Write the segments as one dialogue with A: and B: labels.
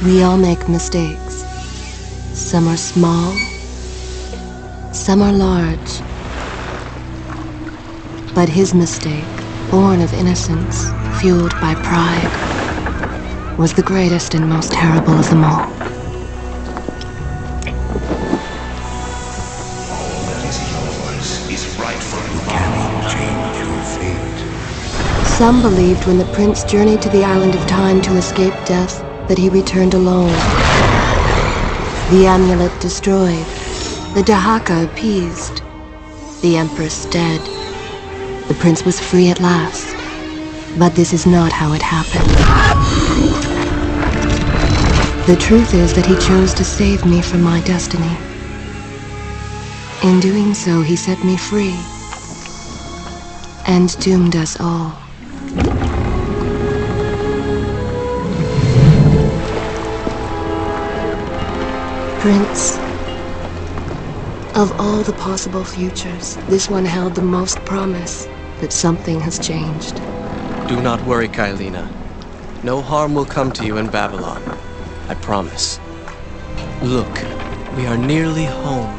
A: We all make mistakes. Some are small, some are large. But his mistake, born of innocence, fueled by pride, was the greatest and most terrible of them all.
B: All that is yours is rightful. Can you change your fate?
A: Some believed when the prince journeyed to the island of time to escape death that he returned alone. The amulet destroyed, the Dahaka appeased, the empress dead. The prince was free at last. But this is not how it happened. The truth is that he chose to save me from my destiny. In doing so, he set me free and doomed us all. Prince, of all the possible futures, this one held the most promise that something has changed.
C: Do not worry, Kailina. No harm will come to you in Babylon. I promise. Look, we are nearly home.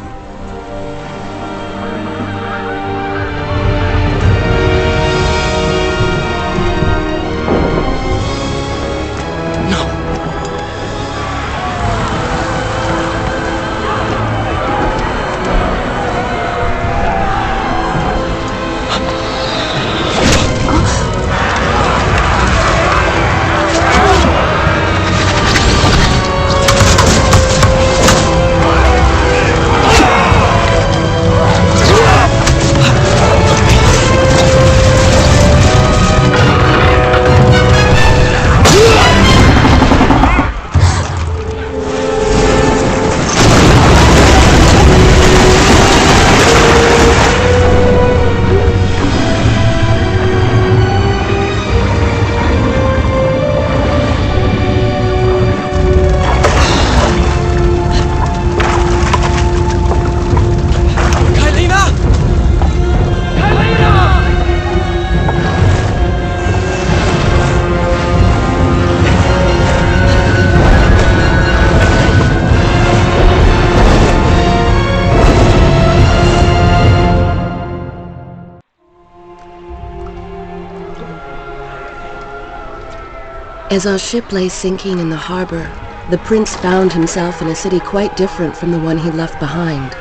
A: As our ship lay sinking in the harbor, the prince found himself in a city quite different from the one he left behind.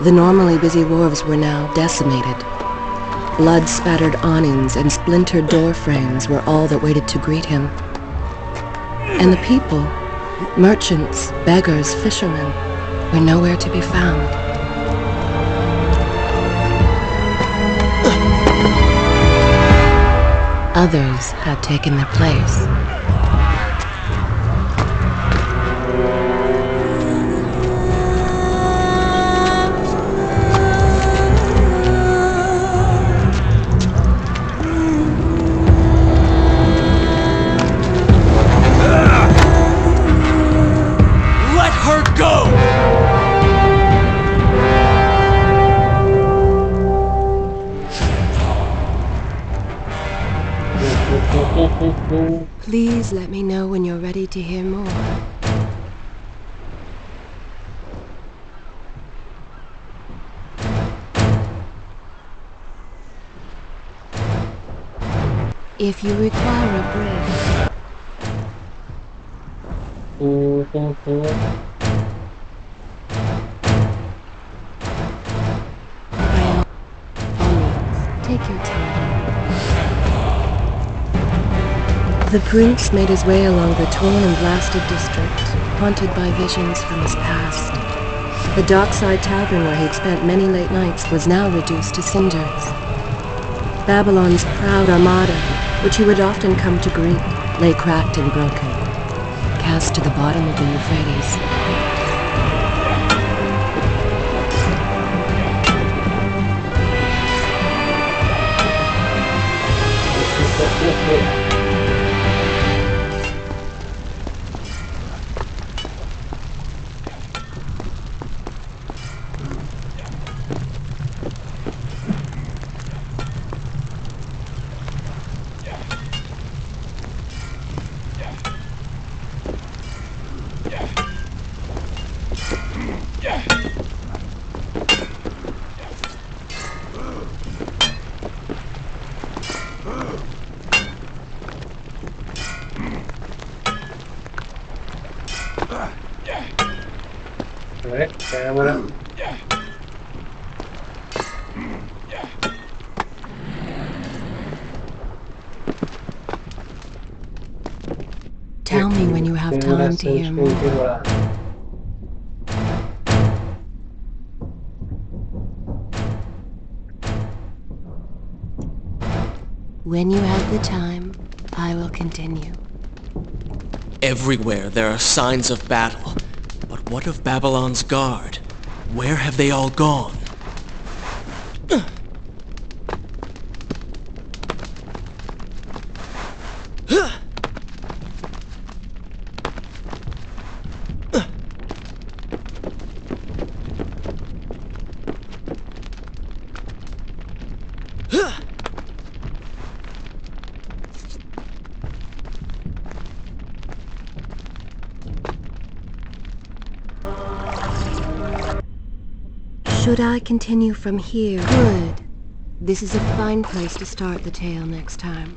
A: The normally busy wharves were now decimated. Blood-spattered awnings and splintered door frames were all that waited to greet him. And the people, merchants, beggars, fishermen, were nowhere to be found. Others had taken their place.
C: Let her go!
A: Please let me know when you're ready to hear more. If you require a bridge. By all means, take your time. The prince made his way along the torn and blasted district, haunted by visions from his past. The dockside tavern where he'd spent many late nights was now reduced to cinders. Babylon's proud armada, which he would often come to greet, lay cracked and broken, cast to the bottom of the Euphrates.
D: camera.
A: Tell me when you have time to hear more. When you have the time, I will continue.
C: Everywhere there are signs of battle. But what of Babylon's guard? Where have they all gone?
A: Should I continue from here? Good. This is a fine place to start the tale next time.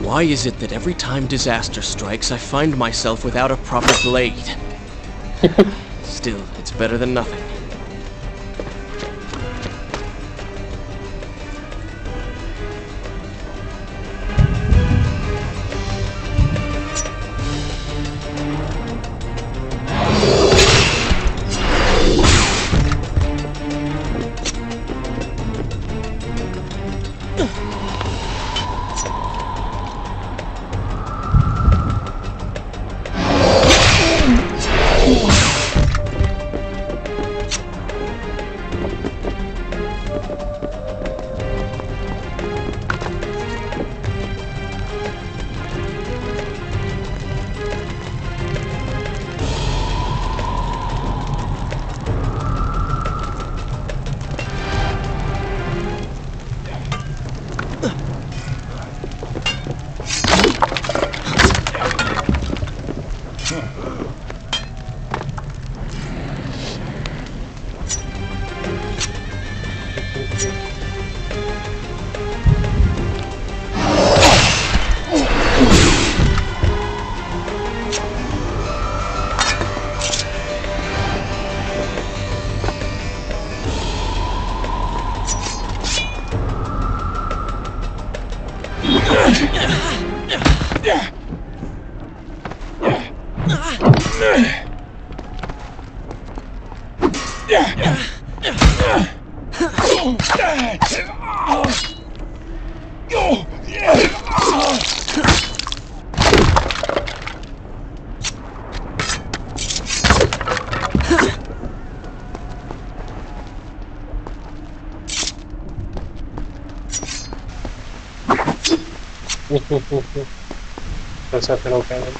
C: Why is it that every time disaster strikes, I find myself without a proper blade? Still, it's better than nothing.
D: What's up, little cannon?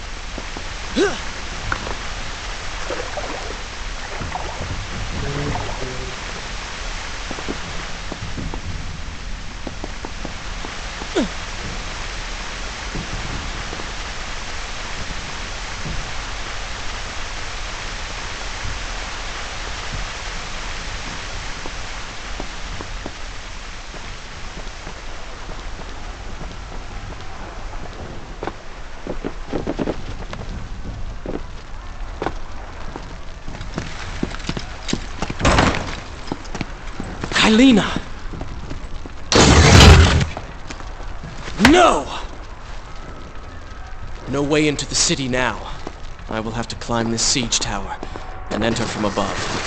C: Kylina! No! No way into the city now. I will have to climb this siege tower and enter from above.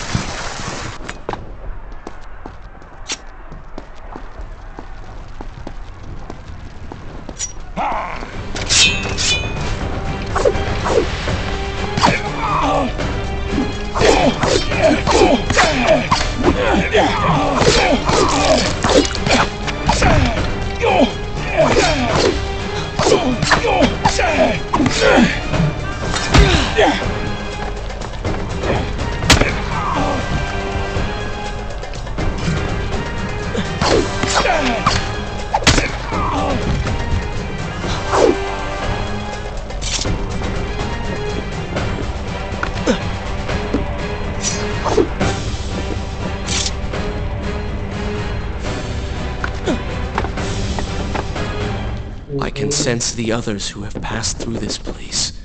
C: I can sense the others who have passed through this place,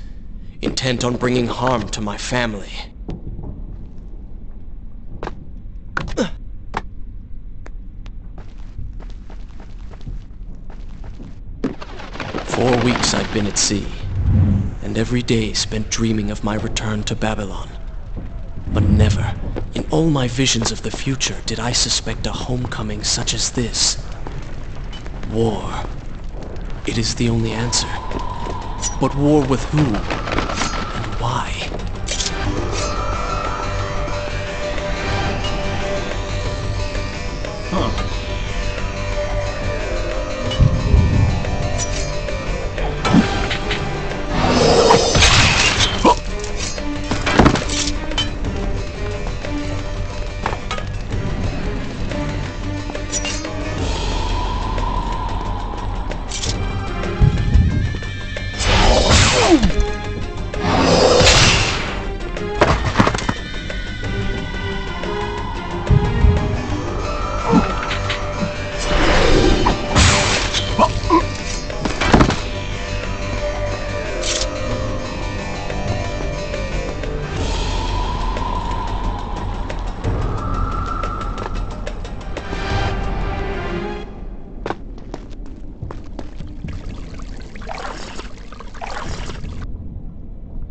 C: intent on bringing harm to my family. For 4 weeks I'd been at sea, and every day spent dreaming of my return to Babylon. But never, in all my visions of the future, did I suspect a homecoming such as this. War. It is the only answer. But war with who? And why?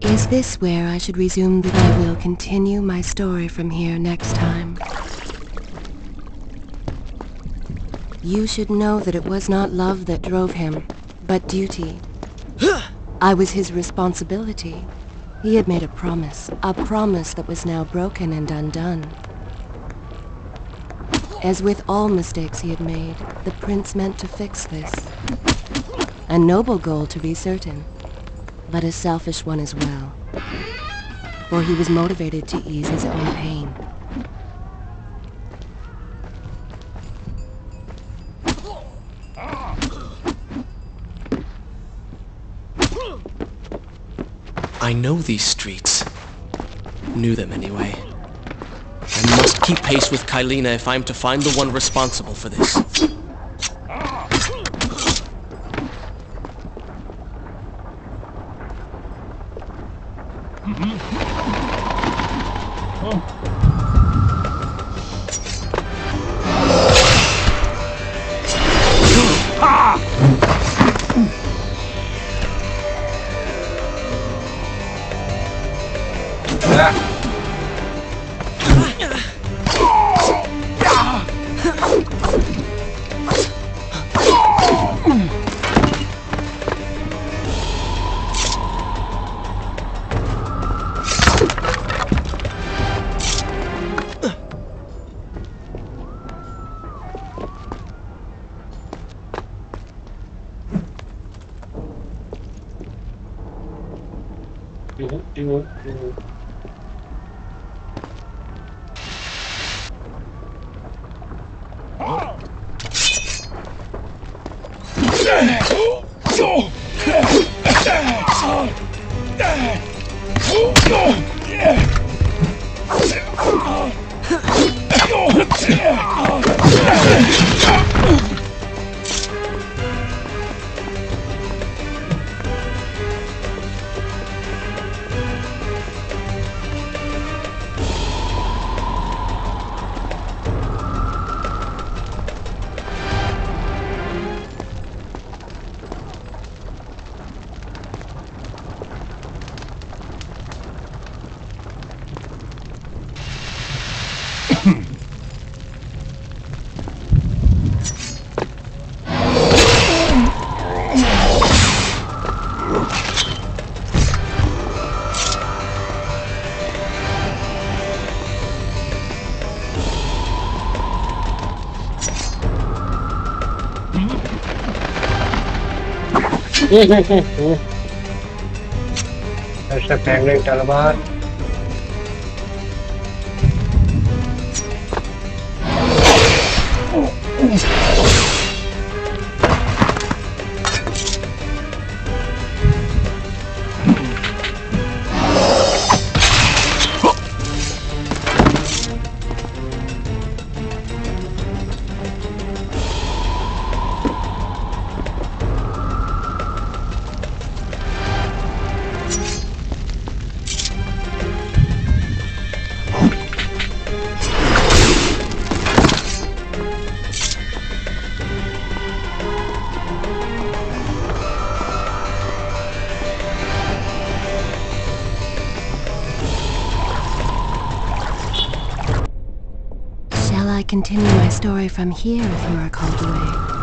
A: Is this where I should resume that I will continue my story from here next time? You should know that it was not love that drove him, but duty. I was his responsibility. He had made a promise that was now broken and undone. As with all mistakes he had made, the prince meant to fix this. A noble goal, to be certain, but a selfish one as well, for he was motivated to ease his own pain.
C: I know these streets. Knew them anyway. I must keep pace with Kylina if I'm to find the one responsible for this.
D: There's a pregnant Taliban.
A: I continue my story from here if you are called away.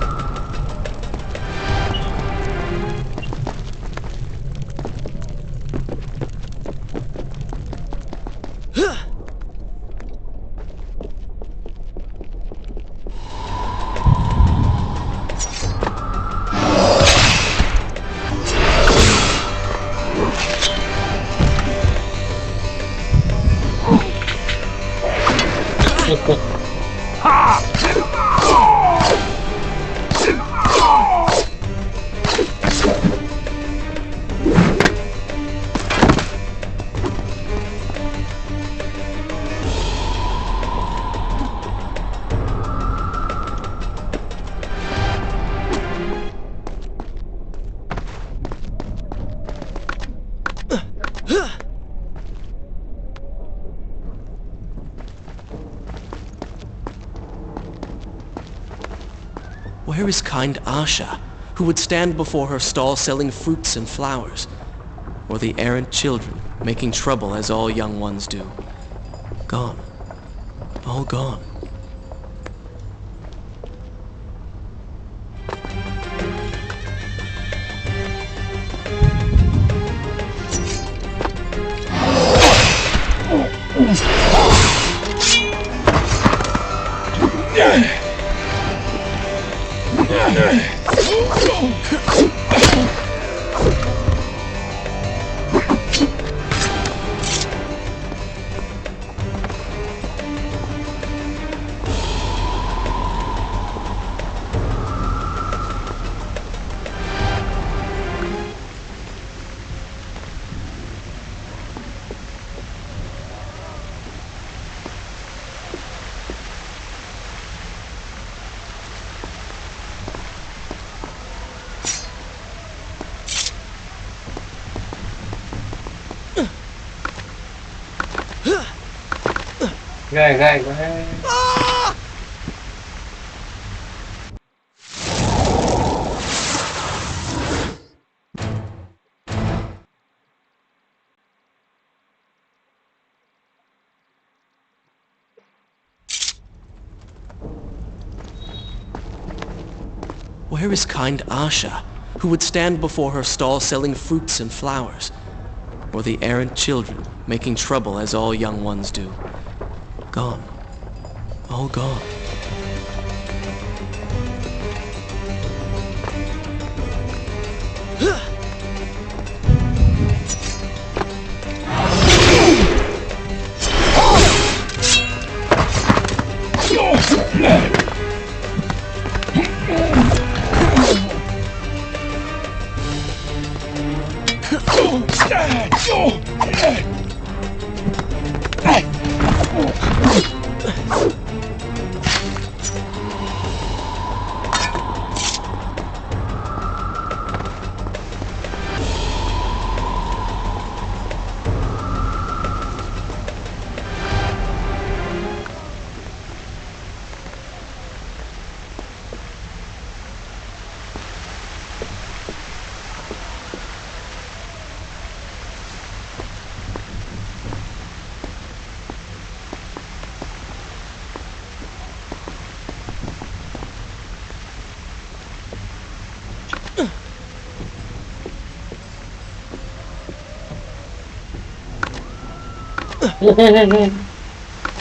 C: Where is kind Asha, who would stand before her stall selling fruits and flowers? Or the errant children, making trouble as all young ones do? Gone. All gone.
D: Gai.
C: Where is kind Asha, who would stand before her stall selling fruits and flowers? Or the errant children, making trouble as all young ones do? Gone. All gone.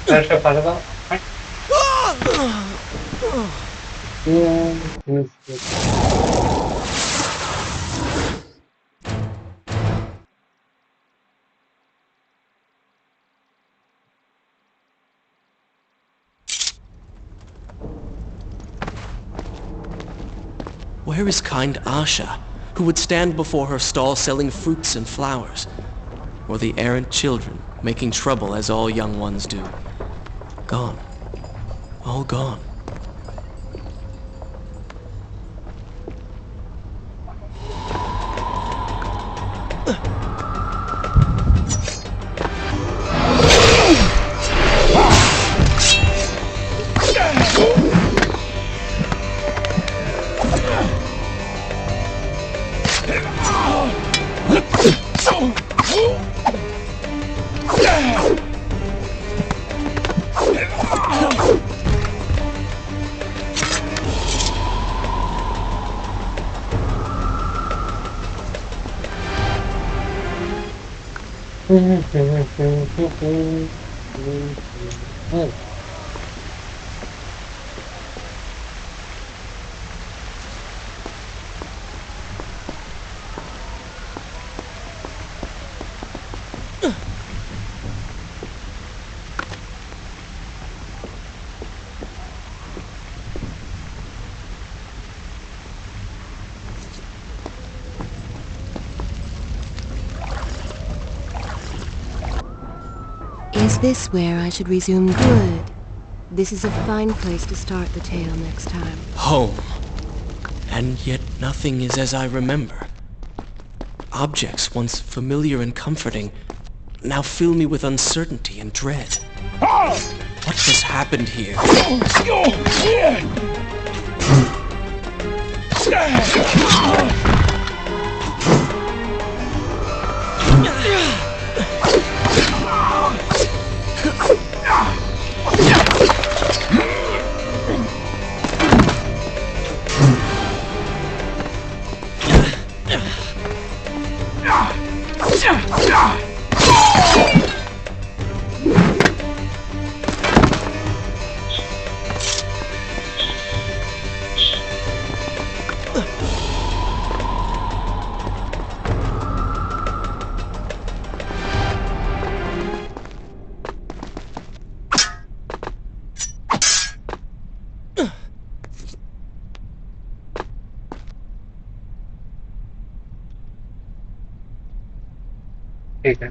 D: Persia pada
C: Where is kind Asha, who would stand before her stall selling fruits and flowers? Or the errant children, making trouble as all young ones do? Gone. All gone.
A: Is this where I should resume? Good. This is a fine place to start the tale next time.
C: Home. And yet nothing is as I remember. Objects once familiar and comforting now fill me with uncertainty and dread. What has happened here?
D: ठीक है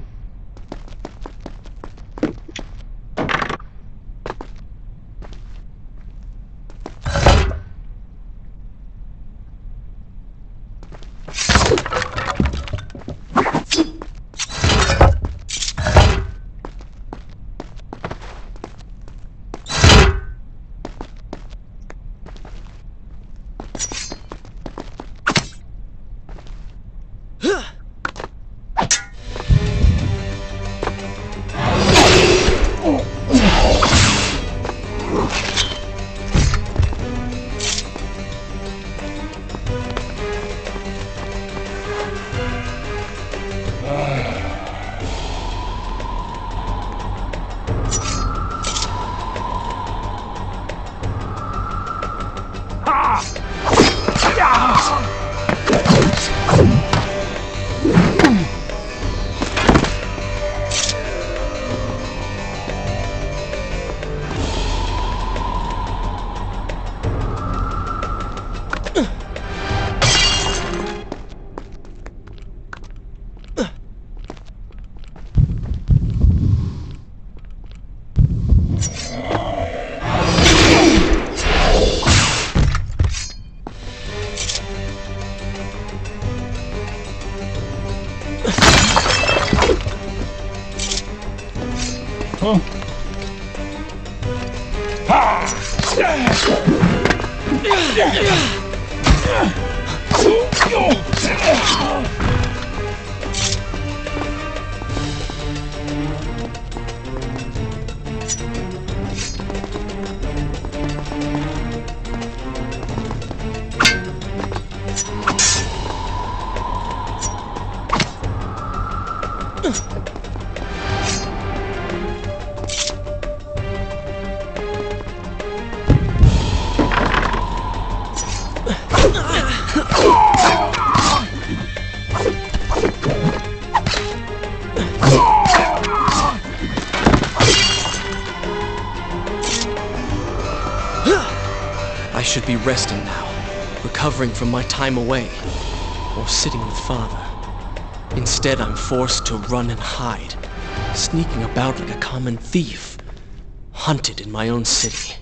C: I should be resting now, recovering from my time away, or sitting with Father. Instead, I'm forced to run and hide, sneaking about like a common thief, hunted in my own city.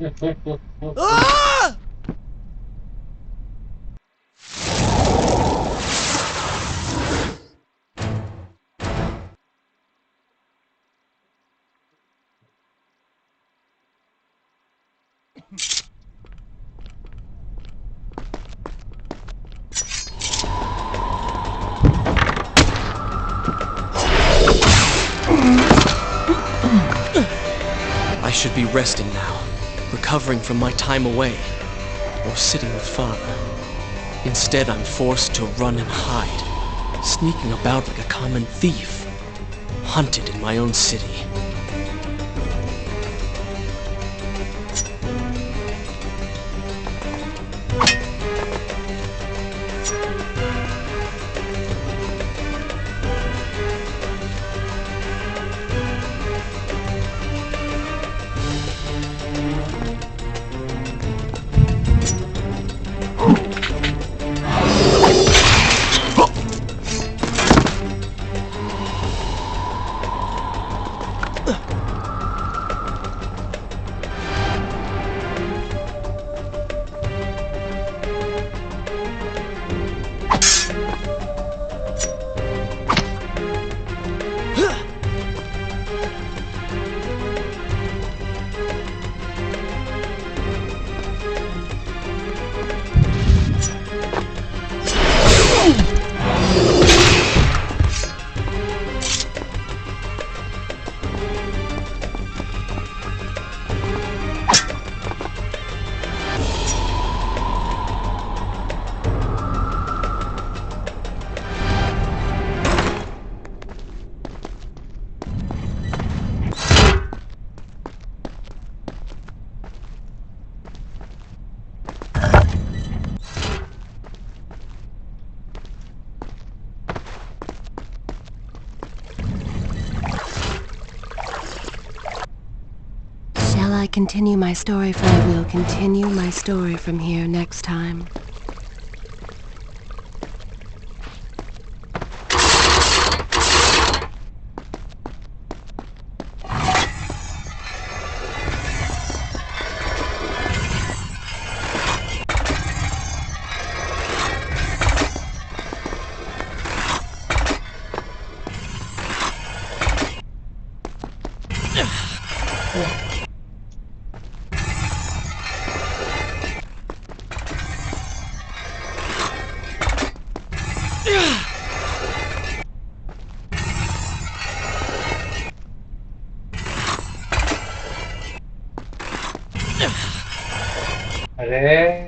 C: Ah! I should be resting now, recovering from my time away, or sitting with father. Instead, I'm forced to run and hide, sneaking about like a common thief, hunted in my own city.
A: I continue my story from I will continue my story from here next time.
D: अरे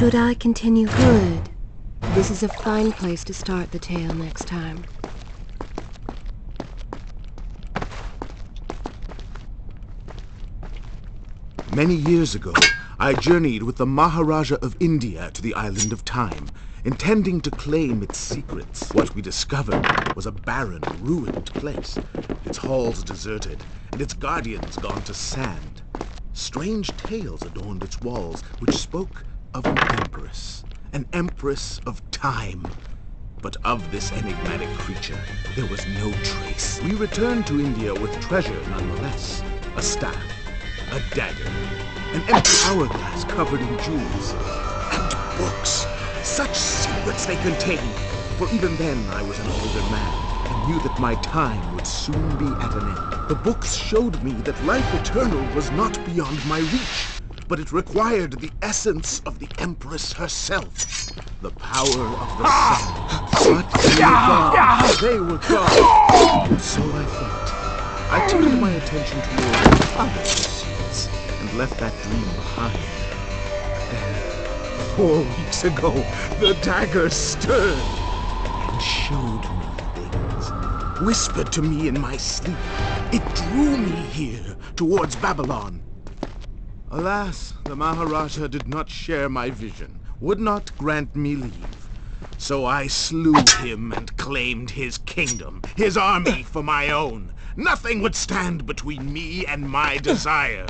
A: Should I continue? Good. This is a fine place to start the tale next time.
B: Many years ago, I journeyed with the Maharaja of India to the island of Time, intending to claim its secrets. What we discovered was a barren, ruined place, its halls deserted, and its guardians gone to sand. Strange tales adorned its walls, which spoke of an empress of time. But of this enigmatic creature, there was no trace. We returned to India with treasure nonetheless. A staff, a dagger, an empty hourglass covered in jewels, and books. Such secrets they contained. For even then I was an older man, and knew that my time would soon be at an end. The books showed me that life eternal was not beyond my reach, but it required the essence of the Empress herself, the power of the sun. But they were gone. And so I thought. I turned my attention toward other pursuits, and left that dream behind. Then, 4 weeks ago, the dagger stirred, and showed me things, whispered to me in my sleep. It drew me here, towards Babylon. Alas, the Maharaja did not share my vision, would not grant me leave. So I slew him and claimed his kingdom, his army for my own. Nothing would stand between me and my desire.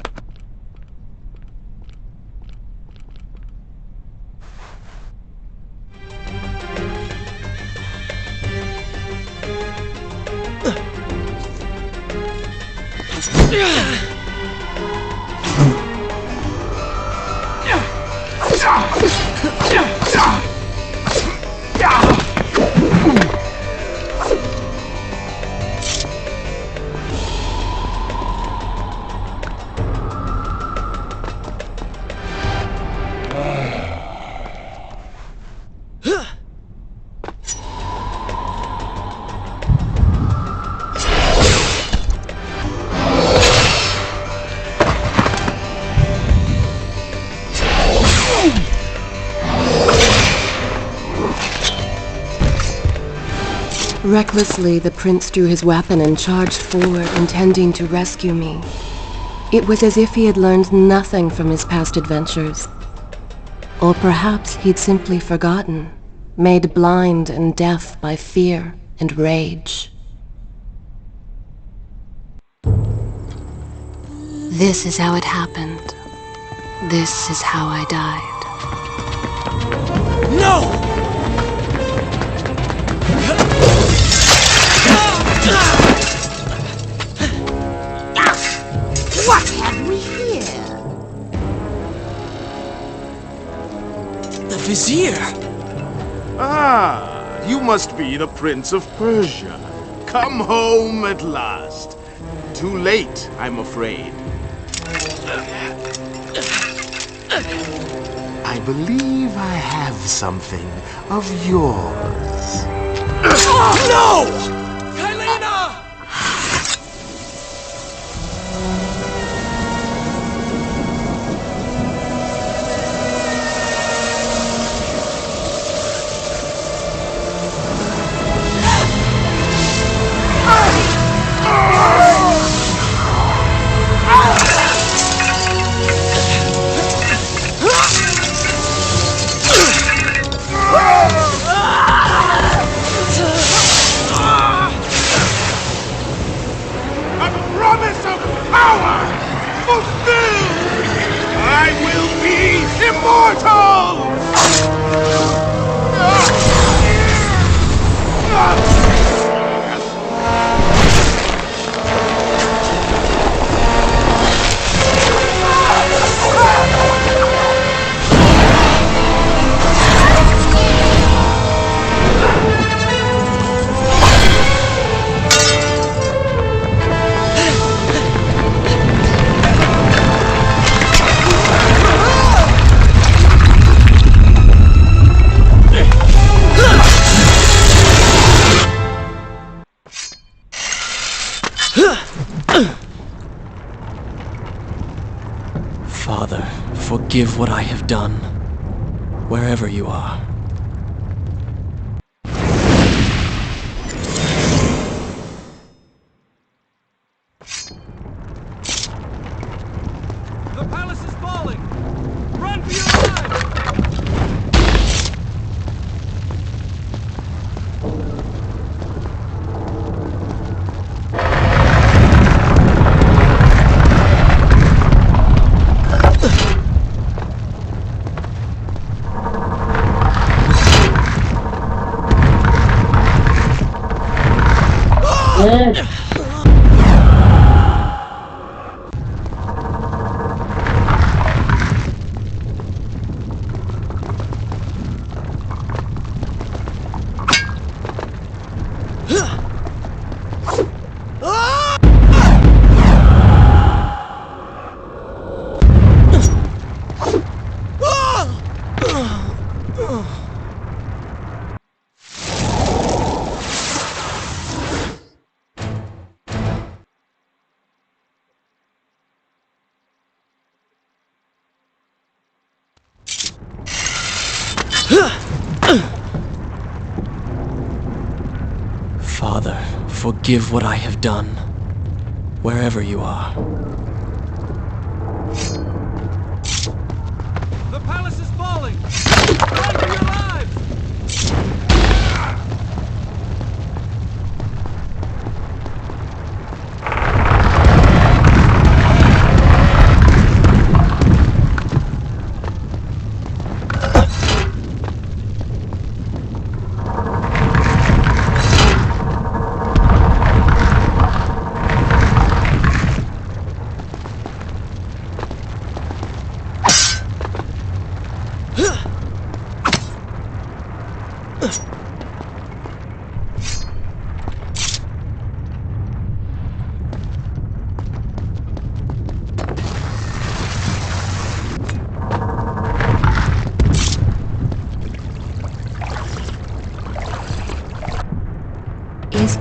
A: Recklessly, the prince drew his weapon and charged forward, intending to rescue me. It was as if he had learned nothing from his past adventures. Or perhaps he'd simply forgotten, made blind and deaf by fear and rage. This is how it happened. This is how I died.
C: No!
E: What have we here?
C: The Vizier!
B: Ah, you must be the Prince of Persia. Come home at last. Too late, I'm afraid. I believe I have something of yours.
C: No! Kylena! Father, forgive what I have done, wherever you are.
F: The palace is falling! Run for your lives!
C: Father, forgive what I have done, wherever you are.
F: The palace is falling! Run for your lives!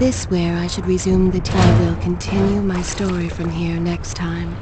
A: this where I should resume the I will continue my story from here next time.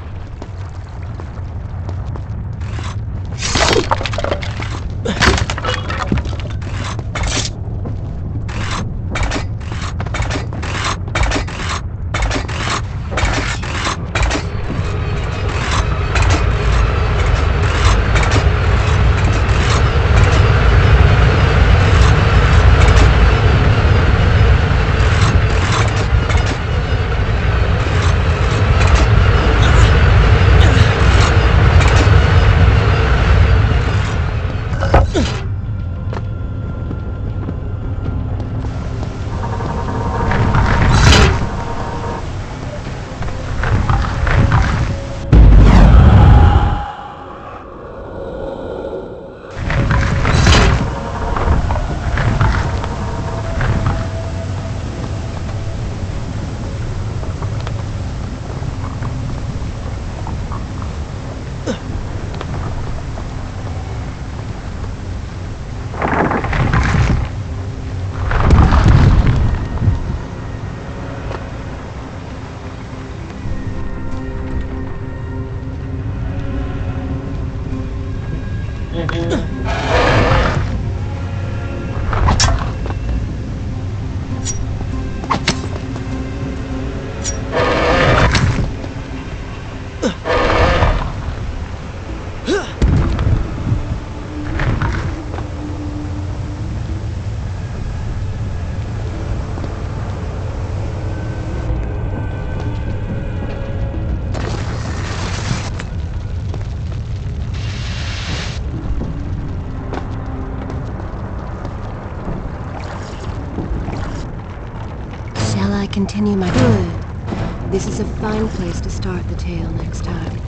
A: Continue my good. This is a fine place to start the tale next time.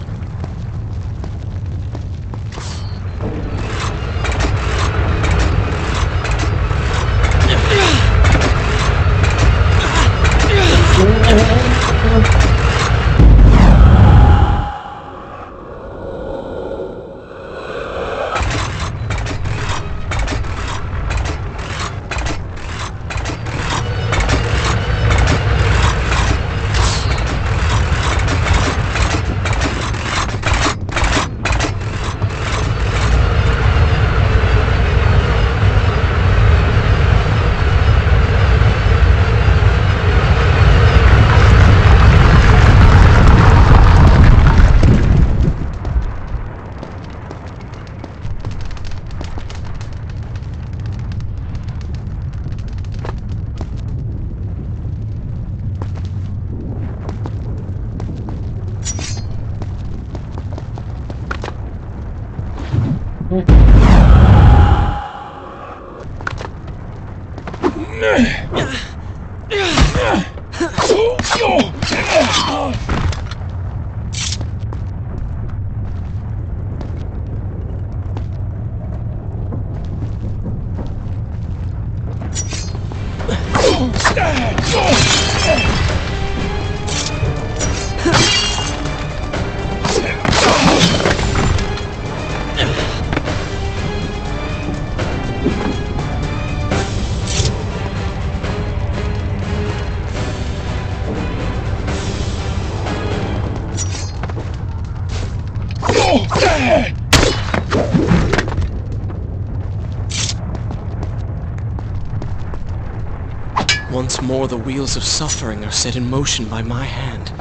C: Once more the wheels of suffering are set in motion by my hand.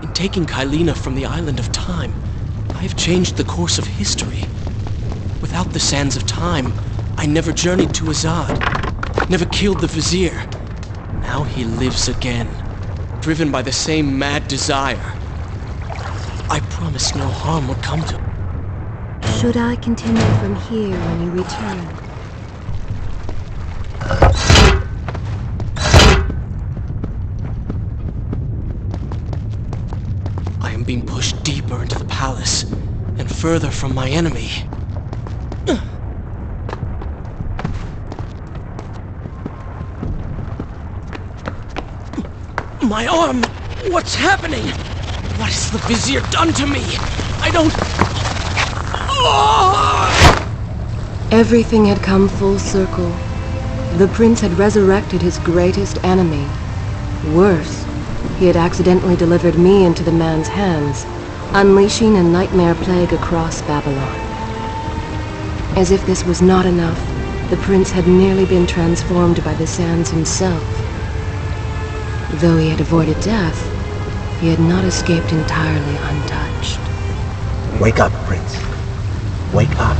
C: In taking Kylina from the island of time, I have changed the course of history. Without the sands of time, I never journeyed to Azad, never killed the Vizier. Now he lives again, driven by the same mad desire. I promised no harm would come to him.
A: Should I continue from here when you return?
C: I am being pushed deeper into the palace, and further from my enemy. My arm! What's happening? What has the Vizier done to me? I don't...
A: Everything had come full circle. The prince had resurrected his greatest enemy, Worse, he had accidentally delivered me into the man's hands, unleashing a nightmare plague across Babylon. As if this was not enough, the prince had nearly been transformed by the sands himself. Though he had avoided death, he had not escaped entirely untouched.
G: Wake up, Prince. Wake up.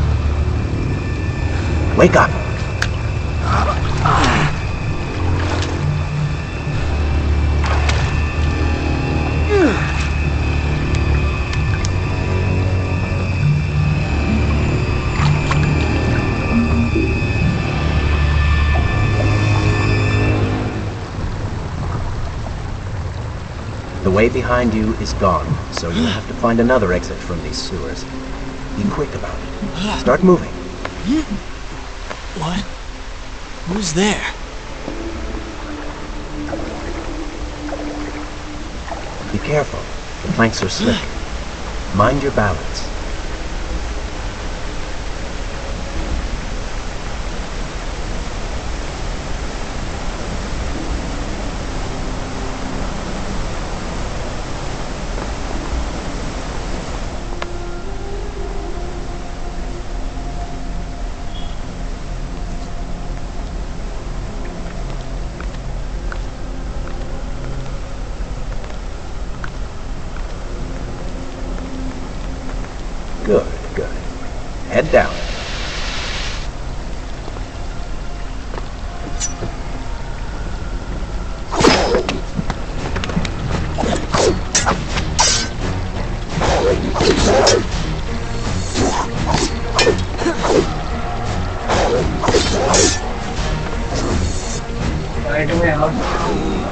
G: Wake up! The way behind you is gone, so you'll have to find another exit from these sewers. Be quick about it. Start moving.
C: What? Who's there?
G: Be careful. The planks are slick. Mind your balance. Good, good. Head down.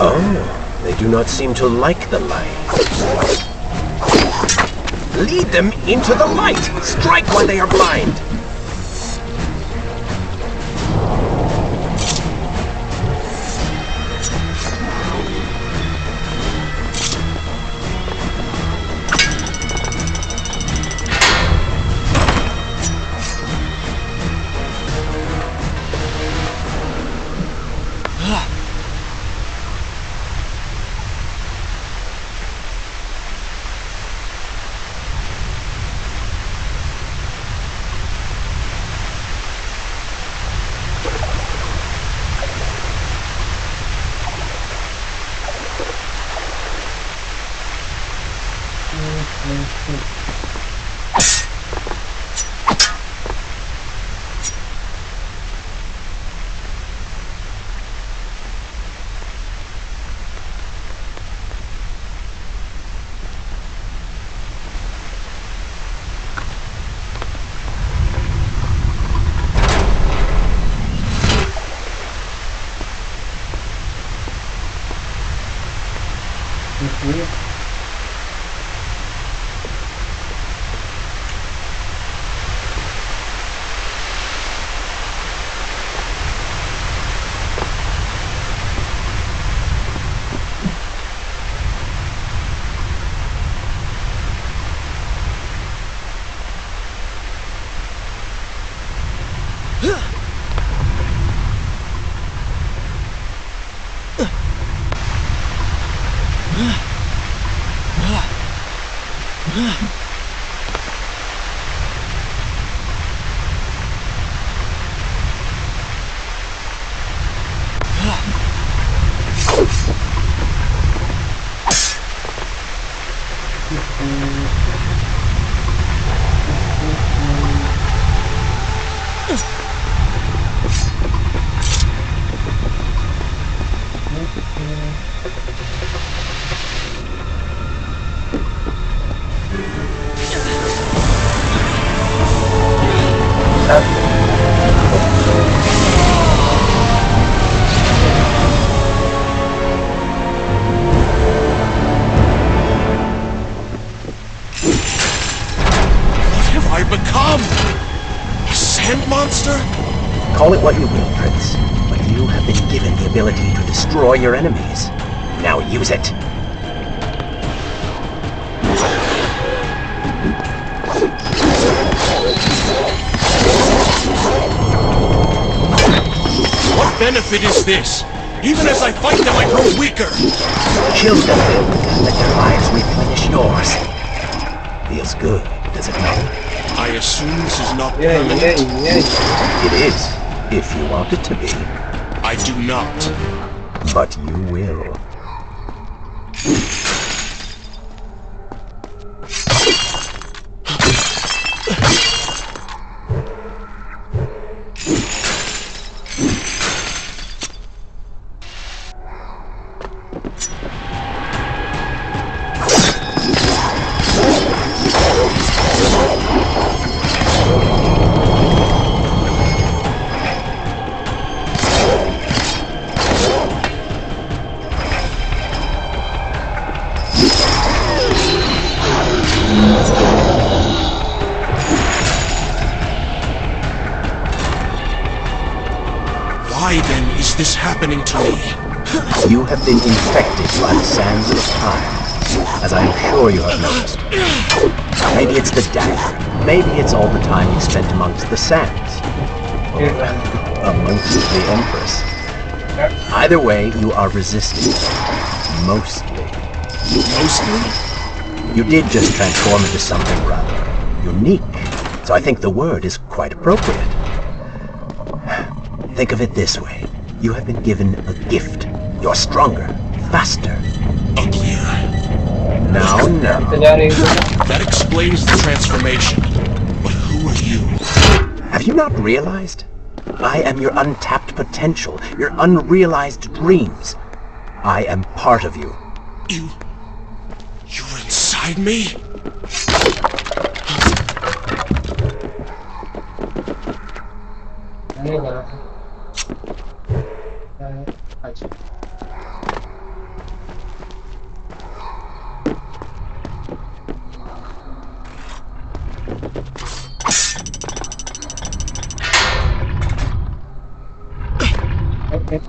G: Oh, they do not seem to like the light. Lead them into the light! Strike when they are blind! Call it what you will, Prince, but you have been given the ability to destroy your enemies. Now use it.
C: What benefit is this?
F: Even as I fight them, I grow weaker.
G: Kill them, and let their lives replenish yours. Feels good, does it not?
F: I assume this is not
D: Yeah,
F: permanent.
G: It is, if you want it to be.
F: I do not.
G: But you will.
F: Why then is this happening to me?
G: You have been infected by the sands of time, as I am sure you have noticed. Maybe it's the dagger. Maybe it's all the time you spent amongst the sands. Or amongst the Empress. Either way, you are resisting. Mostly.
F: Mostly?
G: You did just transform into something rather unique, so I think the word is quite appropriate. Think of it this way. You have been given a gift. You're stronger, faster.
F: Uglier.
G: Now.
F: That explains the transformation. But who are you?
G: Have you not realized? I am your untapped potential, your unrealized dreams. I am part of you.
F: You're inside me?
D: Okay.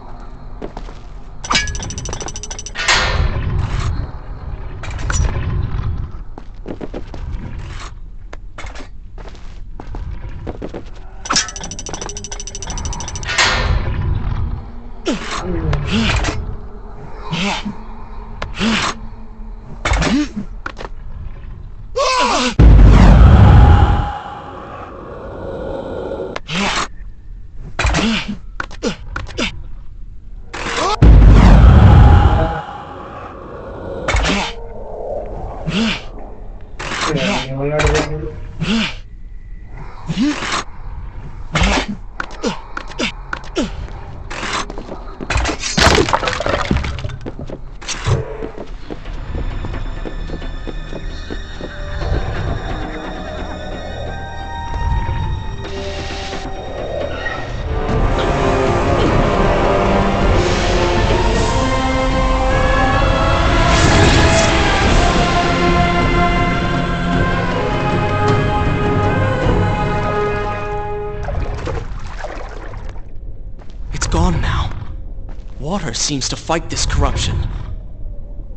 C: Water seems to fight this corruption.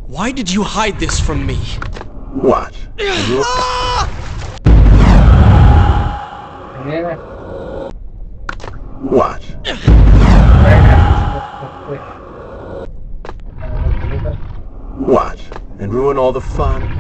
C: Why did you hide this from me?
G: What? What? What? And ruin all the fun?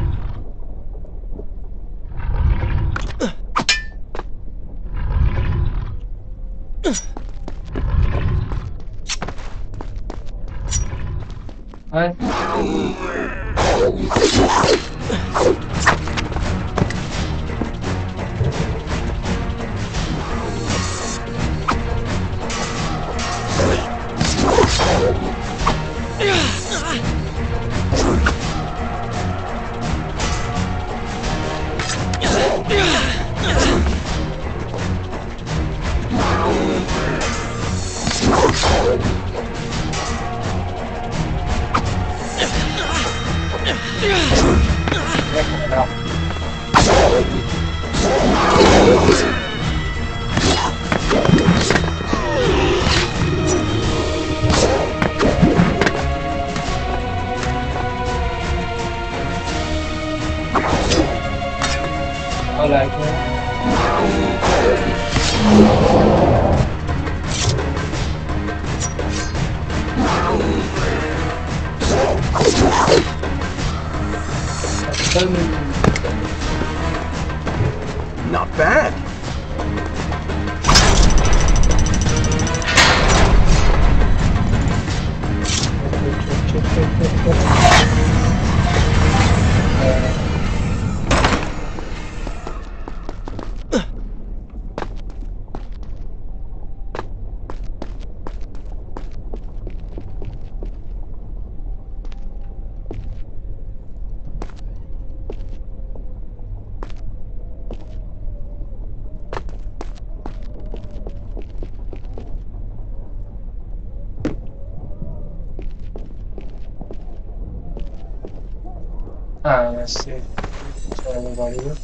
G: Not bad.
D: Sì, c'è la valida.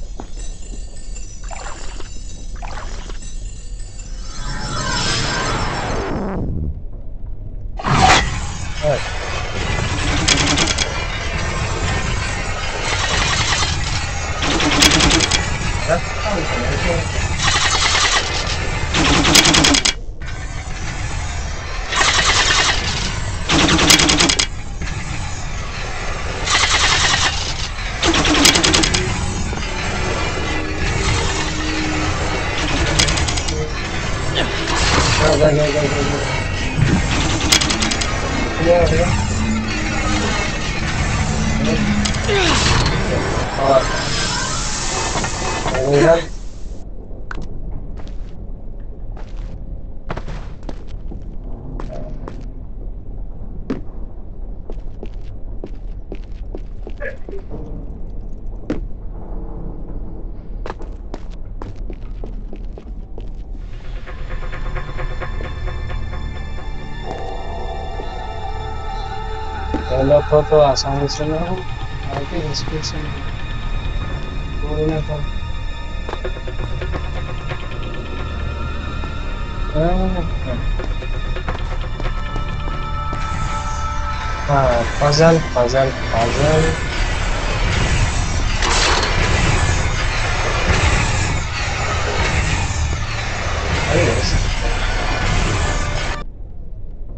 D: पहला तो आसानी से ना हो आगे मुश्किल से बोलना था हाँ puzzle puzzle puzzle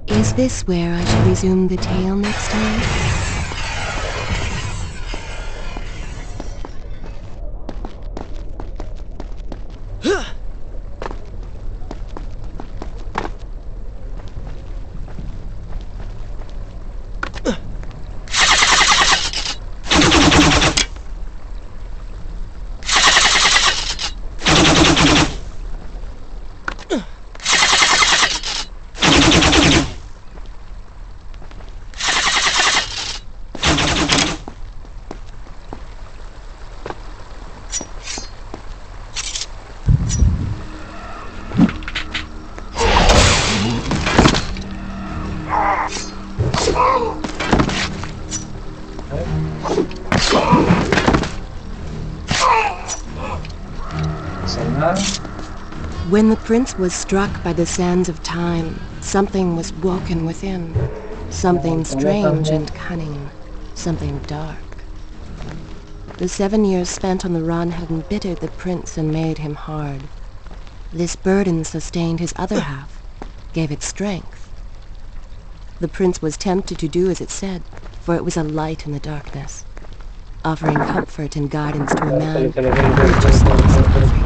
A: Is this where I should resume the tale next time? When the prince was struck by the sands of time, something was woken within. Something strange and cunning. Something dark. The 7 years spent on the run had embittered the prince and made him hard. This burden sustained his other half, gave it strength. The prince was tempted to do as it said, for it was a light in the darkness, offering comfort and guidance to a man who just lost everything.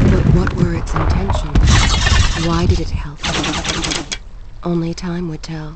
A: But what were its intentions? Why did it help him? Only time would tell.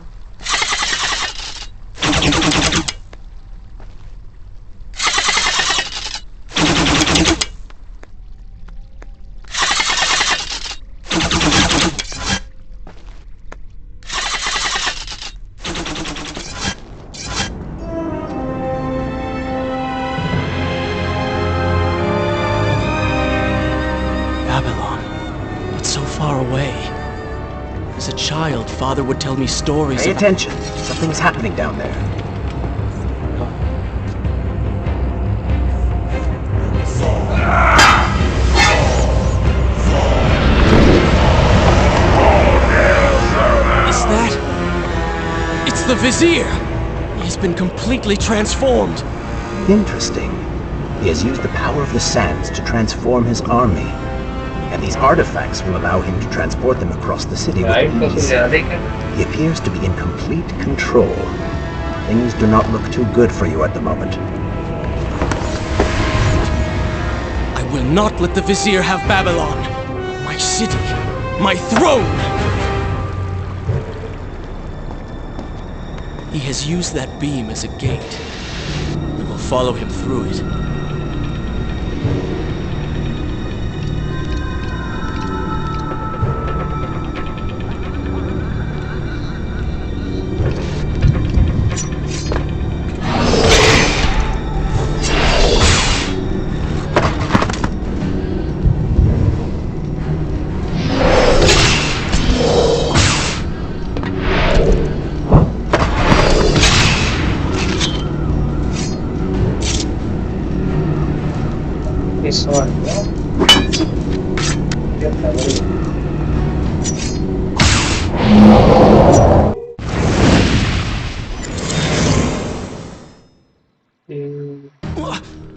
C: As a child, Father would tell me stories
G: Pay attention. Something's happening down there.
C: Is that... It's the Vizier! He has been completely transformed.
G: Interesting. He has used the power of the sands to transform his army. And these artifacts will allow him to transport them across the city with ease. He appears to be in complete control. Things do not look too good for you at the moment.
C: I will not let the Vizier have Babylon, my city, my throne! He has used that beam as a gate. We will follow him through it.
D: This one, no? Get away.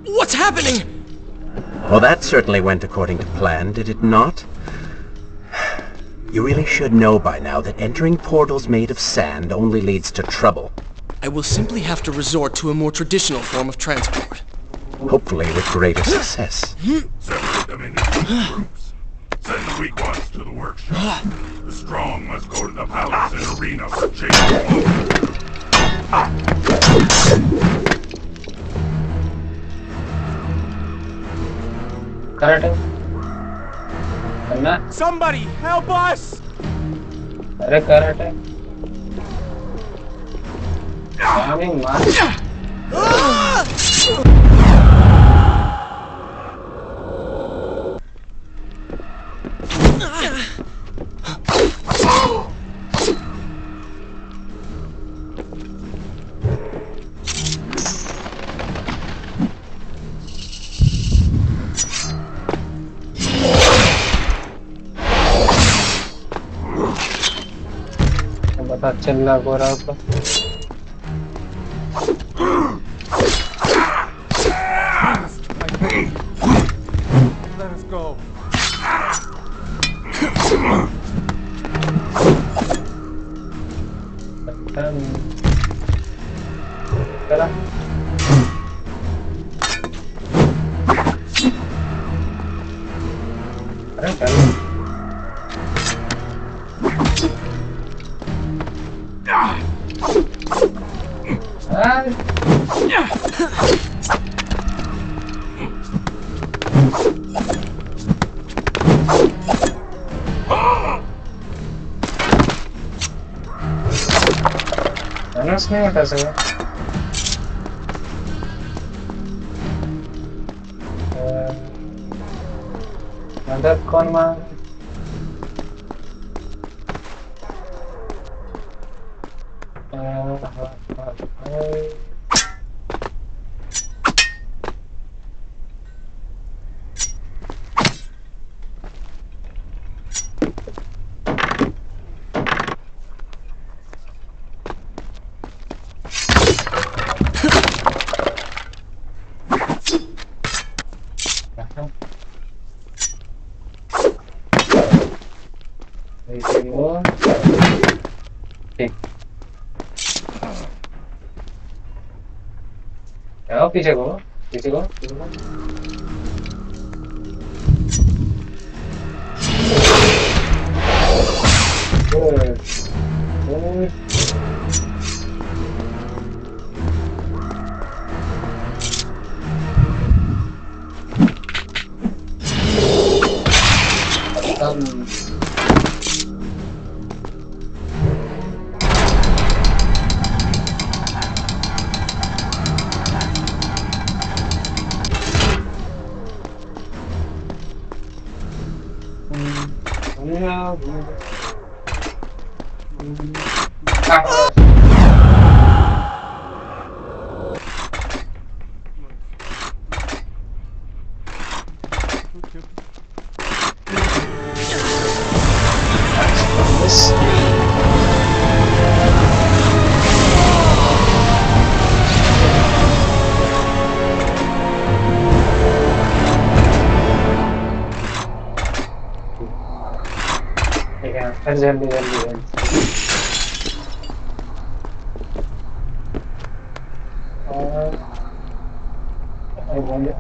C: What's happening?
G: Well, that certainly went according to plan, did it not? You really should know by now that entering portals made of sand only leads to trouble.
C: I will simply have to resort to a more traditional form of transport.
G: Hopefully with greater success.
H: Separate them into 2 groups. Send the weak ones to the workshop. The strong must go to the palace and arena for change.
D: Karate. Anna,
C: Somebody, help us!
D: अरे karate. Coming, man. बता चिल्ला को रहा था
C: Let us go.
D: चला अरे चल Aorus नहीं हटा सका मदद कौन मांग पीछे को पीछे को जल्दी जल्दी I wonder.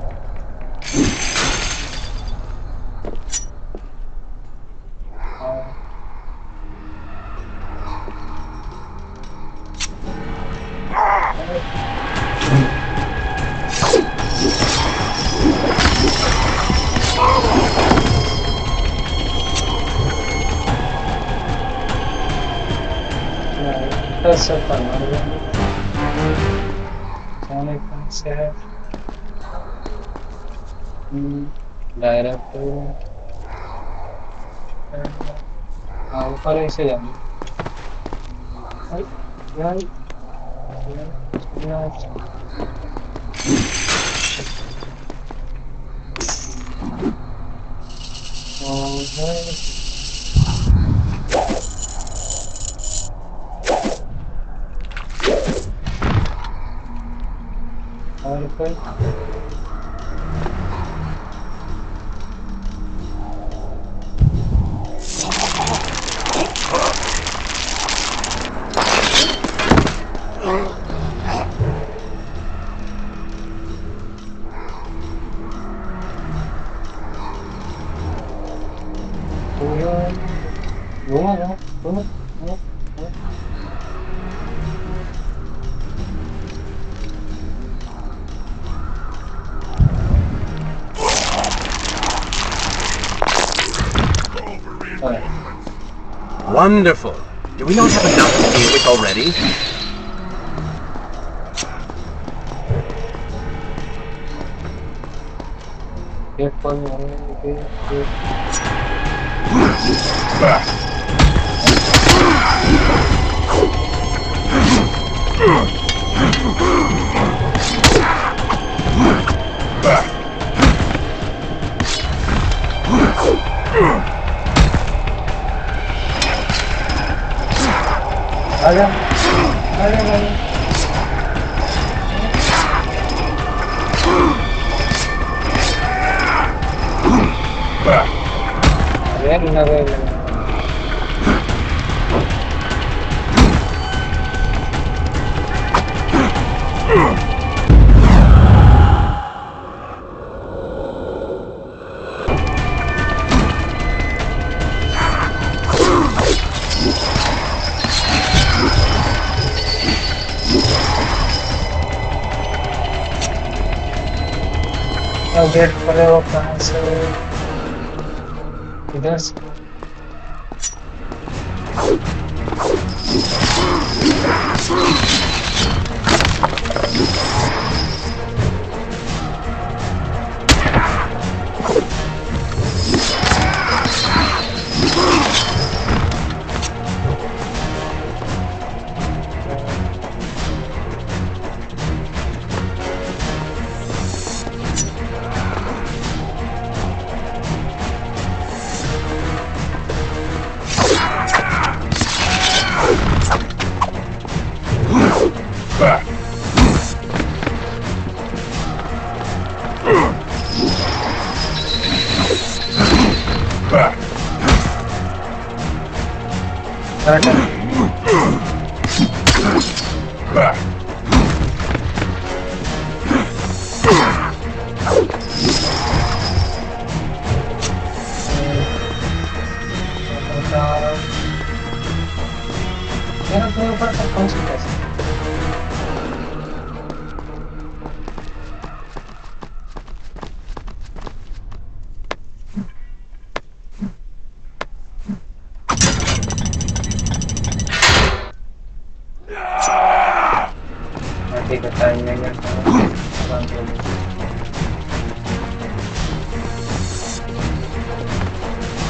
D: Essa palavra sono concept director ऊपर ऐसे जाना और कोई
G: Wonderful. Do we not have enough to deal with already?
D: आजा आजा आजा वेट करे वो कहाँ से इधर से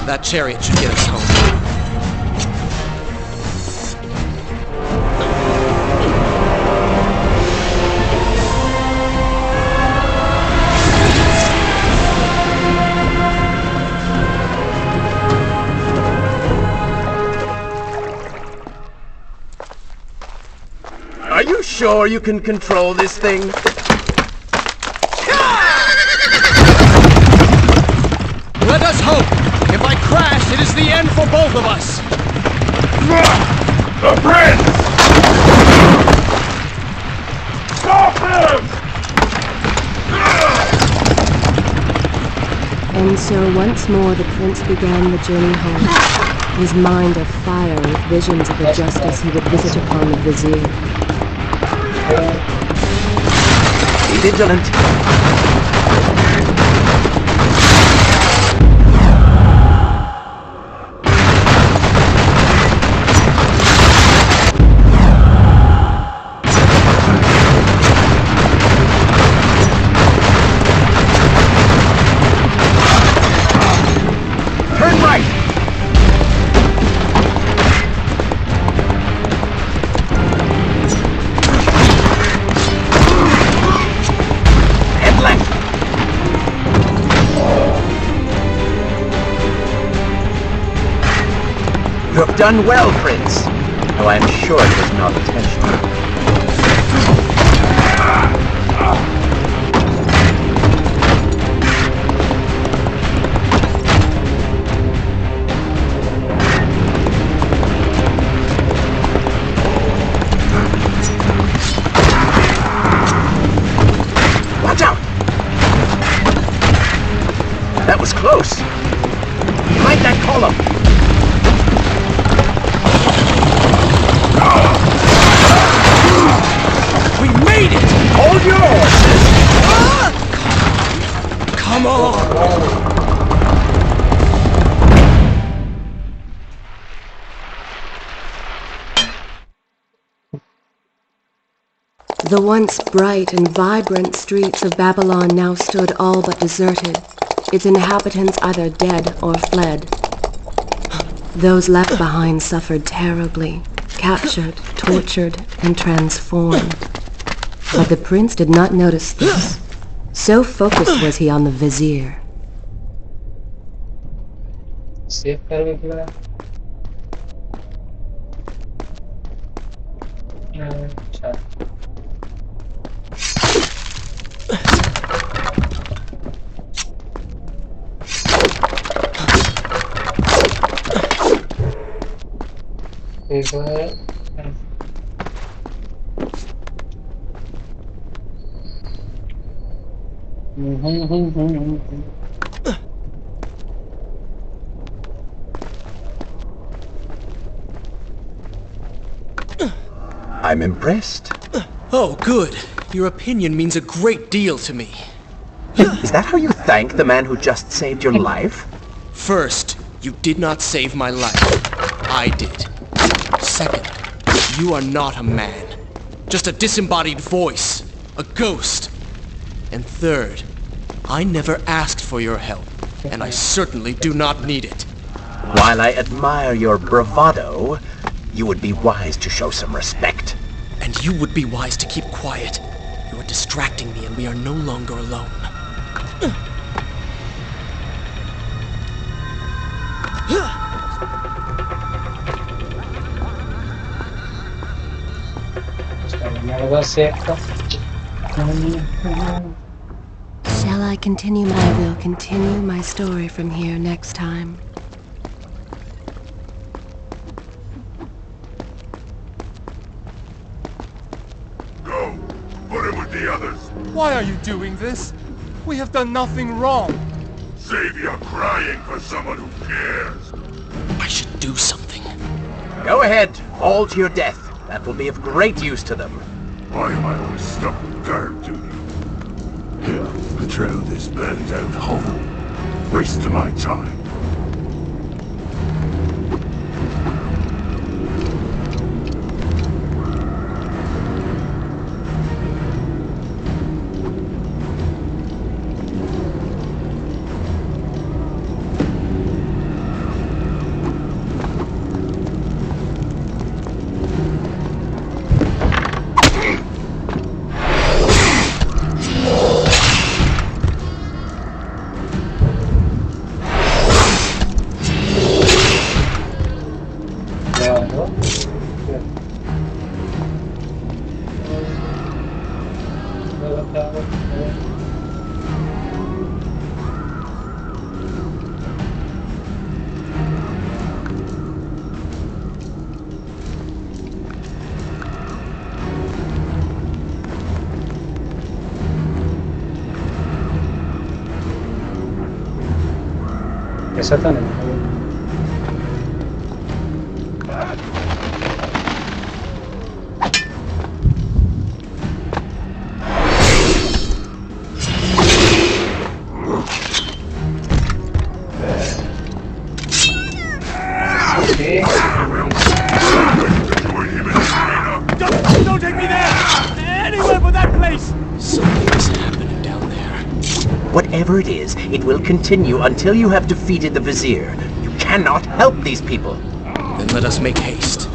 C: That chariot should get us home.
G: Are you sure you can control this thing?
C: Let us hope! If I crash, it is the end for both of us!
H: The prince! Stop him!
A: And so once more the prince began the journey home, his mind afire with visions of the justice he would visit upon the vizier.
G: Be vigilant. Turn right! Head left! You have done well, Prince, though I am sure it was not intentional. Watch out! That was close. Behind that column.
C: We made it!
G: Hold your horses!
C: Come on!
A: The once bright and vibrant streets of Babylon now stood all but deserted, its inhabitants either dead or fled. Those left behind suffered terribly, captured, tortured, and transformed. But the prince did not notice this. So focused was he on the vizier.
D: Save करके क्या अच्छा एक बार
G: I'm impressed.
C: Oh, good. Your opinion means a great deal to me.
G: Is that how you thank the man who just saved your life?
C: First, you did not save my life. I did. Second, you are not a man. Just a disembodied voice. A ghost. And third, I never asked for your help, and I certainly do not need it.
G: While I admire your bravado, you would be wise to show some respect.
C: And you would be wise to keep quiet. You are distracting me and we are no longer alone.
D: मेरे पास save था
A: Shall I continue? I will continue my story from here next time.
H: Go. Put him with the others.
I: Why are you doing this? We have done nothing wrong.
H: Save your crying for someone who cares.
C: I should do something.
G: Go ahead, fall to your death. That will be of great use to them.
H: Why am I always stuck with guard duty? Here, patrol this burned out hole. Waste of my time.
D: ऐसा था नहीं
I: Don't take me there! Anywhere but that place!
C: Something is happening down there.
G: Whatever it is, it will continue until you have defeated the Vizier. You cannot help these people.
C: Then let us make haste.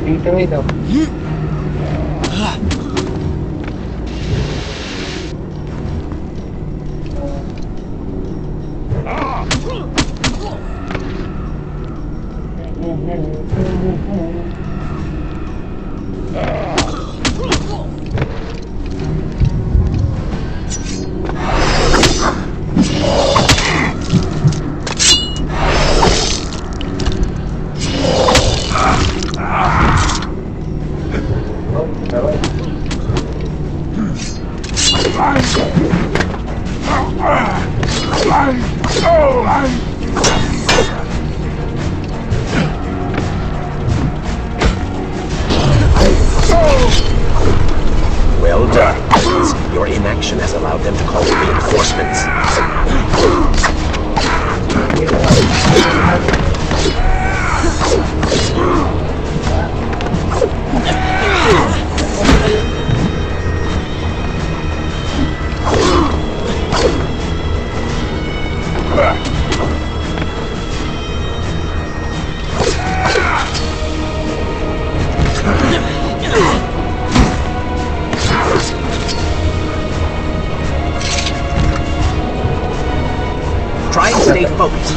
D: पीठ में दो
G: Well done. Your inaction has allowed them to call reinforcements. Try and stay focused.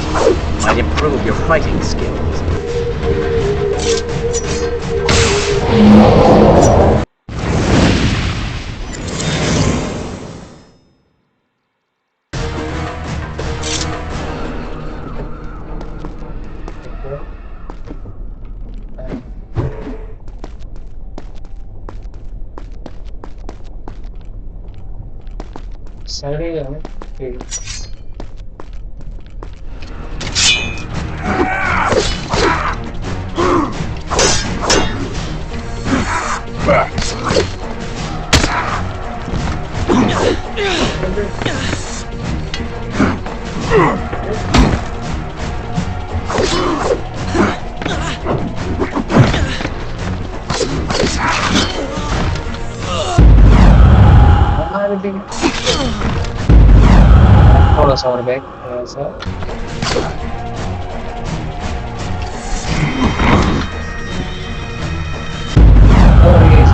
G: Might improve your fighting skills.
D: Side है ठीक थोड़ा सा और back थोड़ा सा और ये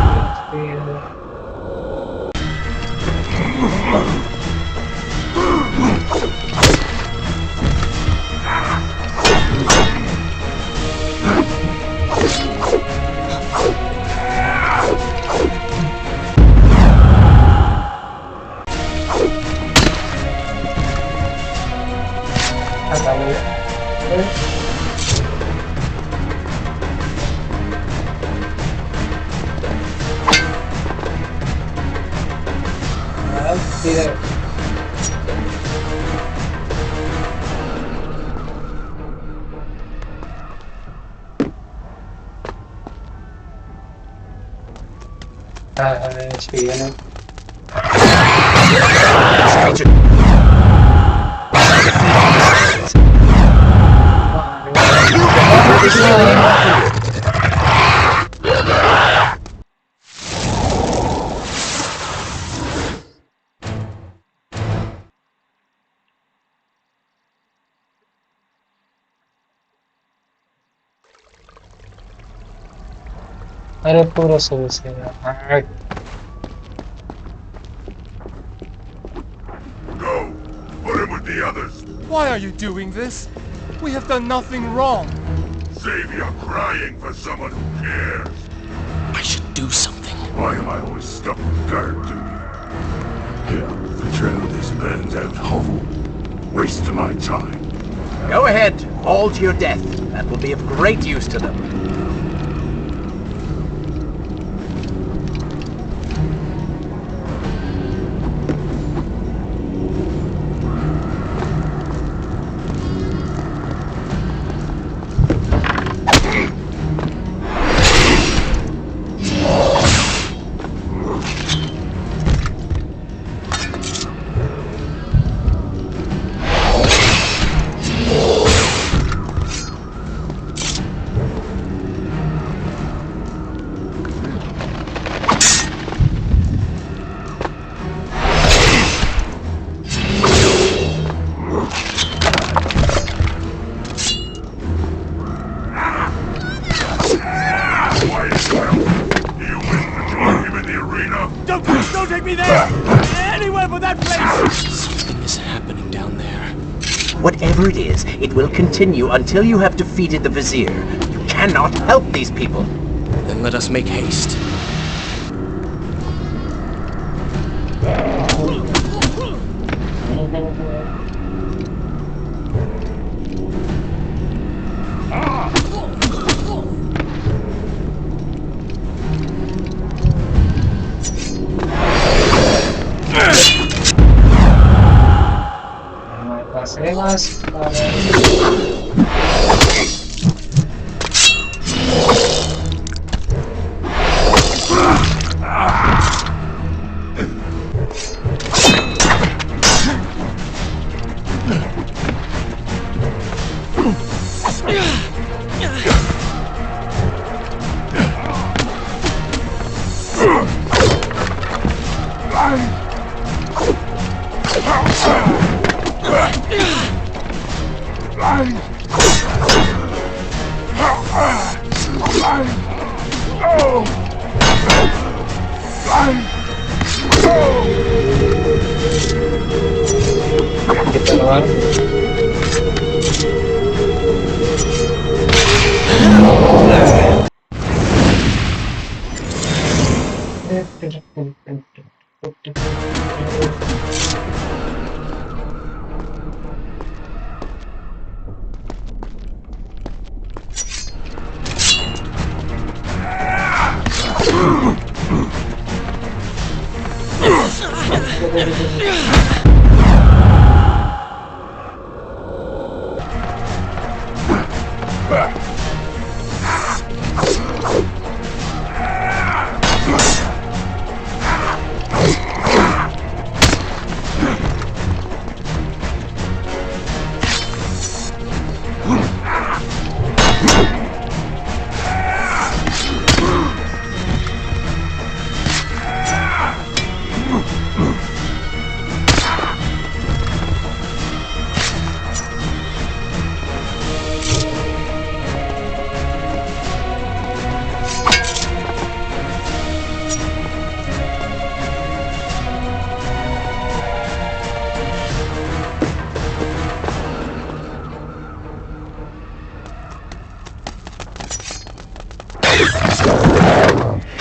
D: अरे पूरा सोच है यार
H: Go! Put him with the others!
I: Why are you doing this? We have done nothing wrong.
H: Save your crying for someone who cares!
C: I should do something.
H: Why am I always stuck with guard duty? Here, to trail these men out home. Waste my time.
G: Go ahead, all to your death. That will be of great use to them. that place!
C: Something is happening down there.
G: Whatever it is, it will continue until you have defeated the Vizier. You cannot help these people.
C: Then let us make haste.
D: Pasemos para... Kita lawan.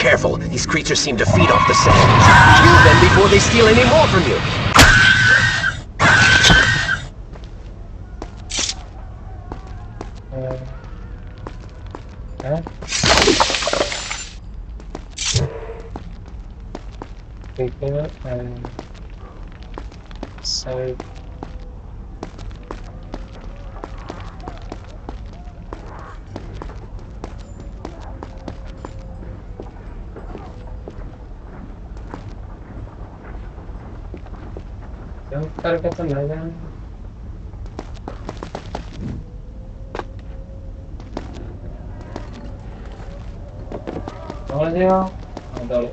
G: Careful, these creatures seem to feed off the sand. Kill them before they steal any more from you.
D: People and side. Carga tenaga. Audio. Ada.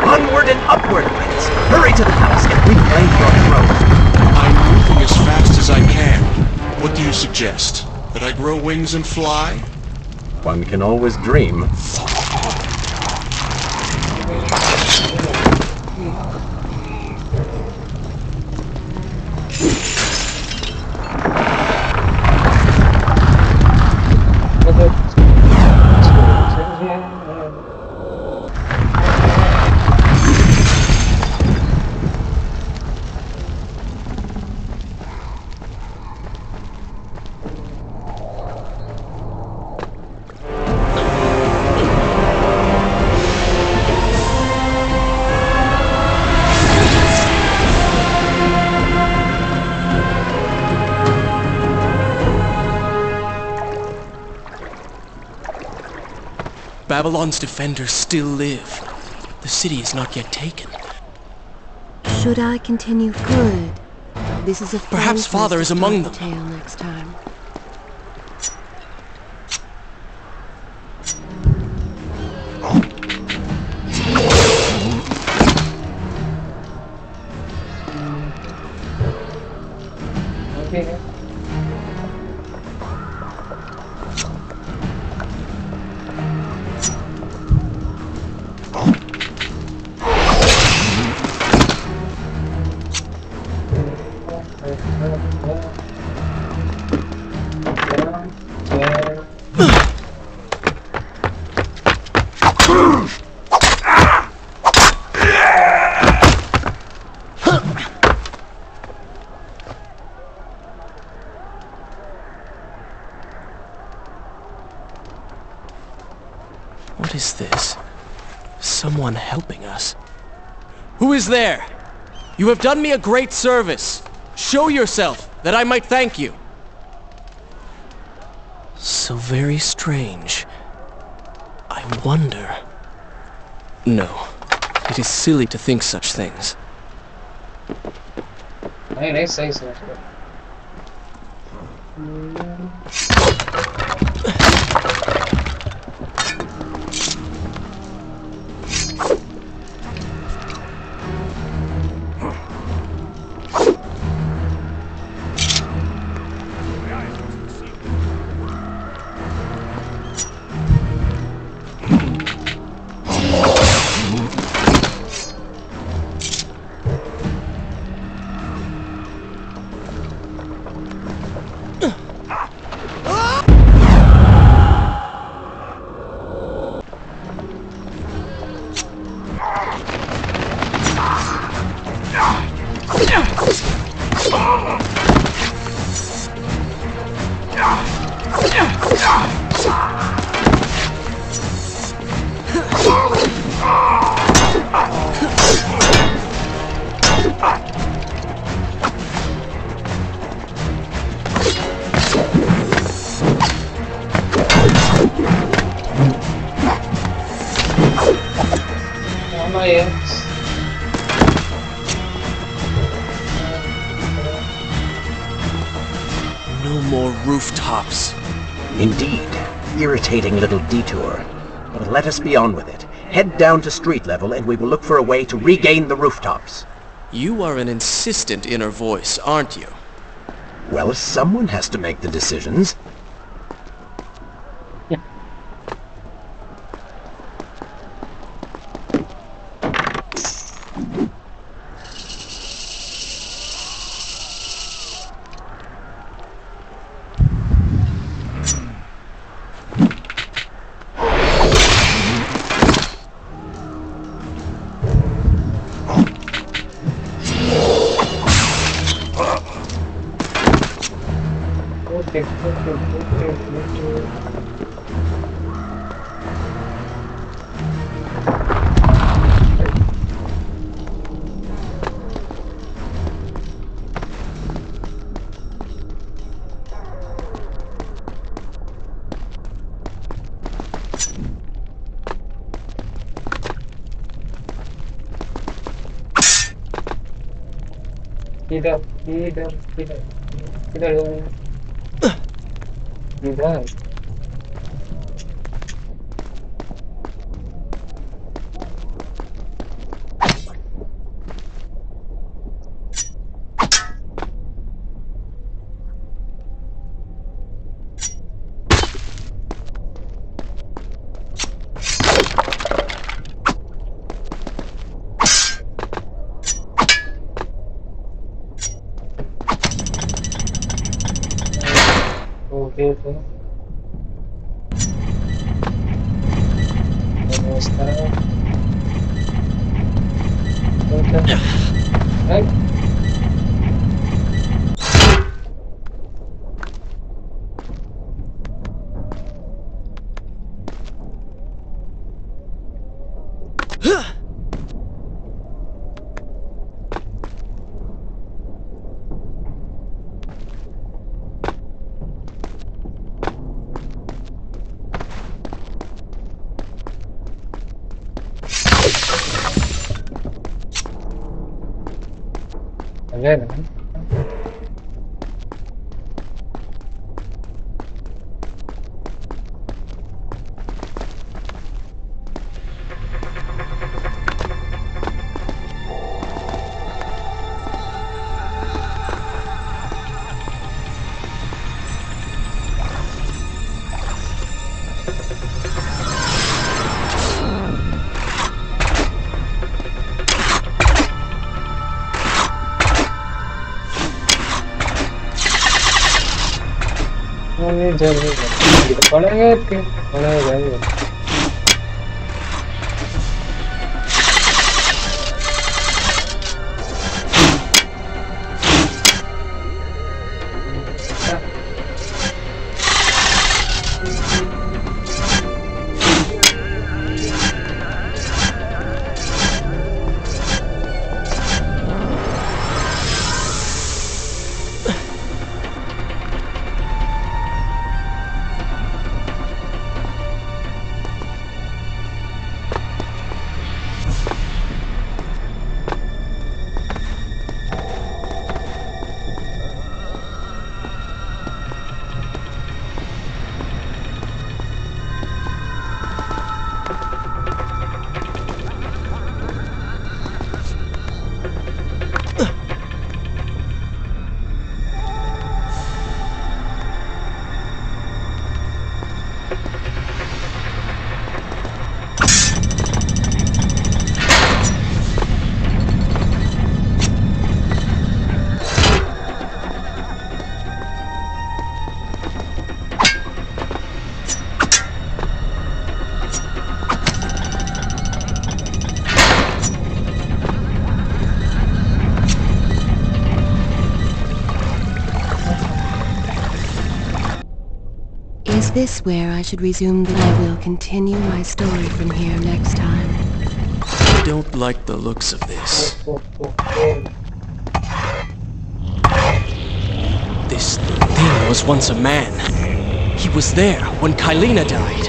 G: Onward and upward, Prince. Hurry to the palace and reclaim your throne.
F: I'm moving as fast as I can. What do you suggest? That I grow wings and fly?
G: One can always dream.
C: Babylon's defenders still live. The city is not yet taken.
A: Should I continue? Good. This is a
C: Perhaps Father is among them.
A: Tale next time.
D: Okay.
C: What is this? Someone helping us. Who is there? You have done me a great service. Show yourself, that I might thank you. So very strange. I wonder... No, it is silly to think such things.
D: नहीं सही समझ
C: No more rooftops.
G: Indeed. Irritating little detour. But let us be on with it. Head down to street level and we will look for a way to regain the rooftops.
C: You are an insistent inner voice, aren't you?
G: Well, someone has to make the decisions.
D: इधर इधर इधर इधर इधर Okay, okay. ¿Cómo está? Okay. Hey. Again, kan? Ini jadi kita konek ke mana jadi.
A: Is this where I should resume? Then I will continue my story from here next time.
C: I don't like the looks of this. This thing was once a man. He was there when Kylina died.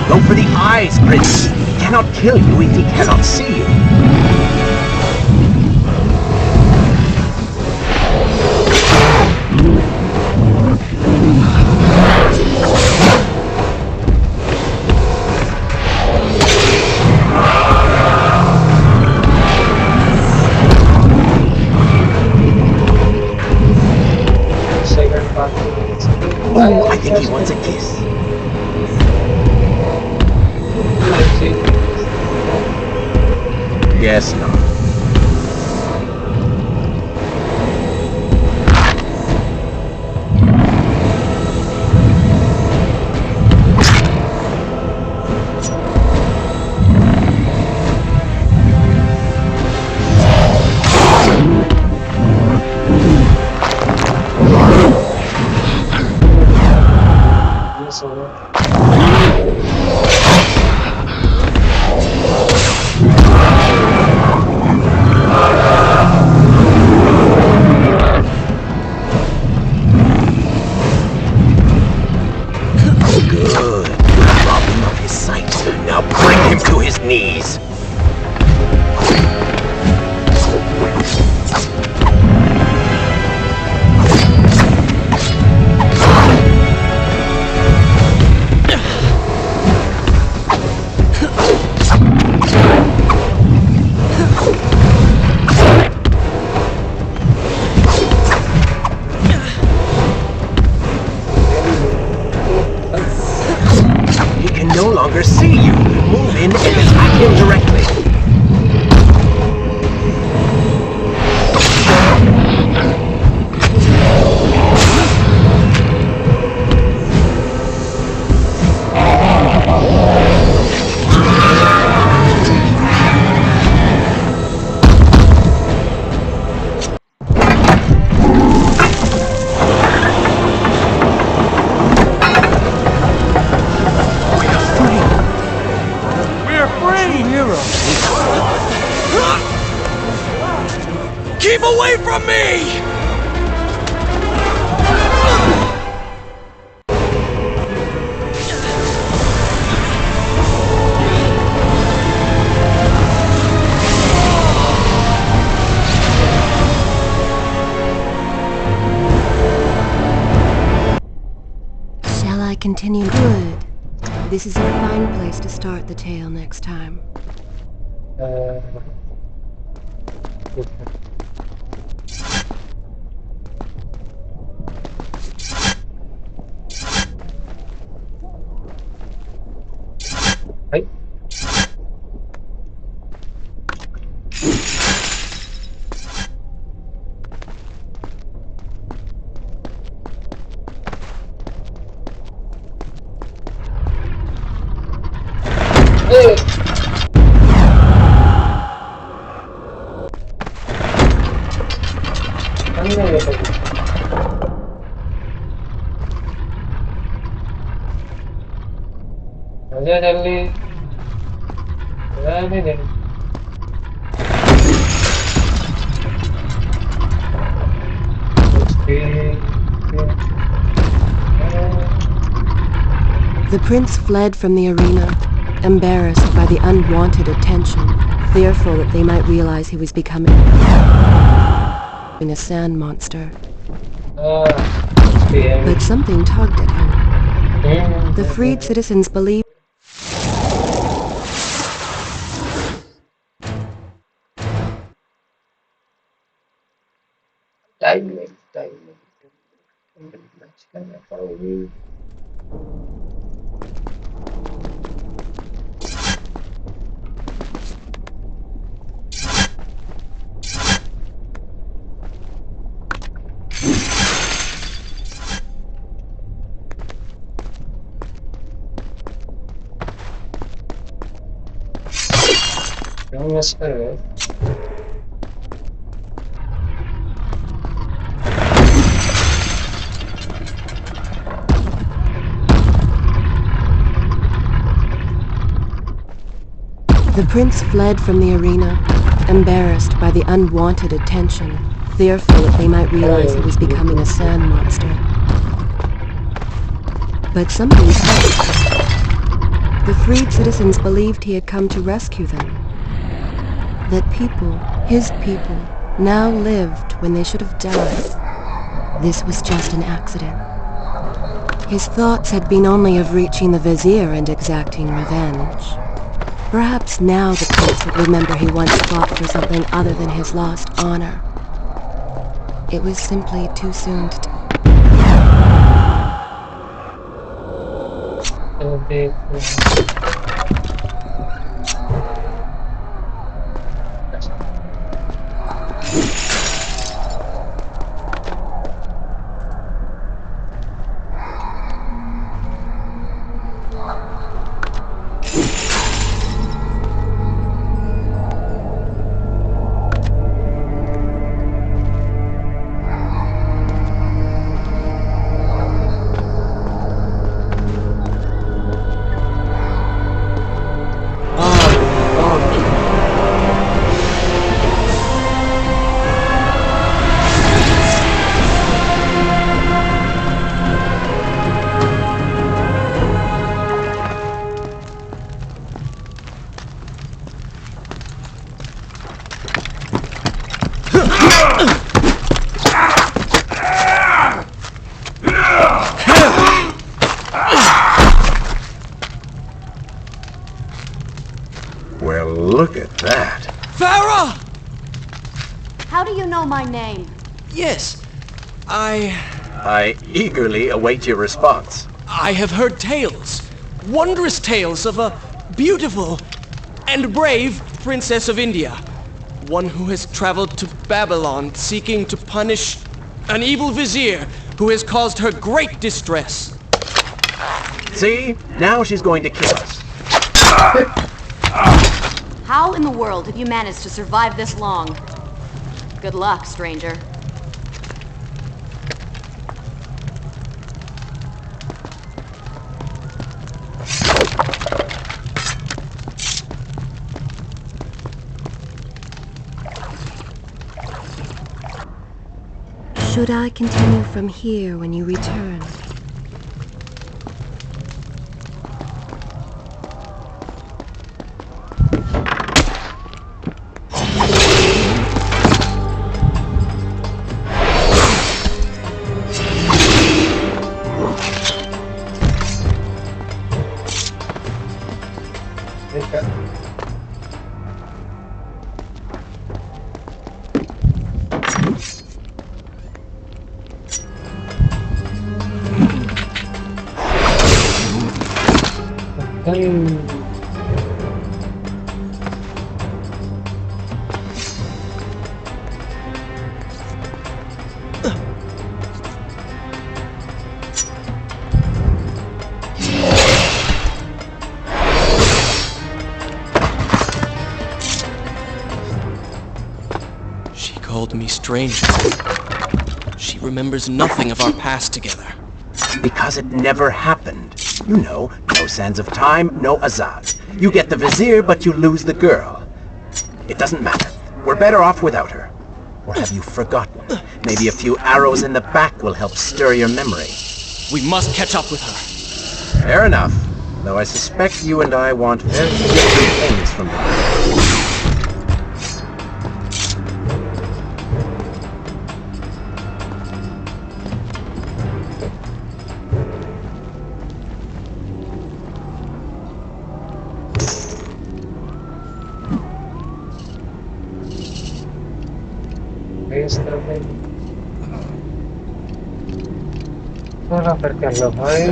G: Go for the eyes, Prince. He cannot kill you if he cannot see you. Oh, I think he wants a kiss. Yes, no. Knees. He can no longer longer see you. Move in and attack him directly.
C: Keep away from me!
A: Shall I continue? Good. This is a fine place to start the tale next time.
D: Right. Hey. आजा जल्दी रहने दे
A: The prince fled from the arena, embarrassed by the unwanted attention, fearful that they might realize he was becoming a sand monster. But something tugged at him. The freed citizens believed
D: time.
A: The prince fled from the arena, embarrassed by the unwanted attention, fearful that they might realize he was becoming a sand monster. But something tugged. The freed citizens believed he had come to rescue them. That people, his people, now lived when they should have died. This was just an accident. His thoughts had been only of reaching the vizier and exacting revenge. Perhaps now the prince would remember he once fought for something other than his lost honor. It was simply too soon to
G: Well, look at that.
C: Farah!
E: How do you know my name?
C: Yes,
G: I eagerly await your response.
C: I have heard tales. wondrous tales of a beautiful and brave princess of India. One who has traveled to Babylon seeking to punish an evil vizier who has caused her great distress.
G: See? Now she's going to kill us.
E: How in the world have you managed to survive this long? Good luck, stranger.
A: Should I continue from here when you return?
C: She called me stranger. She remembers nothing of our past together.
G: Because it never happened. You know, no sands of time, no Azad. You get the vizier, but you lose the girl. It doesn't matter. We're better off without her. Or have you forgotten? Maybe a few arrows in the back will help stir your memory.
C: We must catch up with her.
G: Fair enough. Though I suspect you and I want very different things from the girl.
D: थोड़ा फिर कर लो भाई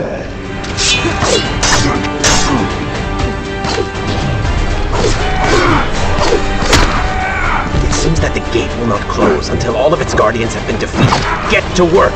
G: It seems that the gate will not close until all of its guardians have been defeated. Get to work!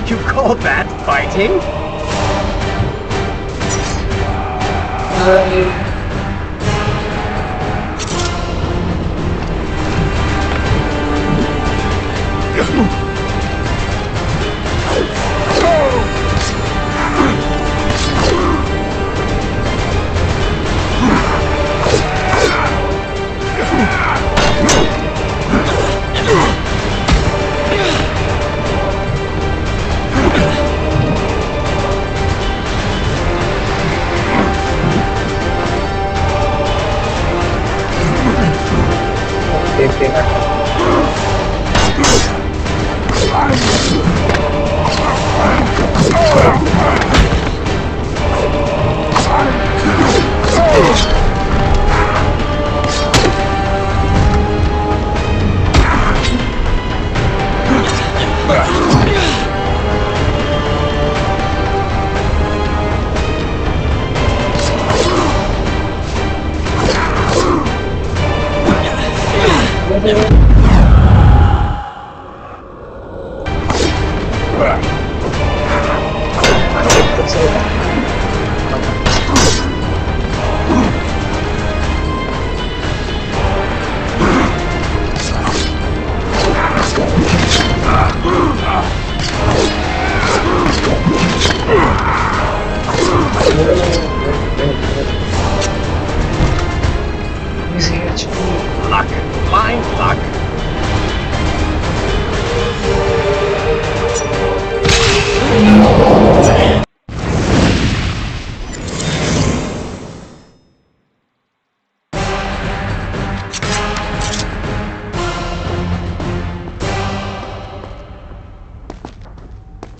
G: You call that fighting?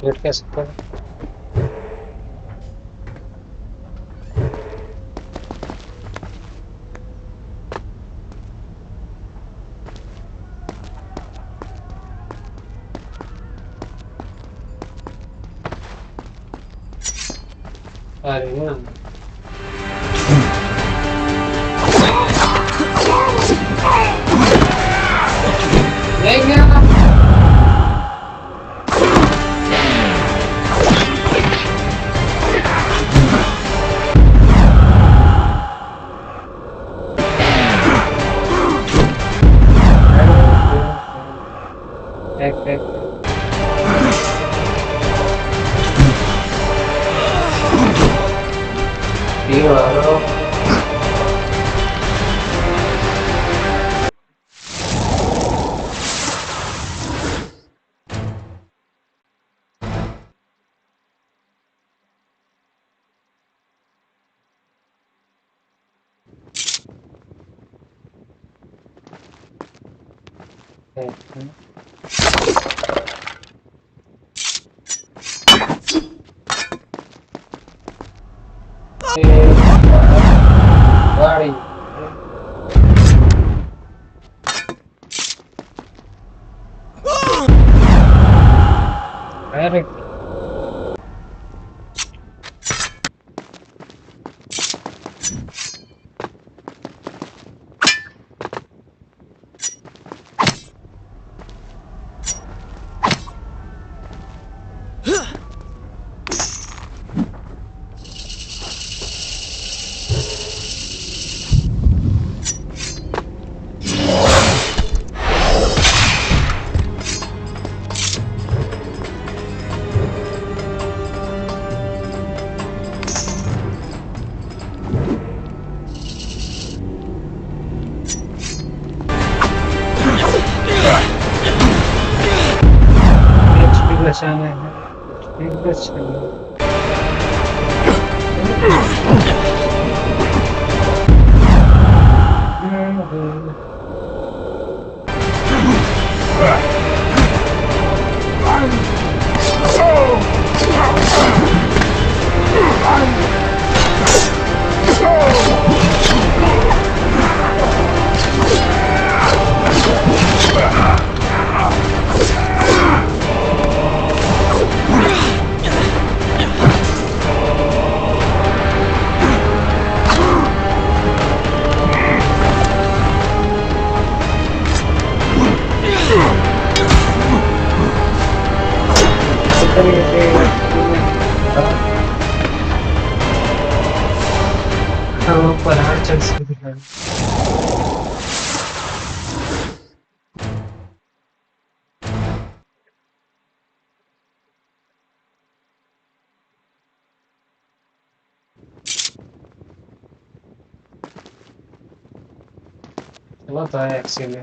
D: Wait कैसे करें? अरे यार नहीं गया। एक गाड़ी अरे बचाना है, बचाना पर हर चल सकती है। चलो तो है एक्चुअली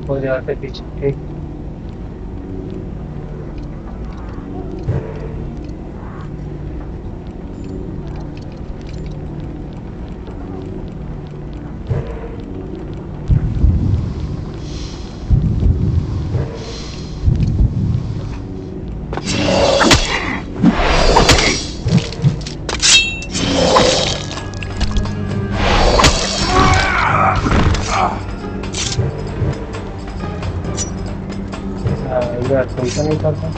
D: हो जाते पीछे पैसा नहीं करता।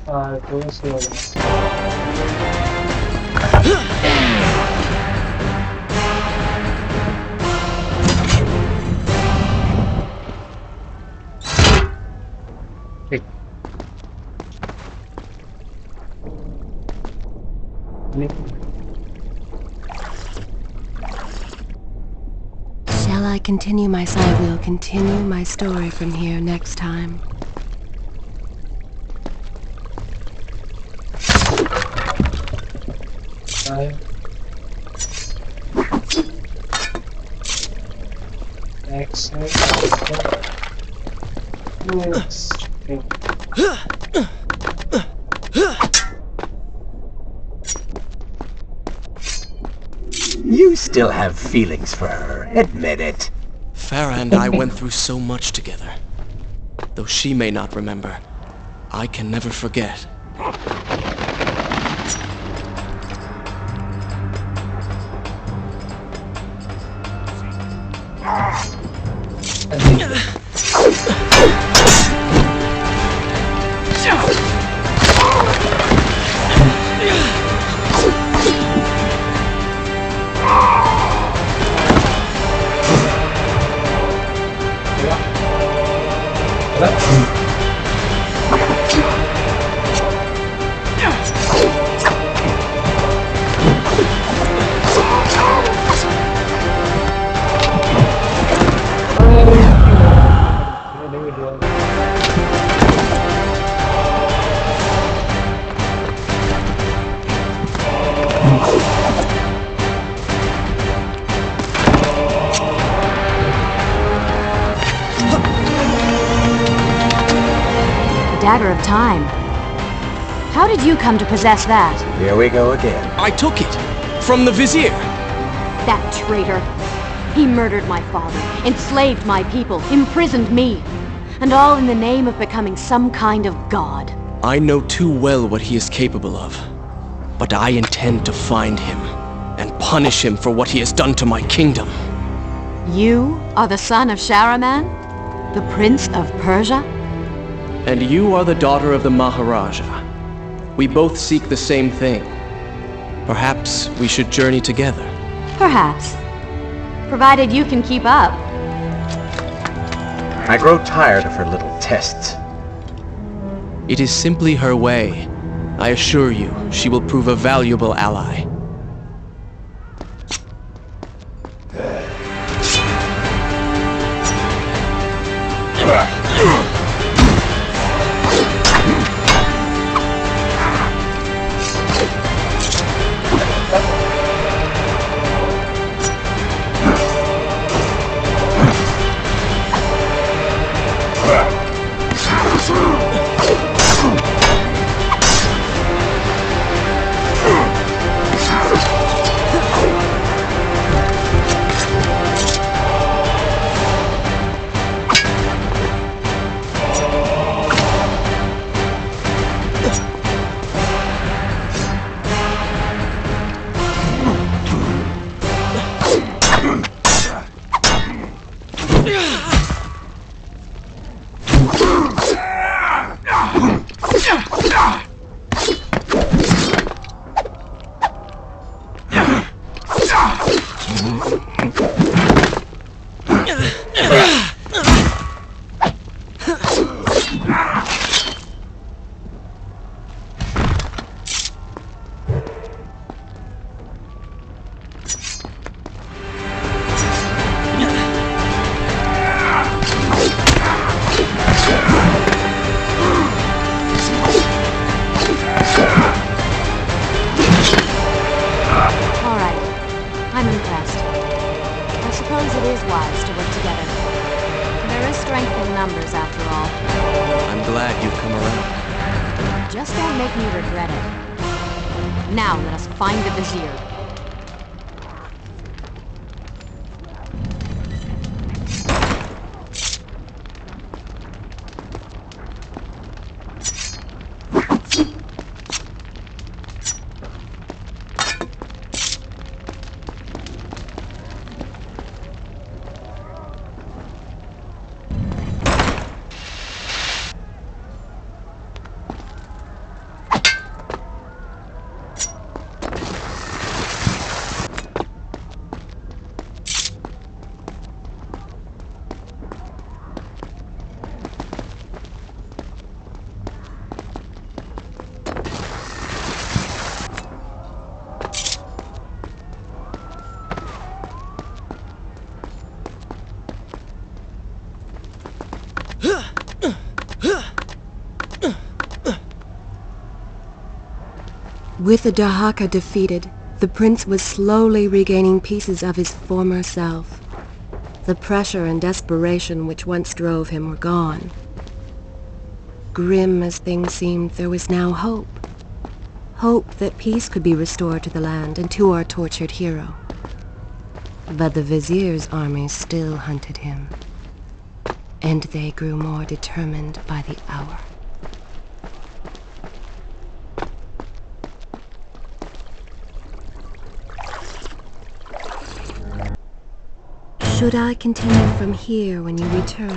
D: फालतू से हो गया। ठीक।
A: Shall I continue my story? I will continue my story from here next time.
D: Next.
G: You still have feelings for her, admit it.
C: Farah and I went through so much together. Though she may not remember, I can never forget.
E: Dagger of Time. How did you come to possess that?
G: Here we go again.
C: I took it from the Vizier.
E: That traitor. He murdered my father, enslaved my people, imprisoned me. And all in the name of becoming some kind of god.
C: I know too well what he is capable of. But I intend to find him and punish him for what he has done to my kingdom.
E: You are the son of Shahraman? The Prince of Persia?
C: And you are the daughter of the Maharaja. We both seek the same thing. Perhaps we should journey together.
E: Perhaps. Provided you can keep up.
G: I grow tired of her little tests.
C: It is simply her way. I assure you, she will prove a valuable ally.
E: Now let us find the Vizier.
A: With the Dahaka defeated, the prince was slowly regaining pieces of his former self. The pressure and desperation which once drove him were gone. Grim as things seemed, there was now hope. Hope that peace could be restored to the land and to our tortured hero. But the Vizier's armies still hunted him, and they grew more determined by the hour. Should I continue from here when you return?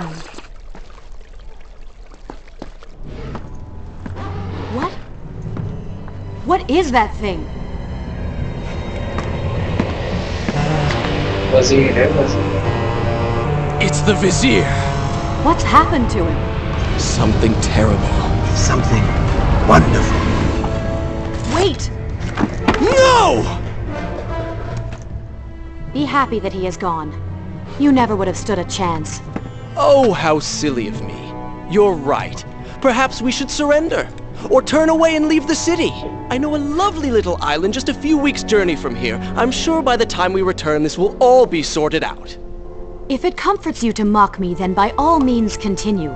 E: What? What is that thing?
D: Was he here? Was he?
C: It's the Vizier!
E: What's happened to him?
C: Something terrible.
G: Something wonderful.
E: Wait!
C: No!
E: Be happy that he is gone. You never would have stood a chance.
C: Oh, how silly of me. You're right. Perhaps we should surrender. Or turn away and leave the city. I know a lovely little island just a few weeks' journey from here. I'm sure by the time we return this will all be sorted out.
E: If it comforts you to mock me, then by all means continue.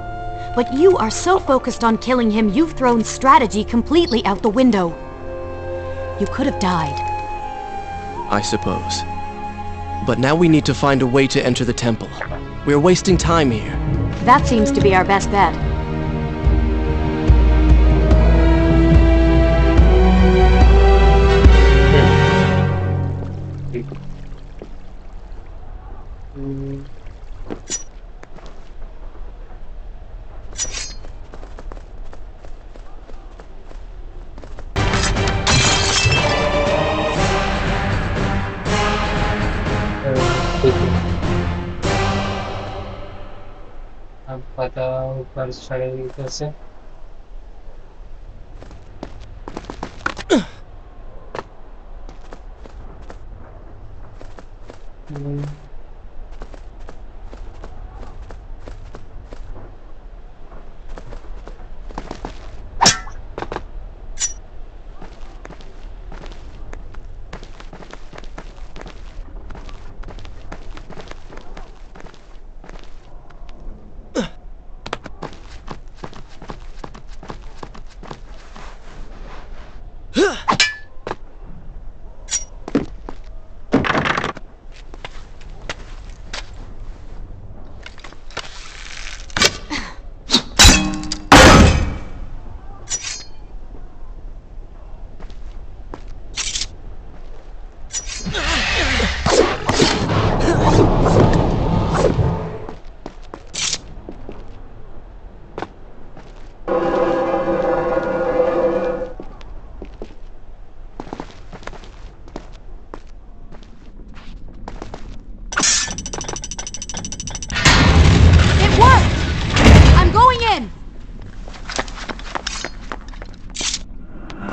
E: But you are so focused on killing him, you've thrown strategy completely out the window. You could have died.
C: I suppose. But now we need to find a way to enter the temple. We're wasting time here.
E: That seems to be our best bet.
D: अब पता ऊपर चढ़ेगी कैसे?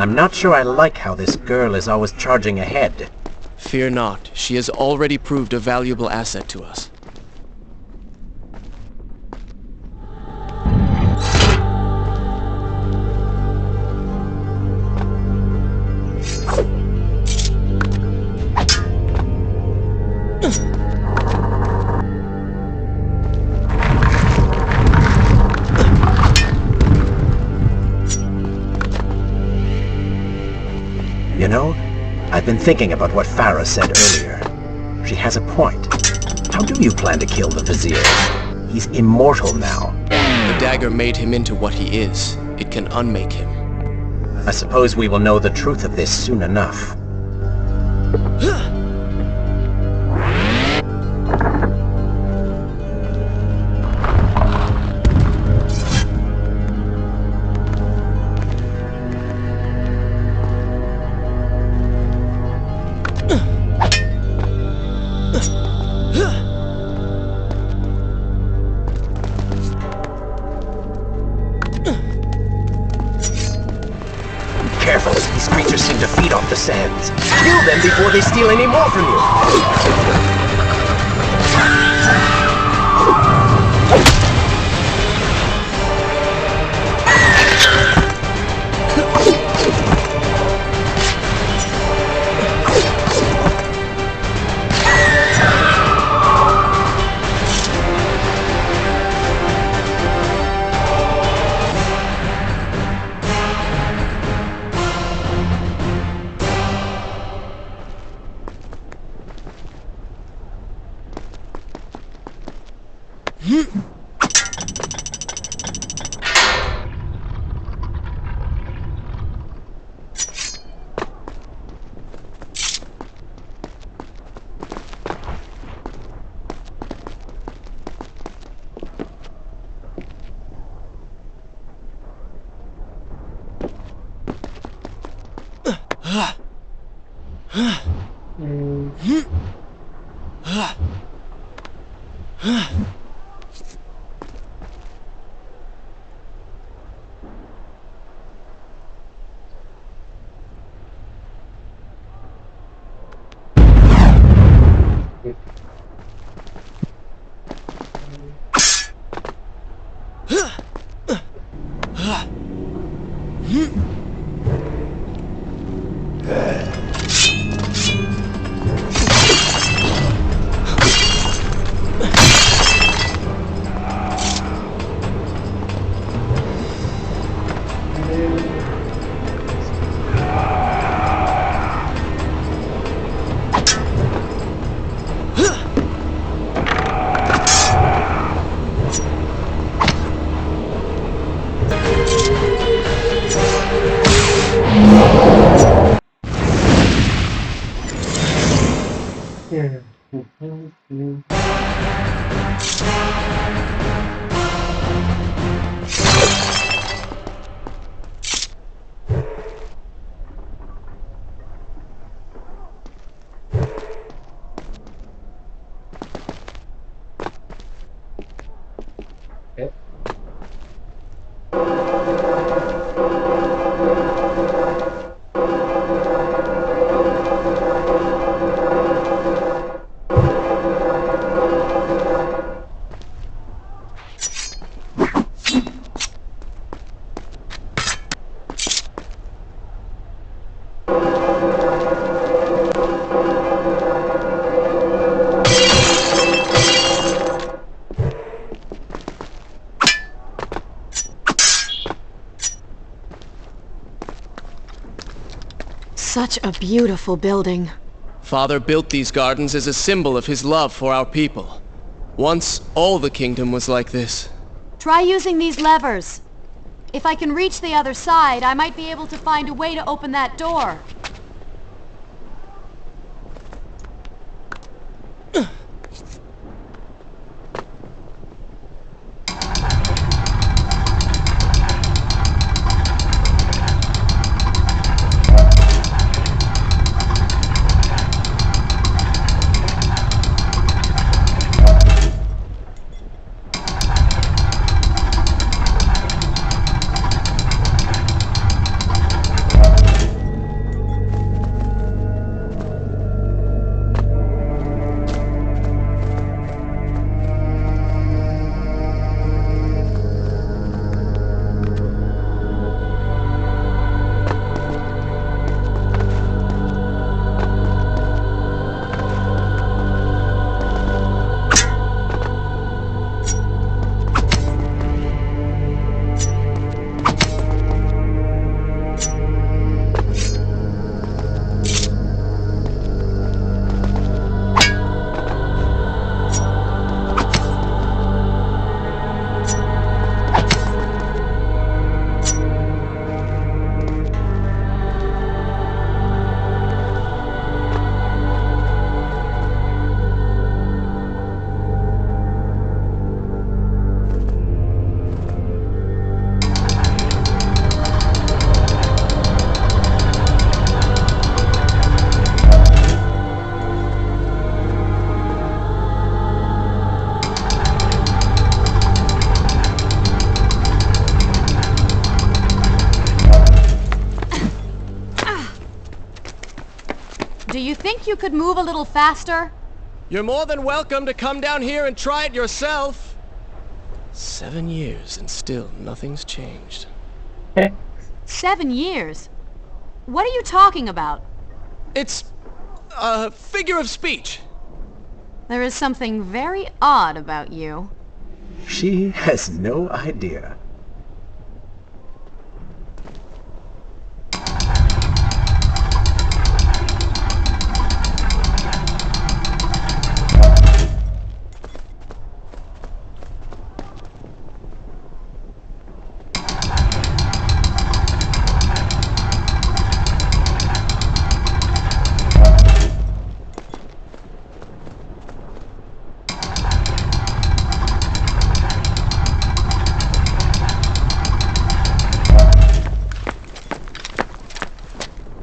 G: I'm not sure I like how this girl is always charging ahead.
C: Fear not, she has already proved a valuable asset to us.
G: You know, I've been thinking about what Farah said earlier. She has a point. How do you plan to kill the Vizier? He's immortal now.
C: The dagger made him into what he is. It can unmake him.
G: I suppose we will know the truth of this soon enough. Careful, these creatures seem to feed off the sands. Kill them before they steal any more from you!
E: Such a beautiful building.
C: Father built these gardens as a symbol of his love for our people. Once, all the kingdom was like this.
E: Try using these levers. If I can reach the other side, I might be able to find a way to open that door. Do you think you could move a little faster?
C: You're more than welcome to come down here and try it yourself. 7 years and still nothing's changed.
E: 7 years? What are you talking about?
C: It's a figure of speech.
E: There is something very odd about you.
G: She has no idea.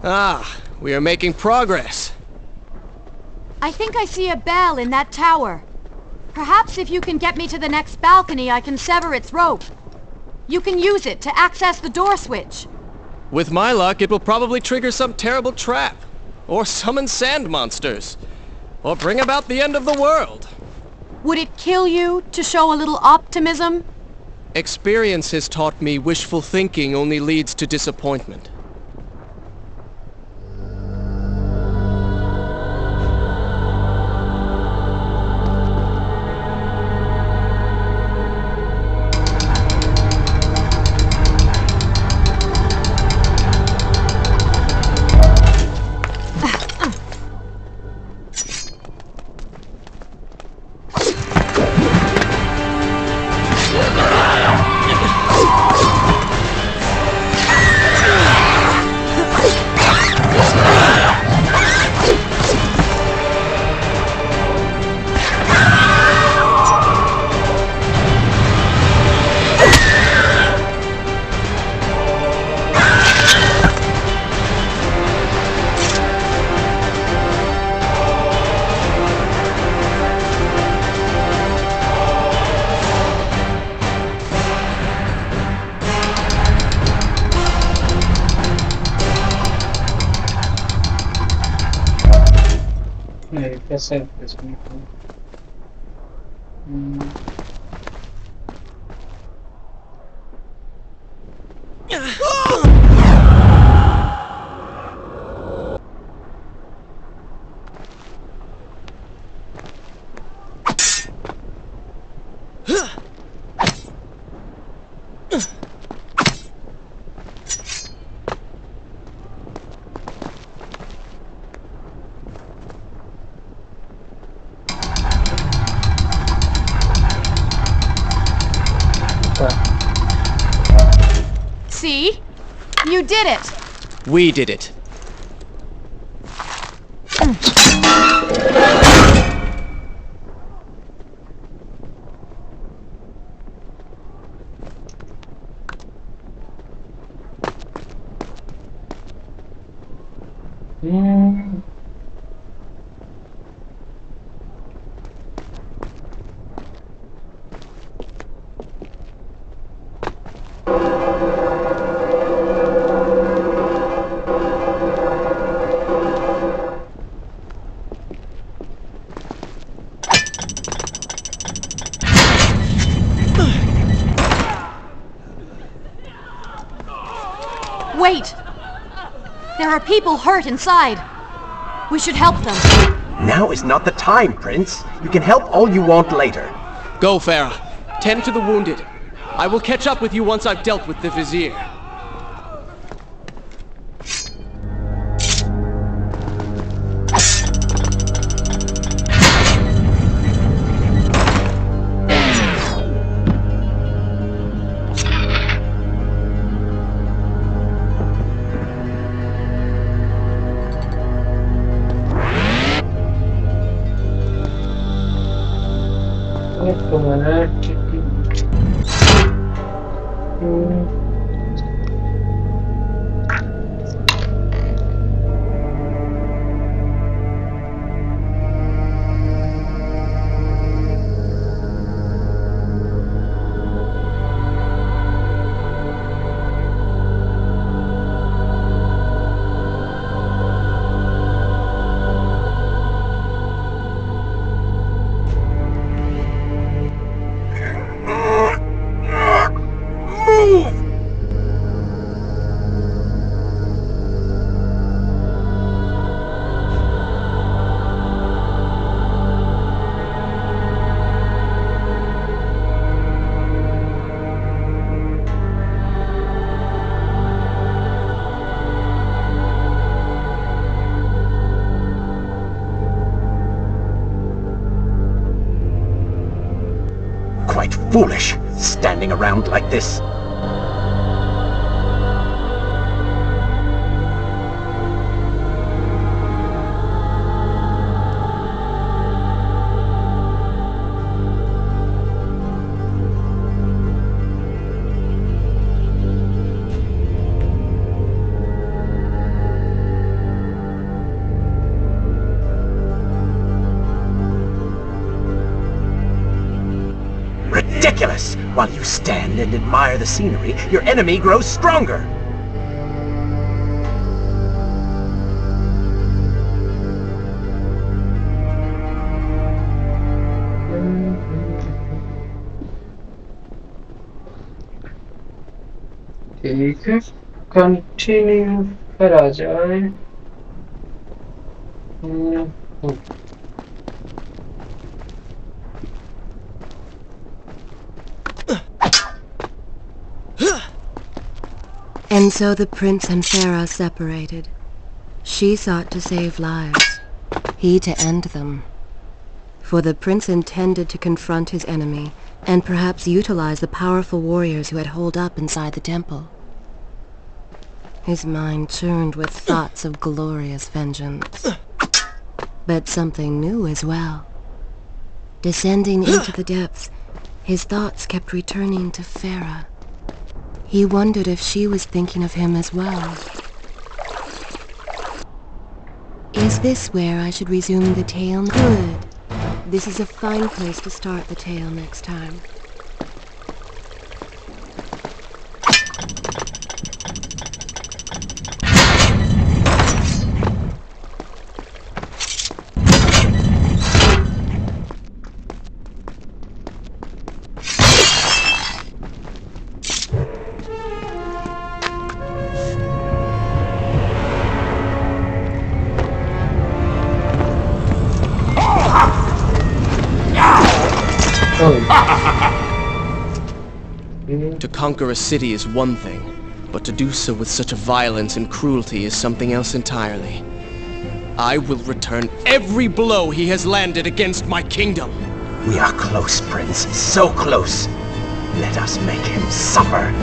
C: Ah, we are making progress.
E: I think I see a bell in that tower. Perhaps if you can get me to the next balcony, I can sever its rope. You can use it to access the door switch.
C: With my luck, it will probably trigger some terrible trap. Or summon sand monsters. Or bring about the end of the world.
E: Would it kill you to show a little optimism?
C: Experience has taught me wishful thinking only leads to disappointment.
D: Hacer pues mismo.
E: See? You did it!
C: We did it.
E: Wait! There are people hurt inside. We should help them.
G: Now is not the time, Prince. You can help all you want later.
C: Go, Farah. Tend to the wounded. I will catch up with you once I've dealt with the Vizier.
G: Quite foolish, standing around like this. Aorus. While you stand and admire the scenery, your enemy grows stronger.
D: ठीक है, continue पर आ जाए।
A: And so the prince and Farah separated. She sought to save lives, he to end them. For the prince intended to confront his enemy, and perhaps utilize the powerful warriors who had holed up inside the temple. His mind churned with thoughts of glorious vengeance. But something new as well. Descending into the depths, his thoughts kept returning to Farah. He wondered if she was thinking of him as well. Is this where I should resume the tale? Good. This is a fine place to start the tale next time.
C: To conquer a city is one thing, but to do so with such a violence and cruelty is something else entirely. I will return every blow he has landed against my kingdom.
G: We are close, Prince. So close. Let us make him suffer.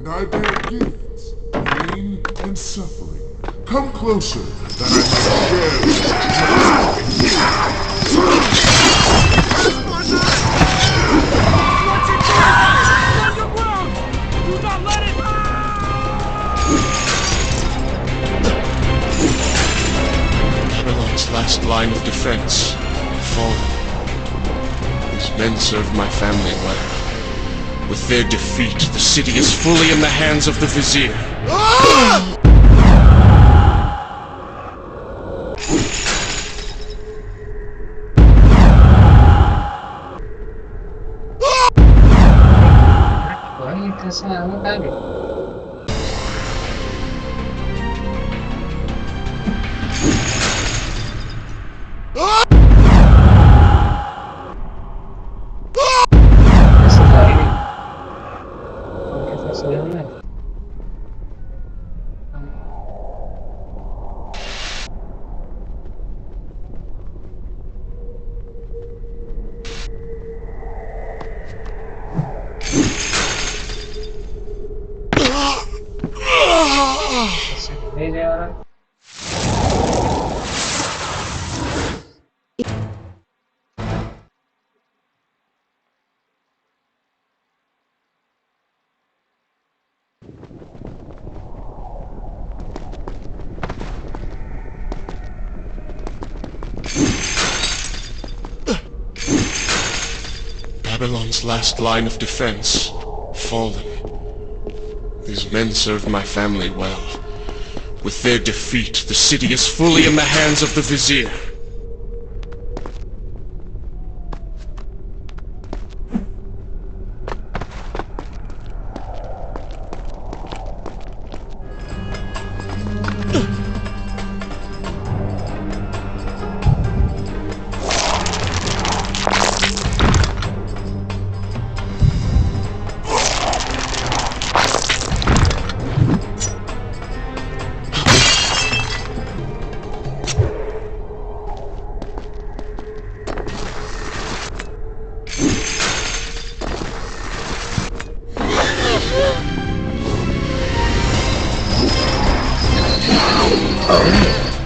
H: I bear gifts, pain and suffering. Come closer, that I may
F: Babylon's last line of defense fallen. These men served my family well. With their defeat, the city is fully in the hands of the Vizier.
D: Sana. नहीं जा रहा.
F: Babylon's last line of defense, fallen. These men served my family well. With their defeat, the city is fully in the hands of the Vizier.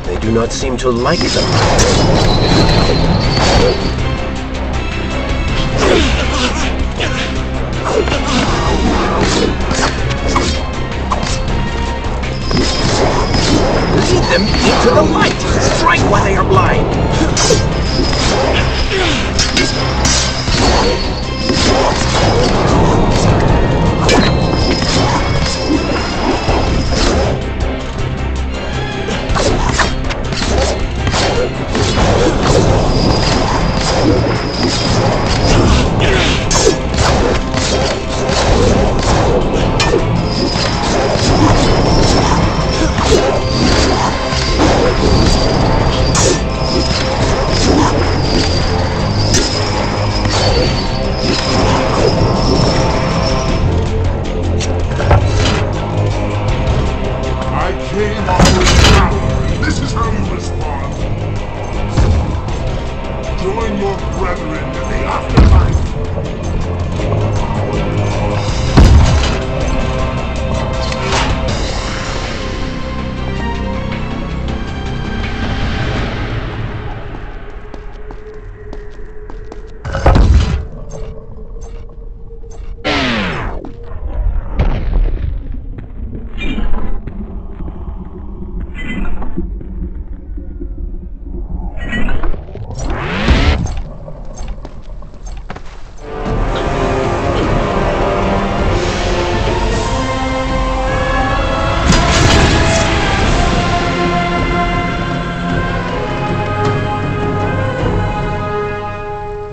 G: They do not seem to like them. Lead them into the light! Strike while they are blind!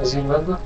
D: Zimbabwe.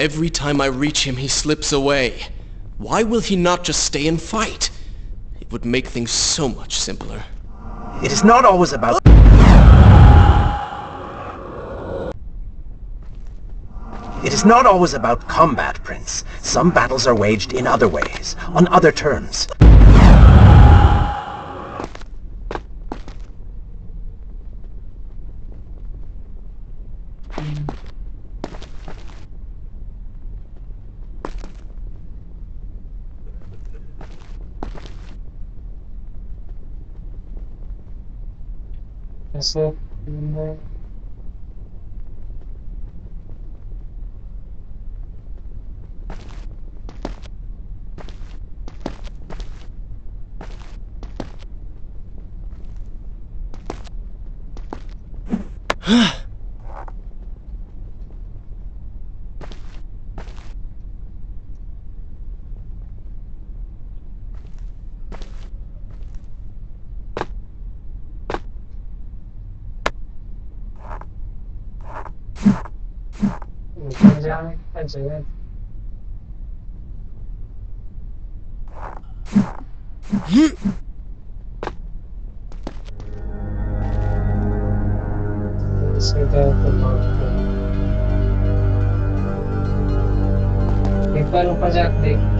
C: Every time I reach him, he slips away. Why will he not just stay and fight? It would make things so much simpler.
G: It is not always about... It is not always about combat, Prince. Some battles are waged in other ways, on other terms.
D: ऐसे जाने का जगह सीधा एक बार ऊपर जाकर देख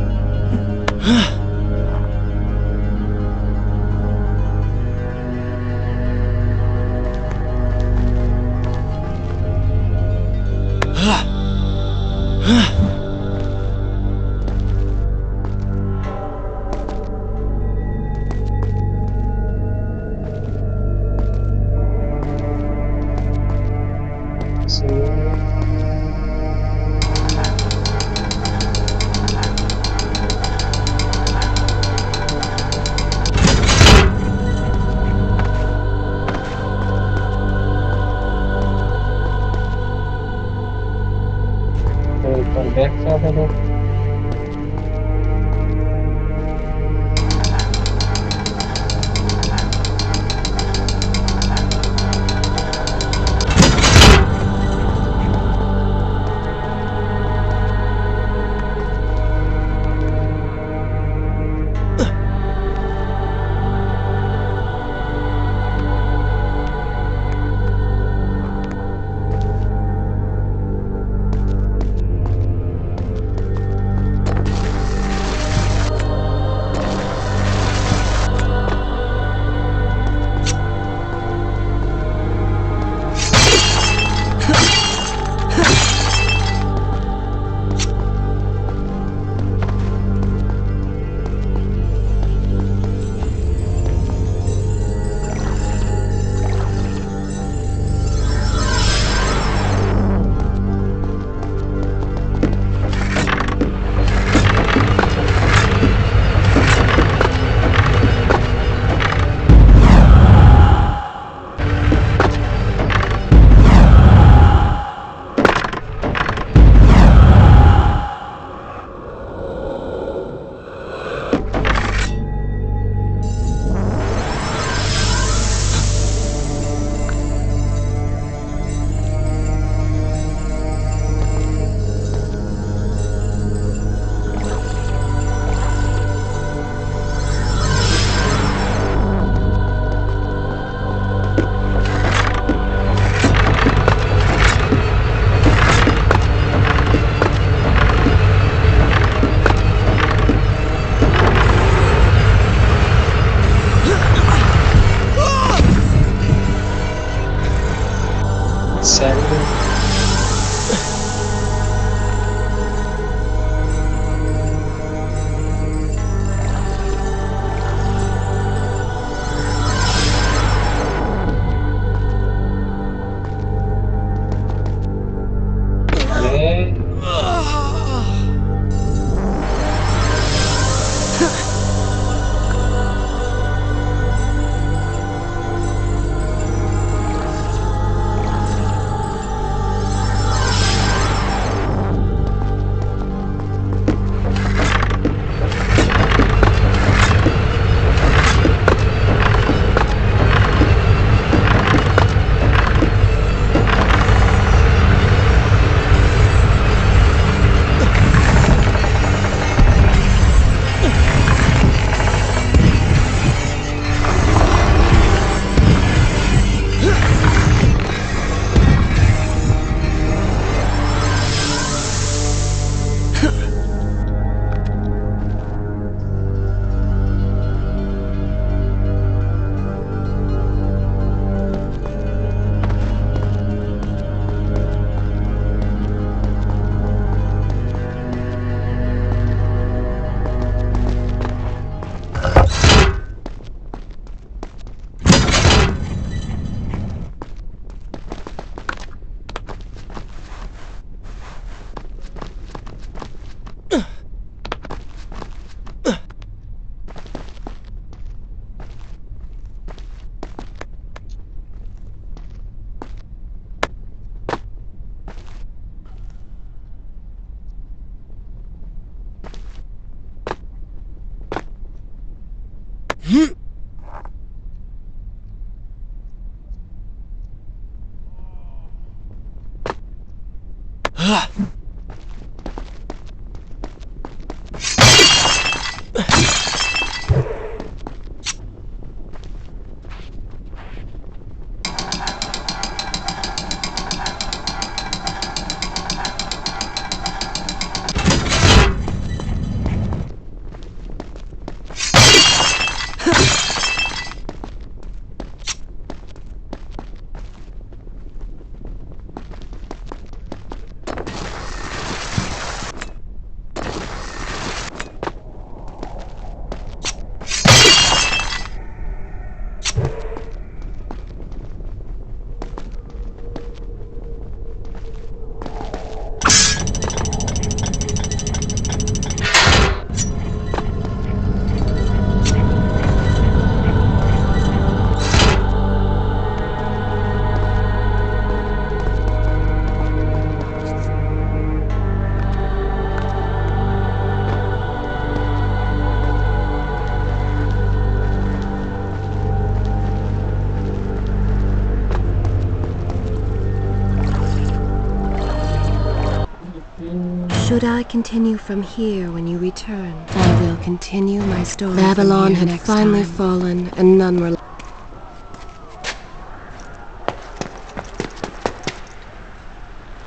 A: Should I continue from here when you return? I will continue my story. Babylon had finally fallen, and none were.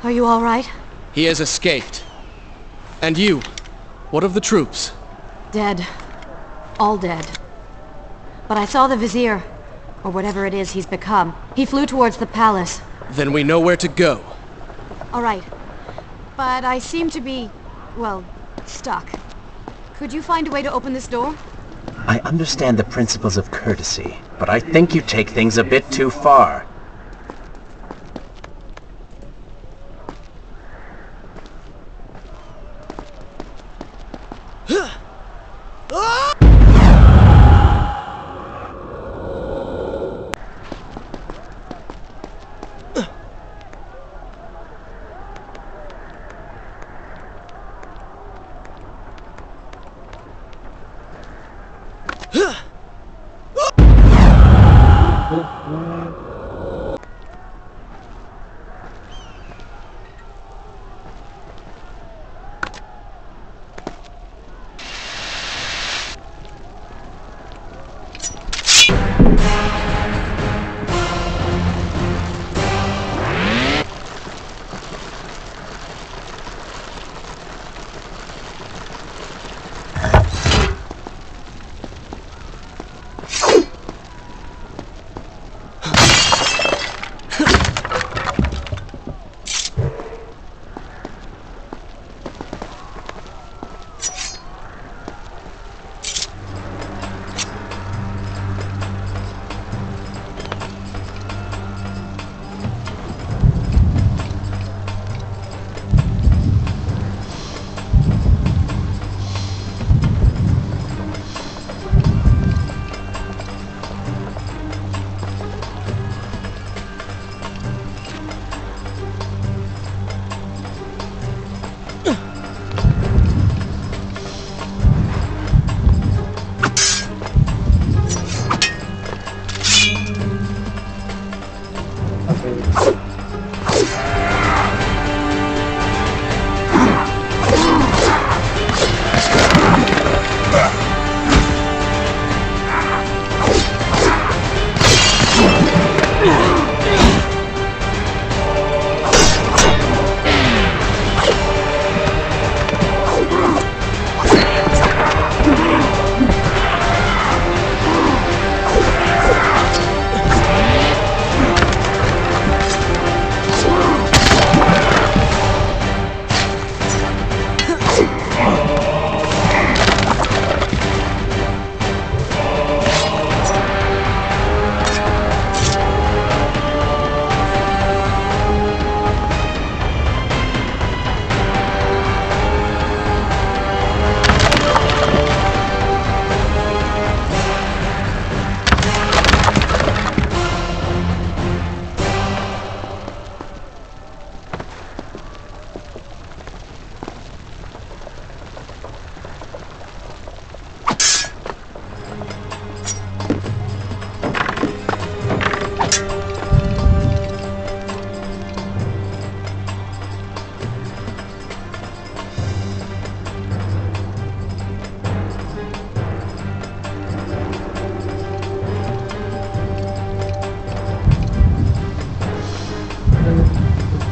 E: Are you all right?
C: He has escaped. And you? What of the troops?
E: Dead. All dead. But I saw the Vizier, or whatever it is he's become. He flew towards the palace.
C: Then we know where to go.
E: All right. But I seem to be, well, stuck. Could you find a way to open this door?
G: I understand the principles of courtesy, but I think you take things a bit too far.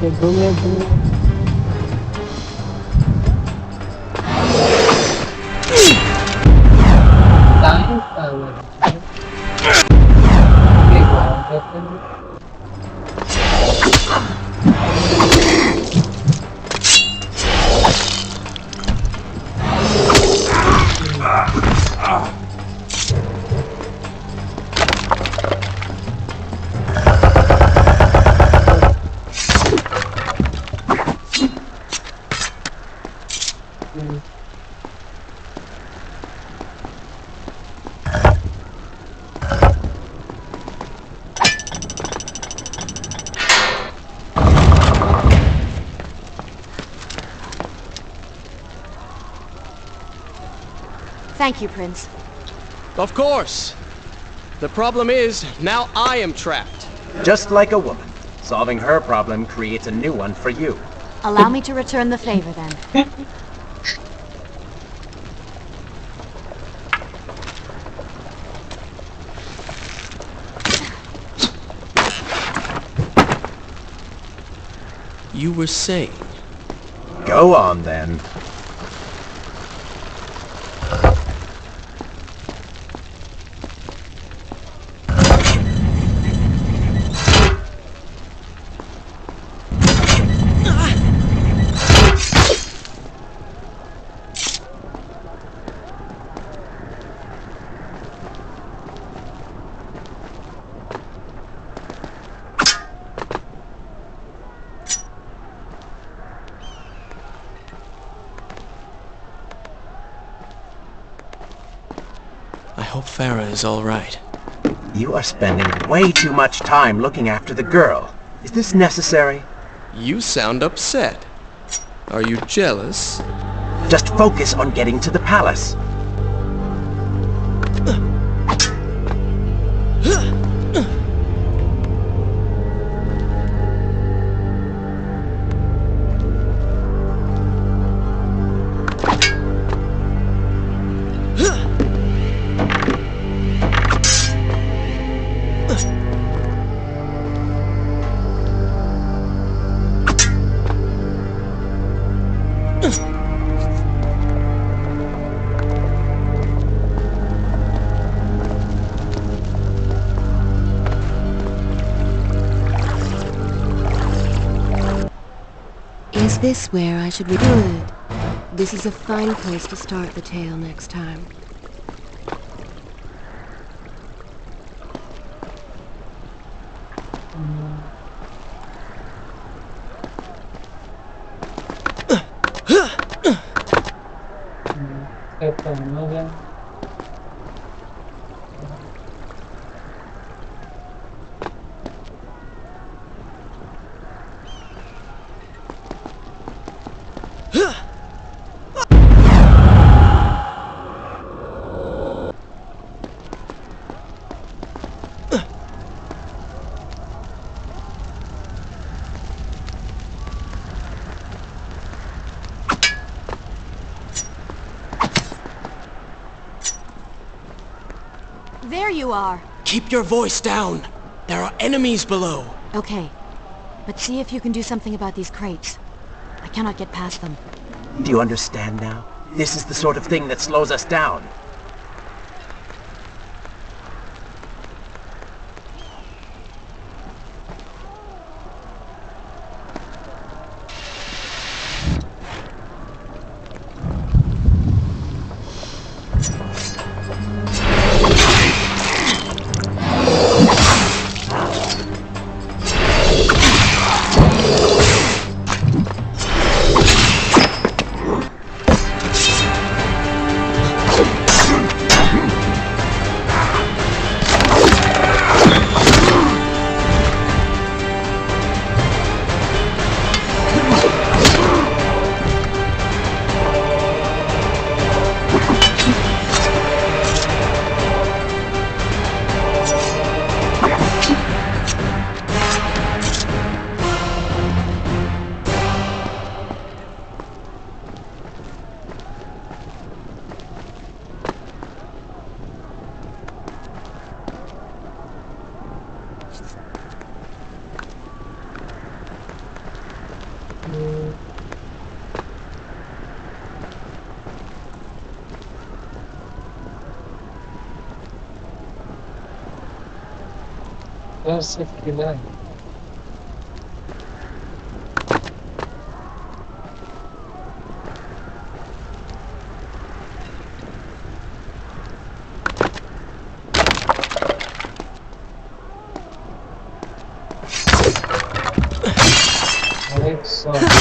D: Okay, 2 minutes.
E: Thank you, Prince.
C: Of course. The problem is, now I am trapped.
G: Just like a woman. Solving her problem creates a new one for you.
E: Allow me to return the favor, then.
C: You were saying?
G: Go on, then.
C: I hope Farah is all right.
G: You are spending way too much time looking after the girl. Is this necessary?
C: You sound upset. Are you jealous?
G: Just focus on getting to the palace.
A: Is this where I should be? Good. This is a fine place to start the tale next time.
E: There you are.
C: Keep your voice down. There are enemies below.
E: Okay. But see if you can do something about these crates. I cannot get past them.
G: Do you understand now? This is the sort of thing that slows us down.
D: Persification. Alexa.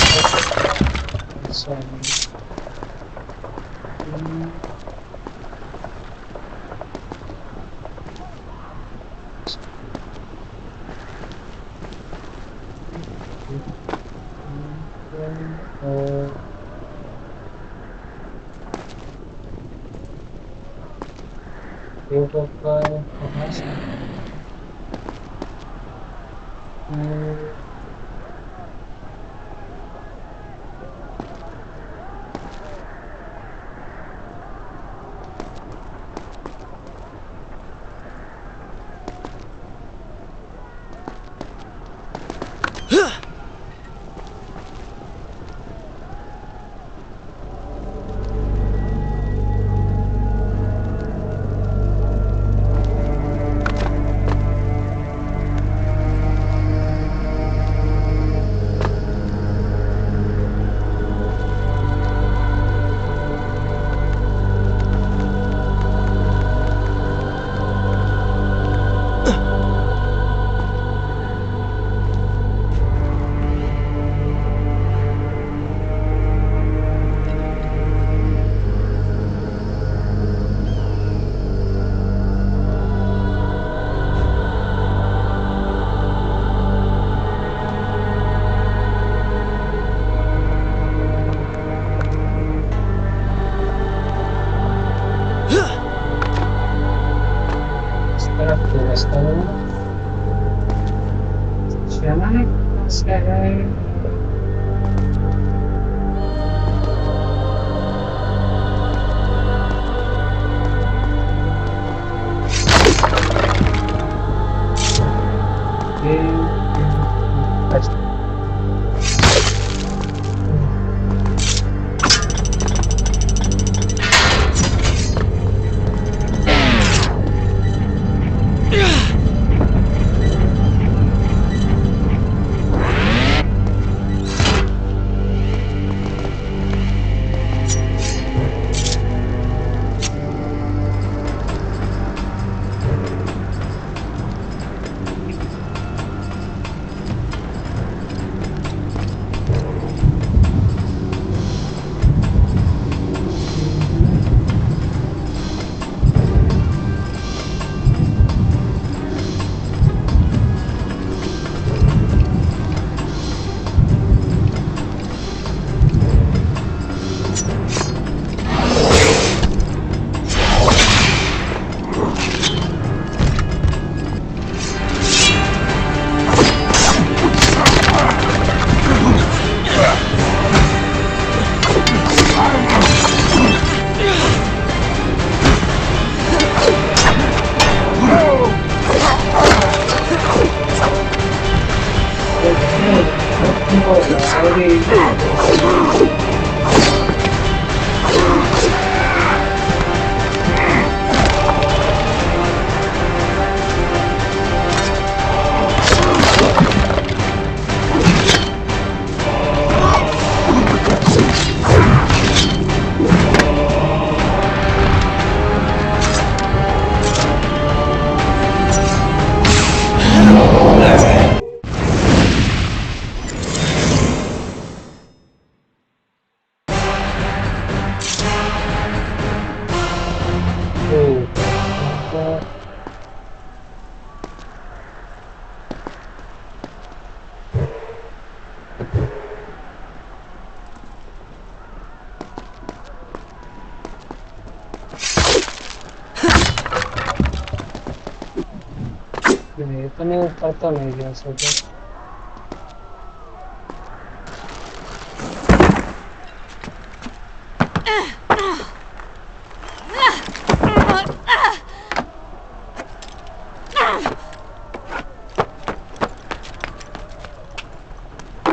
D: अपने ऊपर तो नहीं जा सकते।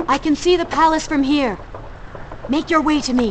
E: I can see the palace from here. Make your way to me.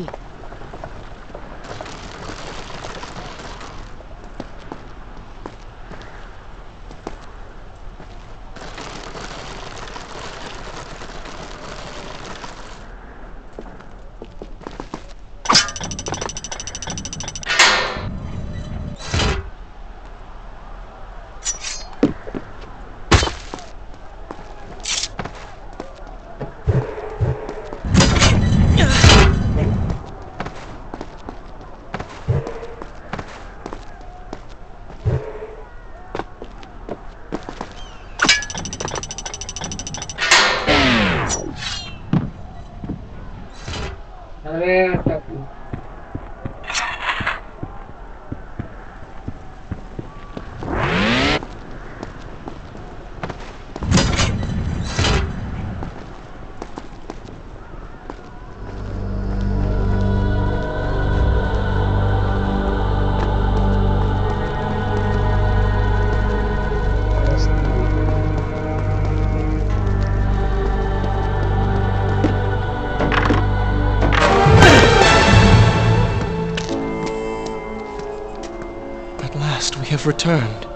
C: At last we have returned.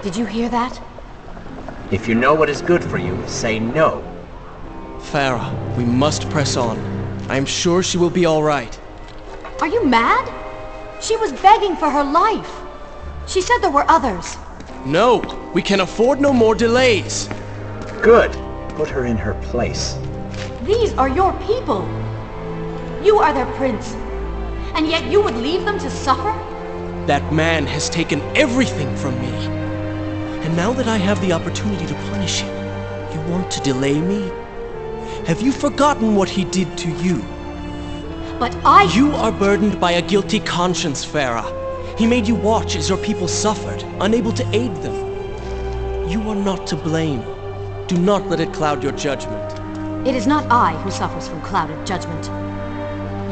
E: Did you hear that?
G: If you know what is good for you, say no.
C: Farah, we must press on. I am sure she will be all right.
E: Are you mad? She was begging for her life. She said there were others.
C: No, we can afford no more delays.
G: Good. Put her in her place.
E: These are your people. You are their prince. And yet you would leave them to suffer?
C: That man has taken everything from me. And now that I have the opportunity to punish him, you want to delay me? Have you forgotten what he did to you?
E: But
C: You are burdened by a guilty conscience, Farah. He made you watch as your people suffered, unable to aid them. You are not to blame. Do not let it cloud your judgment.
E: It is not I who suffers from clouded judgment.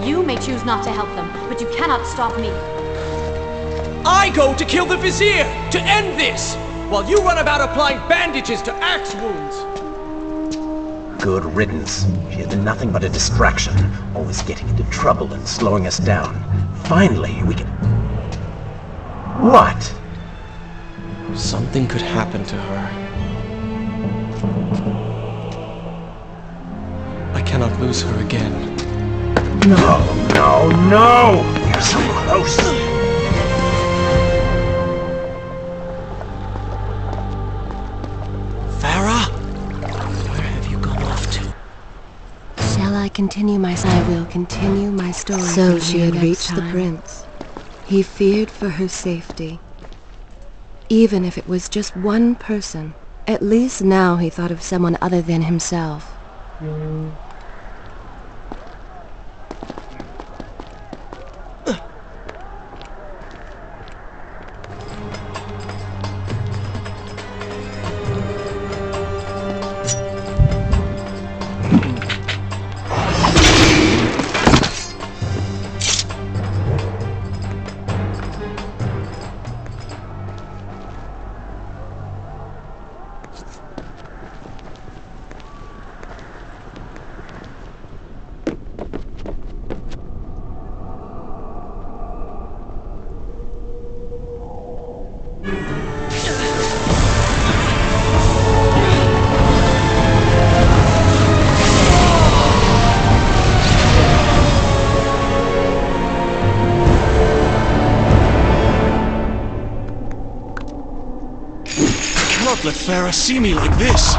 E: You may choose not to help them, but you cannot stop me.
C: I go to kill the Vizier, to end this, while you run about applying bandages to axe wounds.
G: Good riddance. She has been nothing but a distraction, always getting into trouble and slowing us down. Finally, we can... What?
C: Something could happen to her. I cannot lose her again.
G: No, no, no! You're so close!
C: Farah? Where have you gone off to?
A: Shall I continue my story? I will continue my story. So she had reached the prince. He feared for her safety. Even if it was just one person, at least now he thought of someone other than himself.
F: Let Farah see me like this.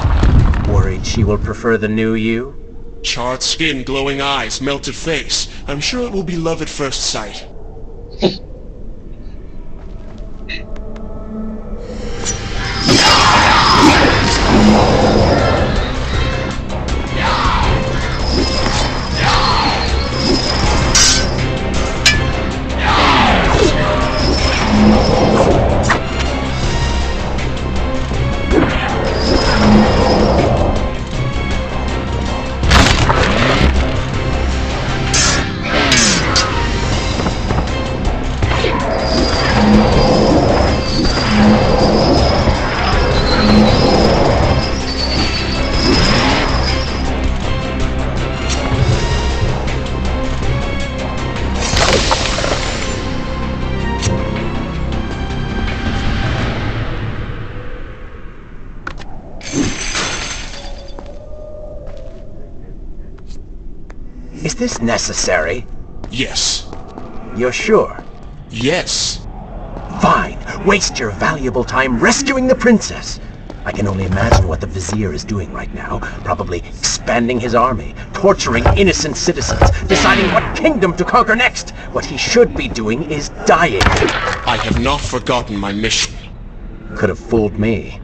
G: Worried she will prefer the new you?
F: Charred skin, glowing eyes, melted face. I'm sure it will be love at first sight.
G: Is this necessary?
F: Yes.
G: You're sure?
F: Yes.
G: Fine. Waste your valuable time rescuing the princess. I can only imagine what the Vizier is doing right now. Probably expanding his army, torturing innocent citizens, deciding what kingdom to conquer next. What he should be doing is dying.
F: I have not forgotten my mission.
G: Could have fooled me.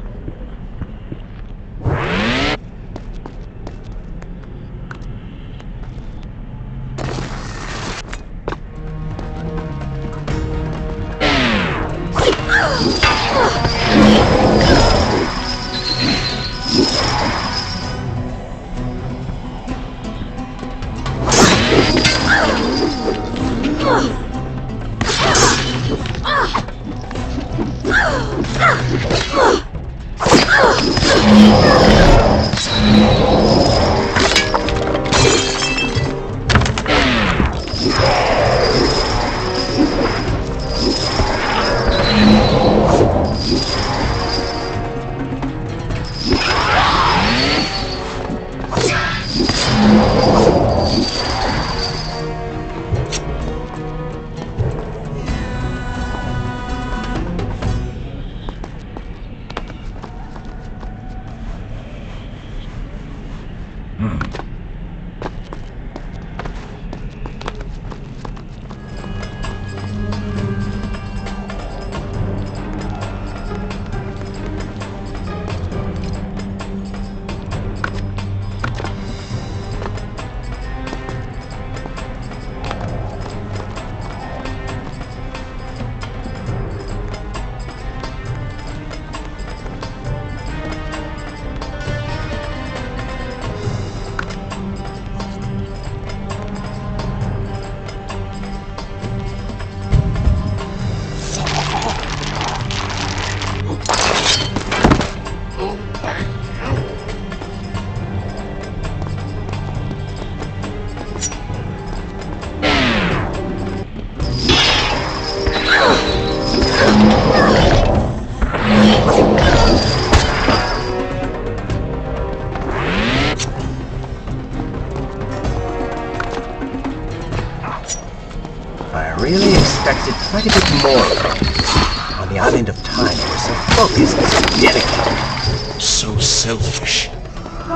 G: I really expected quite a bit more from you. On the island of time, you were so focused and so dedicated.
F: So selfish.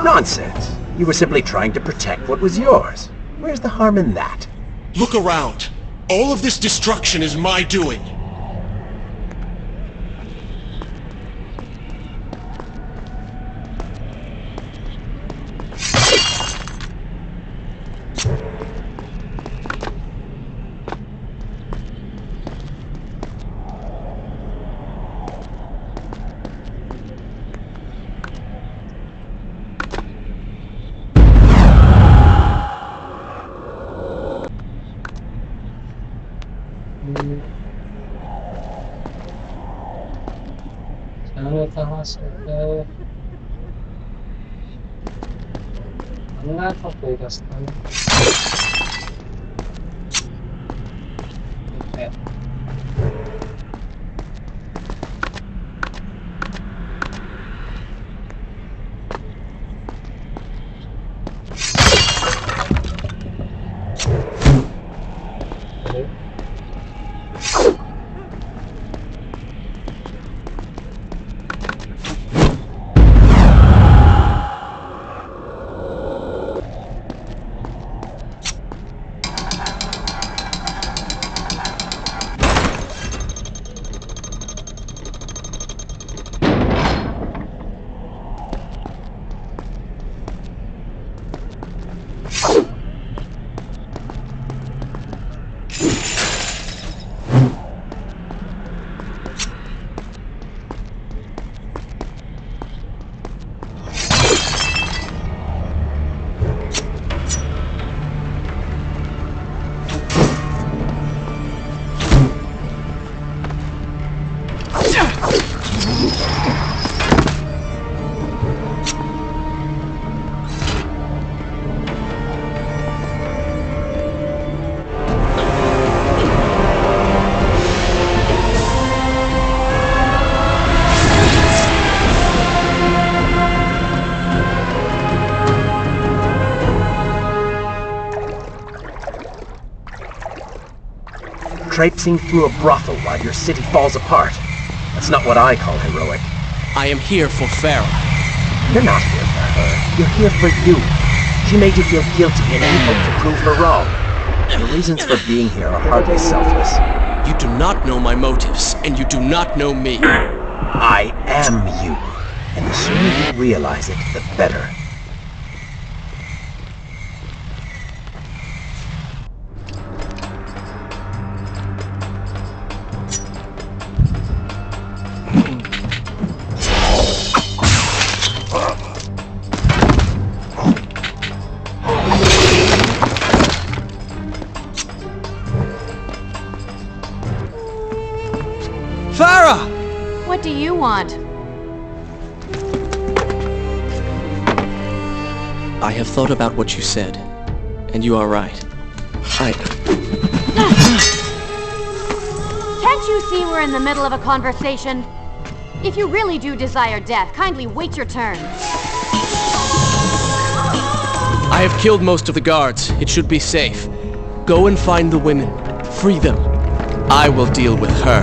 G: Nonsense. You were simply trying to protect what was yours. Where's the harm in that?
F: Look around. All of this destruction is my doing.
D: I'm not okay this time. Okay.
G: Traipsing through a brothel while your city falls apart. That's not what I call heroic.
C: I am here for Farah.
G: You're not here for her. You're here for you. She made you feel guilty and you hope to prove her wrong. Your reasons for being here are hardly selfless.
C: You do not know my motives, and you do not know me.
G: I am you. And the sooner you realize it, the better.
C: Farah!
E: What do you want?
C: I have thought about what you said, and you are right.
E: Can't you see we're in the middle of a conversation? If you really do desire death, kindly wait your turn.
C: I have killed most of the guards. It should be safe. Go and find the women. Free them. I will deal with her.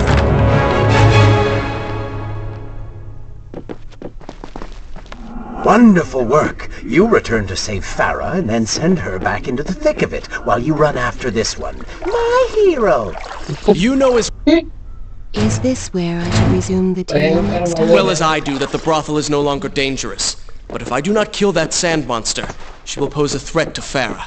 G: Wonderful work. You return to save Farah and then send her back into the thick of it while you run after this one. My hero!
C: You know as
A: Is this where I should resume the tale next time?
C: well as I do that the brothel is no longer dangerous. But if I do not kill that sand monster, she will pose a threat to Farah.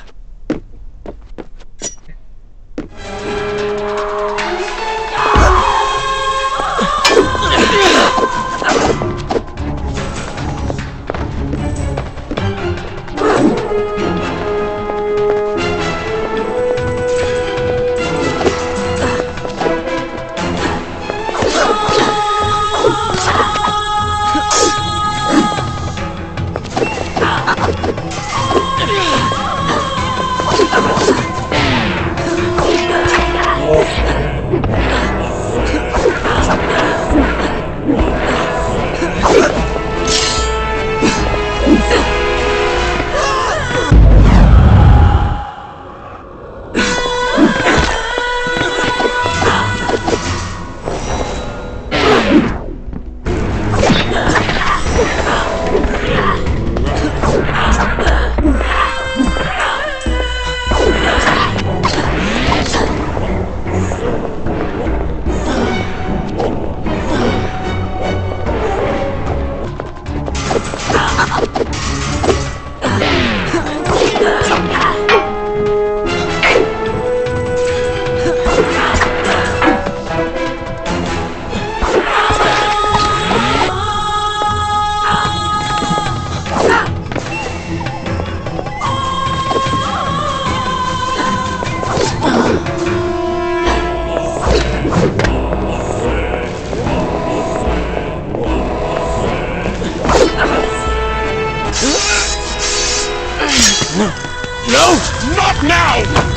F: No! Not now!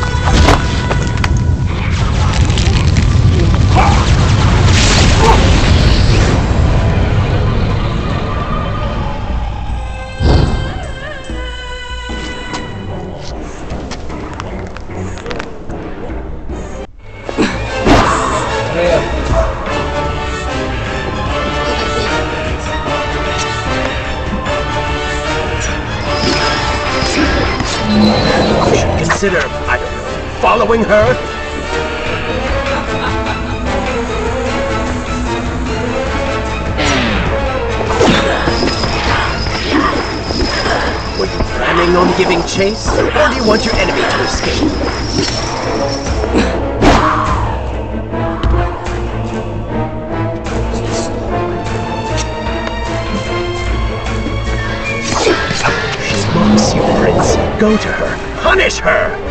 G: Consider, I don't know, following her? Were you planning on giving chase, or do you want your enemy to escape? She mocks you, Prince. Go to her. Punish her!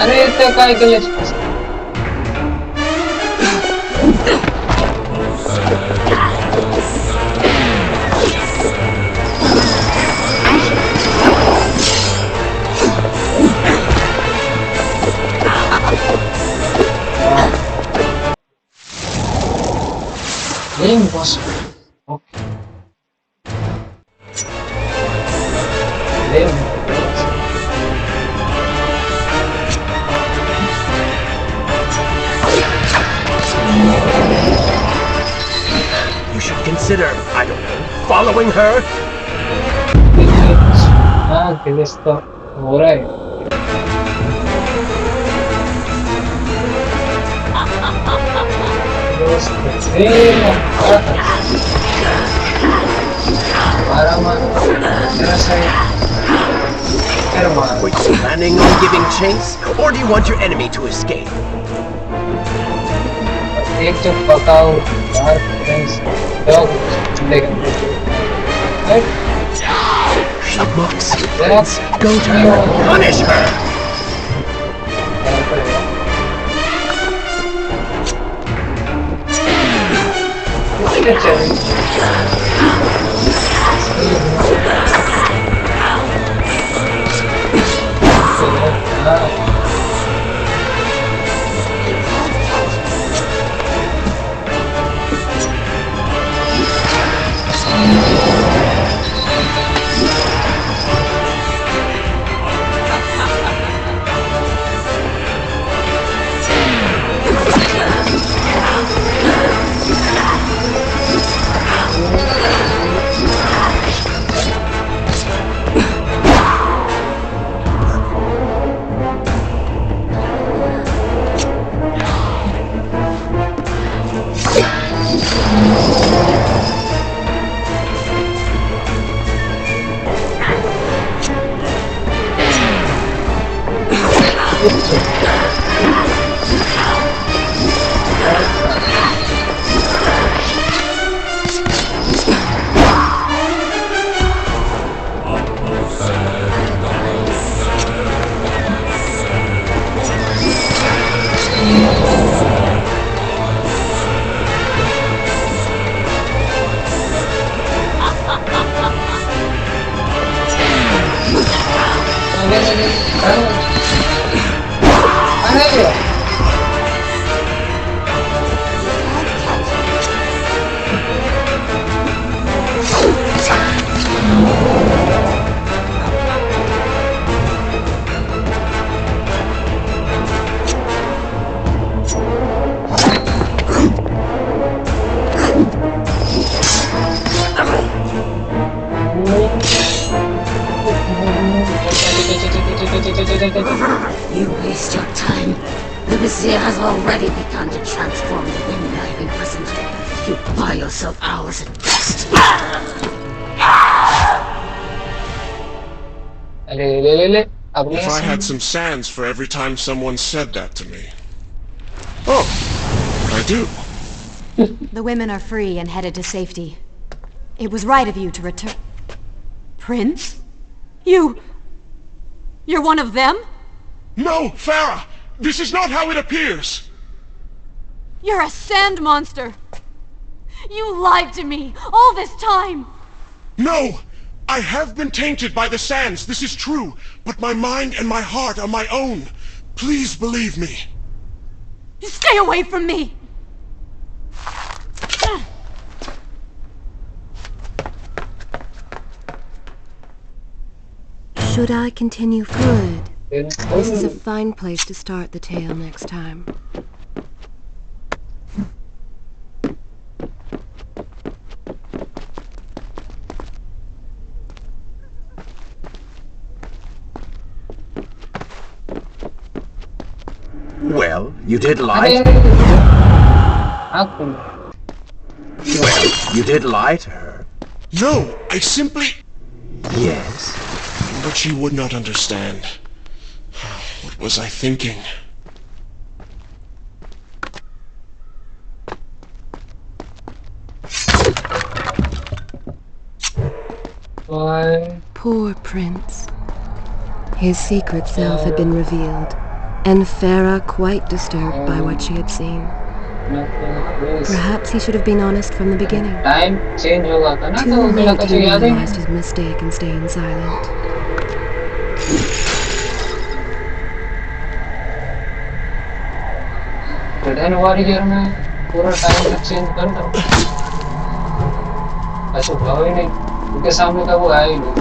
D: अरे इथं काय केलंस? Impossible. Okay.
G: You should consider, I don't know, following her?
D: Ah, que esto. Alright.
G: Were you planning on giving chase, or do you want your enemy to escape?
D: एक जब पकाओ यार friends dog देगा right
G: She mocks you, Prince. Go to her. Punish her!
A: You waste your time. The Vizier has already begun to transform the women I've imprisoned. You buy yourself hours at best.
F: If I had some sands for every time someone said that to me. Oh, I do.
E: The women are free and headed to safety. It was right of you to return. Prince? You're one of them?
F: No, Farah! This is not how it appears!
E: You're a sand monster! You lied to me all this time!
F: No! I have been tainted by the sands, this is true, but my mind and my heart are my own. Please believe me.
E: Stay away from me!
A: Should I continue forward? This is a fine place to start the tale next time.
G: Well, you did lie. Well, you did lie to her.
F: No, I simply...
G: Yes.
F: But she would not understand. What was I thinking?
A: Poor Prince. His secret self had been revealed. and Farah quite disturbed by what she had seen. Perhaps he should have been honest from the beginning.
D: Time change होगा था ना, तो
A: Too
D: मेरा
A: late
D: कुछ
A: he
D: याद ही
A: realized
D: नहीं।
A: his mistake in staying silent.
D: Return warrior में पूरा टाइम तक चेंज कर दो, ऐसा हुआ ही नहीं, उनके सामने का वो आया ही नहीं।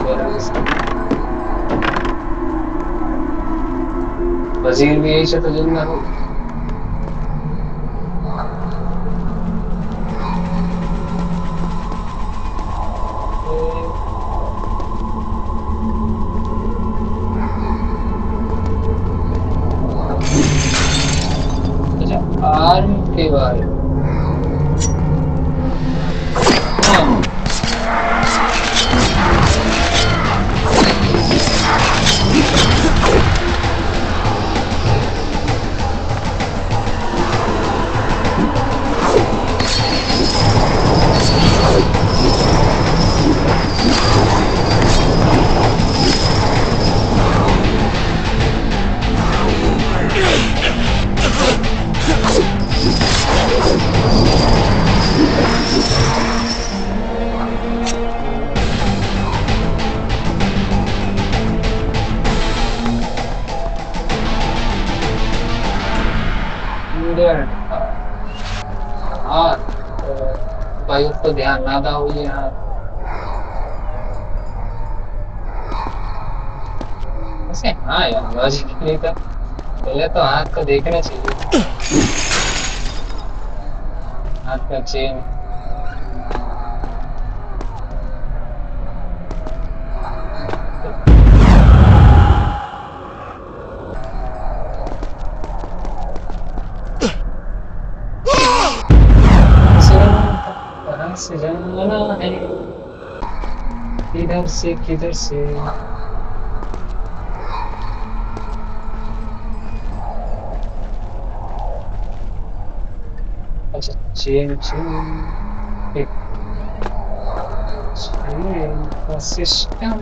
D: वजीर भी यही से तो जिंदा हो। आर्म के बारे में भाई तो ध्यान ना दो ये यहाँ वैसे। हाँ यार लॉजिकली तो पहले तो हाथ को देखना चाहिए, हाथ का चेन। से जाना है किधर से किधर से। अच्छा चेन चेन का system.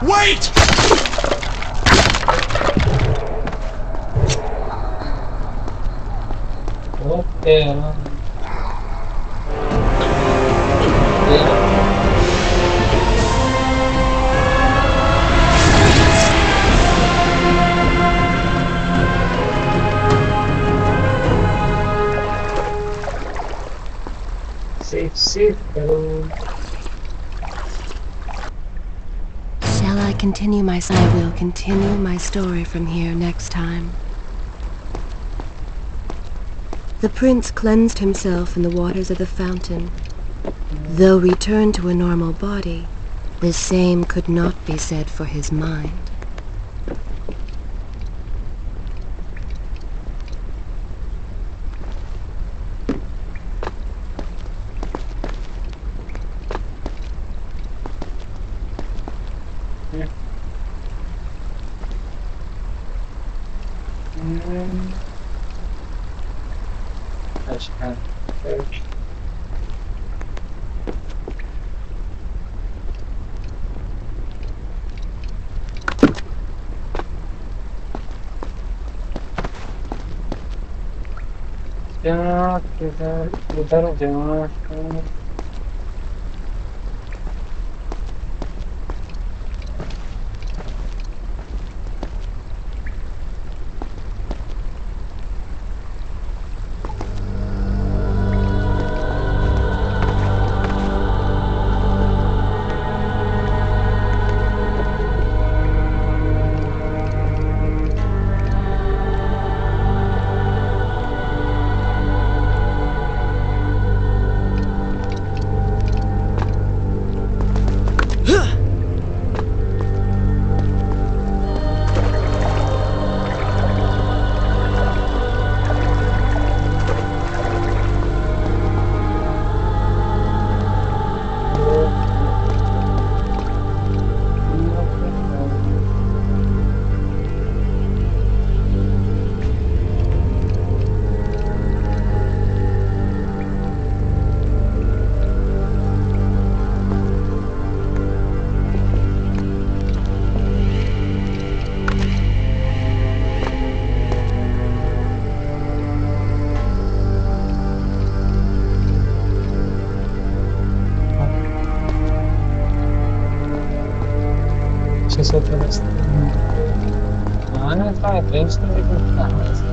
F: Wait!
D: Okay. Safe, hello.
A: Shall I continue my story? I will continue my story from here next time. The prince cleansed himself in the waters of the fountain. Though returned to a normal body, the same could not be said for his mind.
D: قشنگ. جمع کودر رو جمع کن. چه سطح است؟ نه فقط رنج نمیدون هست.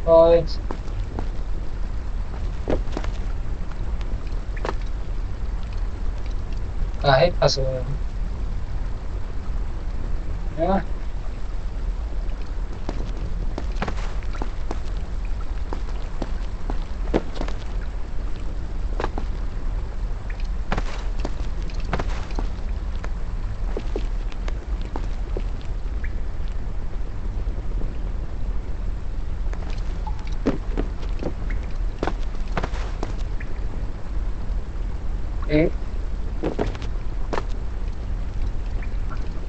D: Right. Kahit paso. Yeah.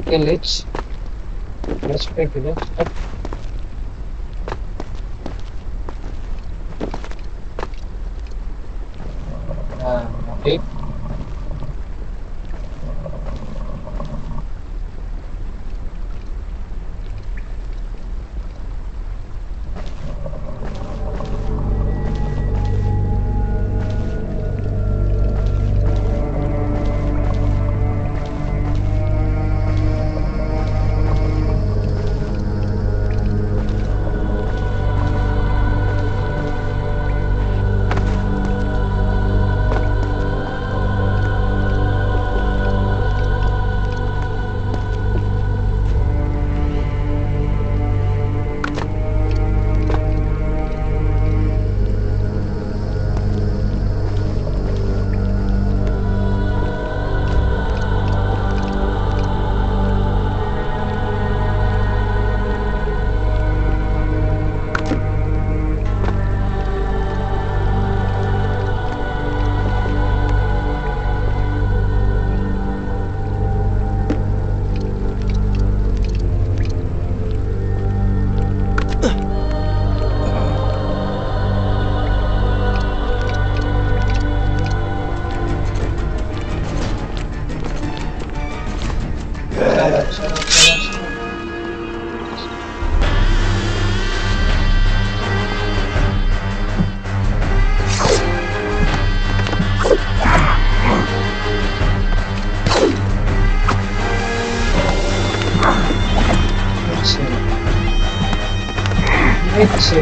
D: Okay, let's pick it up. Okay. Mitchell.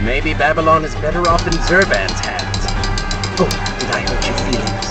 G: Maybe Babylon is better off in Zurban's hands. Oh, did I hurt your feelings?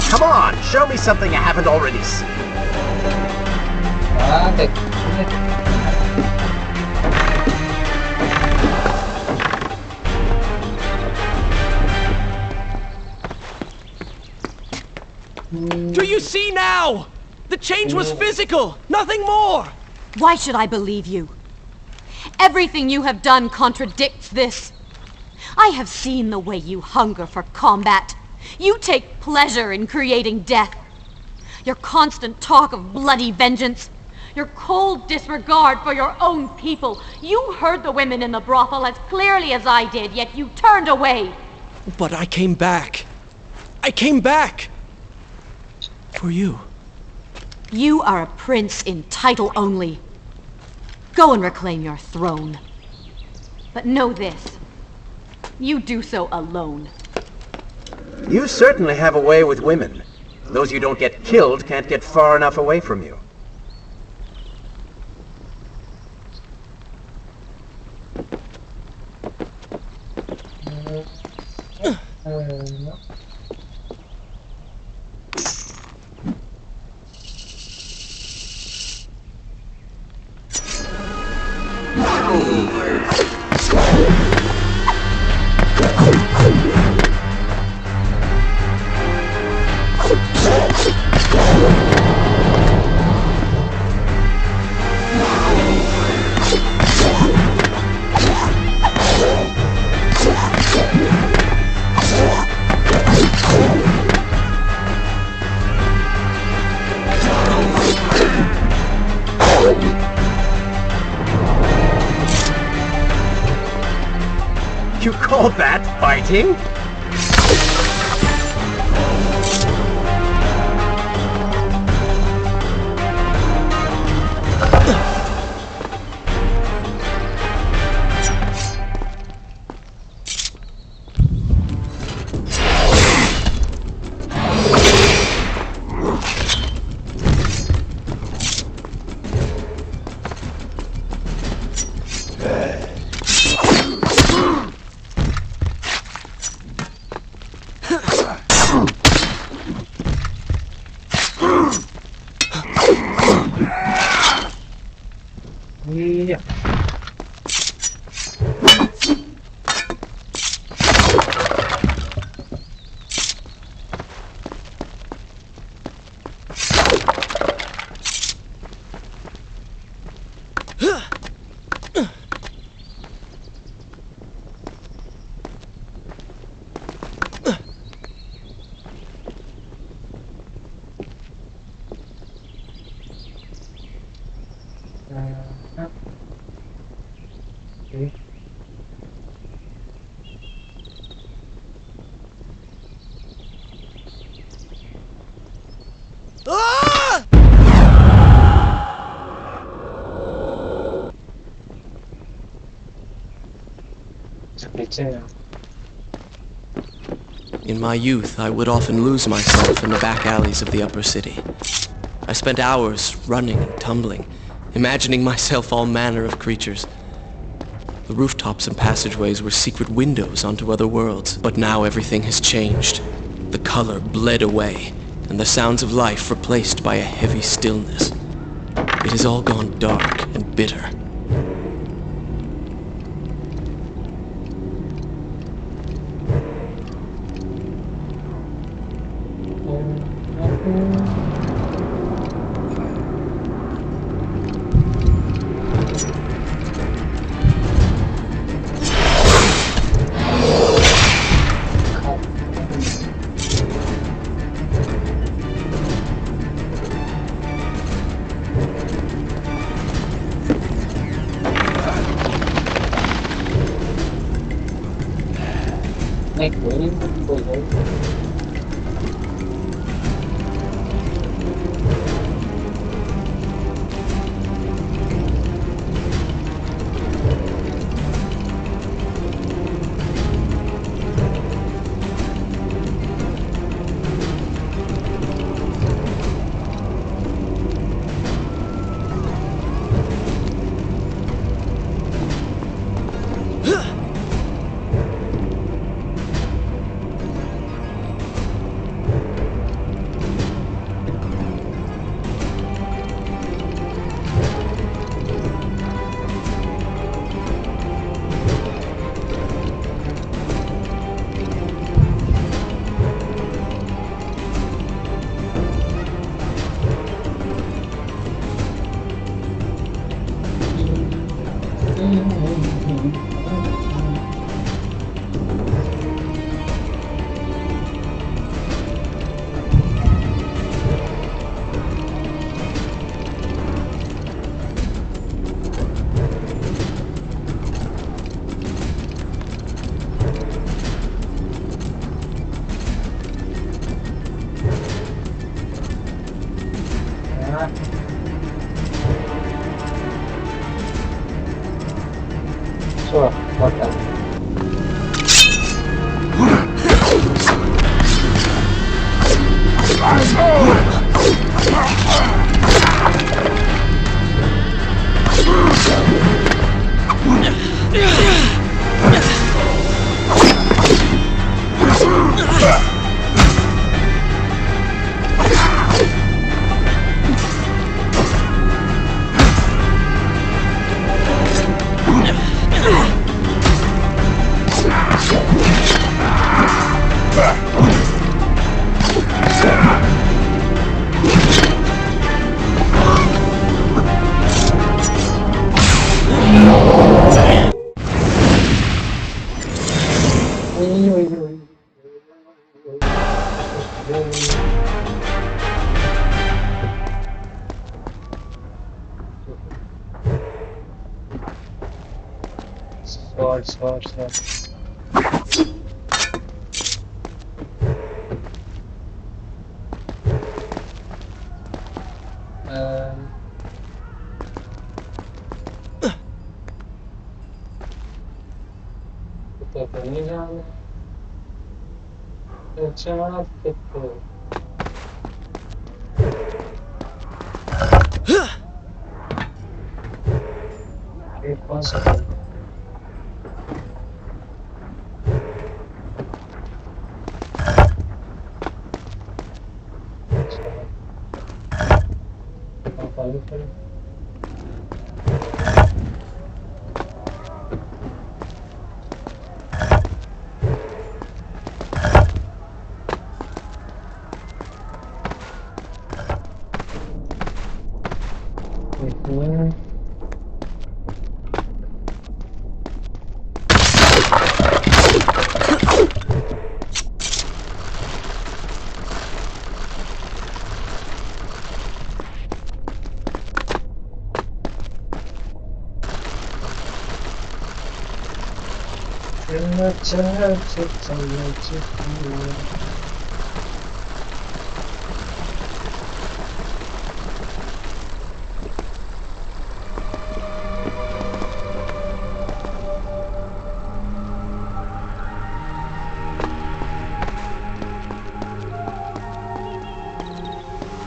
G: Come on, show me something I haven't already seen.
C: Do you see now? The change was physical, nothing more!
E: Why should I believe you? Everything you have done contradicts this. I have seen the way you hunger for combat. You take pleasure in creating death. Your constant talk of bloody vengeance. Your cold disregard for your own people. You heard the women in the brothel as clearly as I did, yet you turned away.
C: But I came back. I came back! For you.
E: You are a prince in title only. Go and reclaim your throne. But know this. You do so alone.
G: You certainly have a way with women. Those you don't get killed can't get far enough away from you. You call that fighting?
D: Yeah. Okay.
C: In my youth, I would often lose myself in the back alleys of the upper city. I spent hours running and tumbling, imagining myself all manner of creatures. The rooftops and passageways were secret windows onto other worlds. But now everything has changed. The color bled away, and the sounds of life replaced by a heavy stillness. It has all gone dark and bitter.
D: Sure, okay. Sword. Kita ini kan sangat kecil.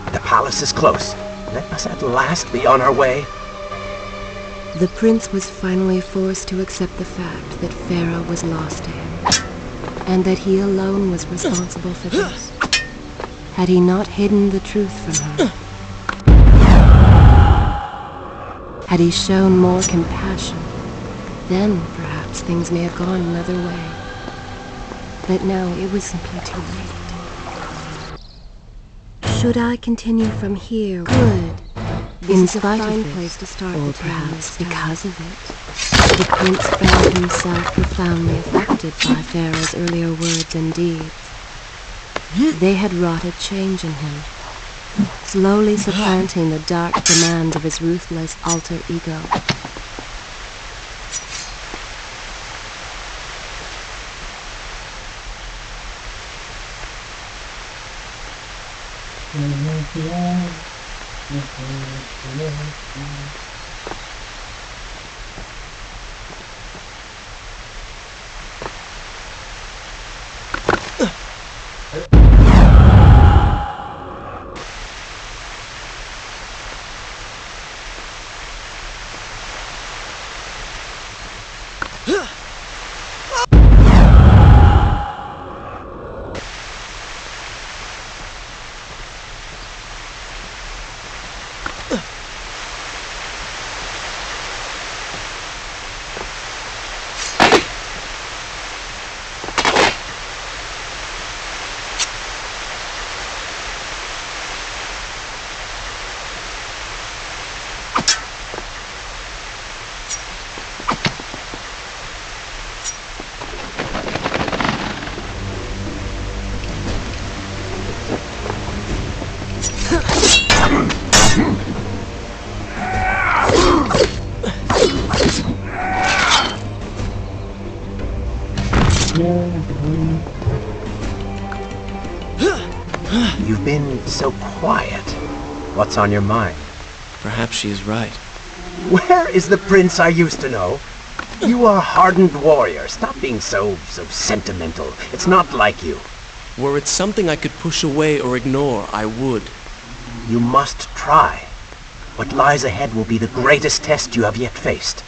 G: The palace is close. Let us at last be on our way.
A: The prince was finally forced to accept the fact that Farah was lost to him, and that he alone was responsible for this. Had he not hidden the truth from her, had he shown more compassion, then perhaps things may have gone another way. But now it was simply too late. Should I continue from here? Good. In spite of place to start, or perhaps because of it, the prince found himself profoundly affected by Farah's earlier words and deeds. They had wrought a change in him, slowly supplanting the dark demands of his ruthless alter ego.
G: You've been so quiet. What's on your mind?
C: Perhaps she is right.
G: Where is the prince I used to know? You are a hardened warrior. Stop being so sentimental. It's not like you.
C: Were it something I could push away or ignore, I would.
G: You must try. What lies ahead will be the greatest test you have yet faced.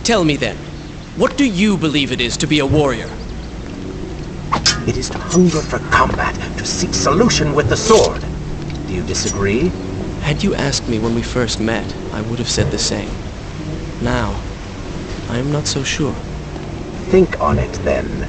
C: Tell me then, what do you believe it is to be a warrior?
G: It is to hunger for combat, to seek solution with the sword. Do you disagree?
C: Had you asked me when we first met, I would have said the same. Now, I am not so sure.
G: Think on it then.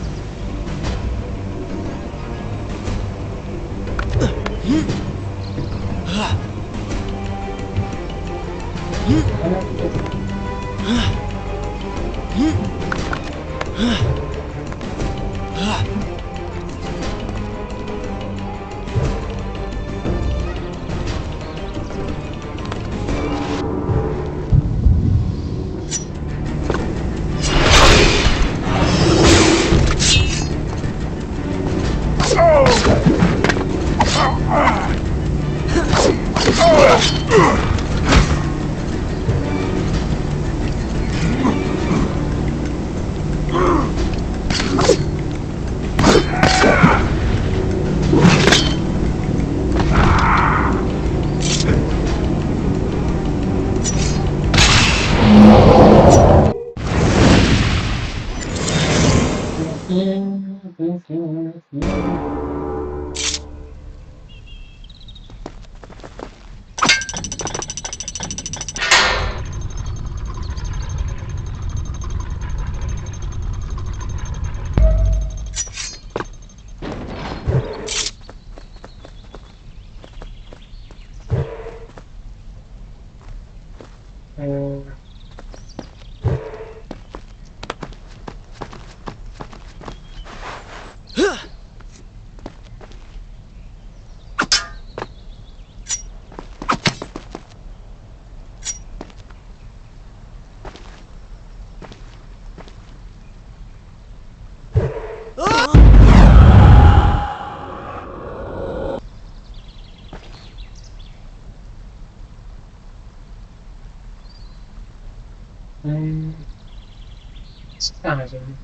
D: Imagine.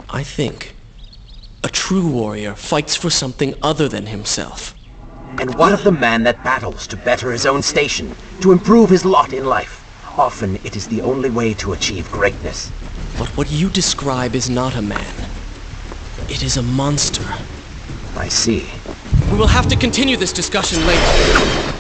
C: I think a true warrior fights for something other than himself.
G: And what of the man that battles to better his own station, to improve his lot in life? Often it is the only way to achieve greatness.
C: But what you describe is not a man. It is a monster.
G: I see.
C: We will have to continue this discussion later.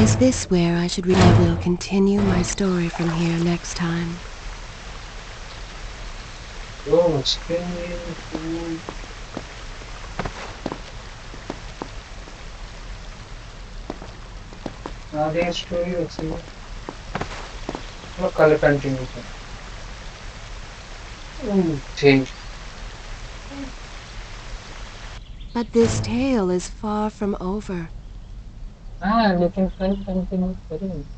A: Is this where I should read? I will continue my story from here next time.
D: Oh, screen. आगे story रखी है मैं कल continue कर ठीक
A: But this tale is far from over.
D: हाँ लेकिन कल कंटिन्यू करेंगे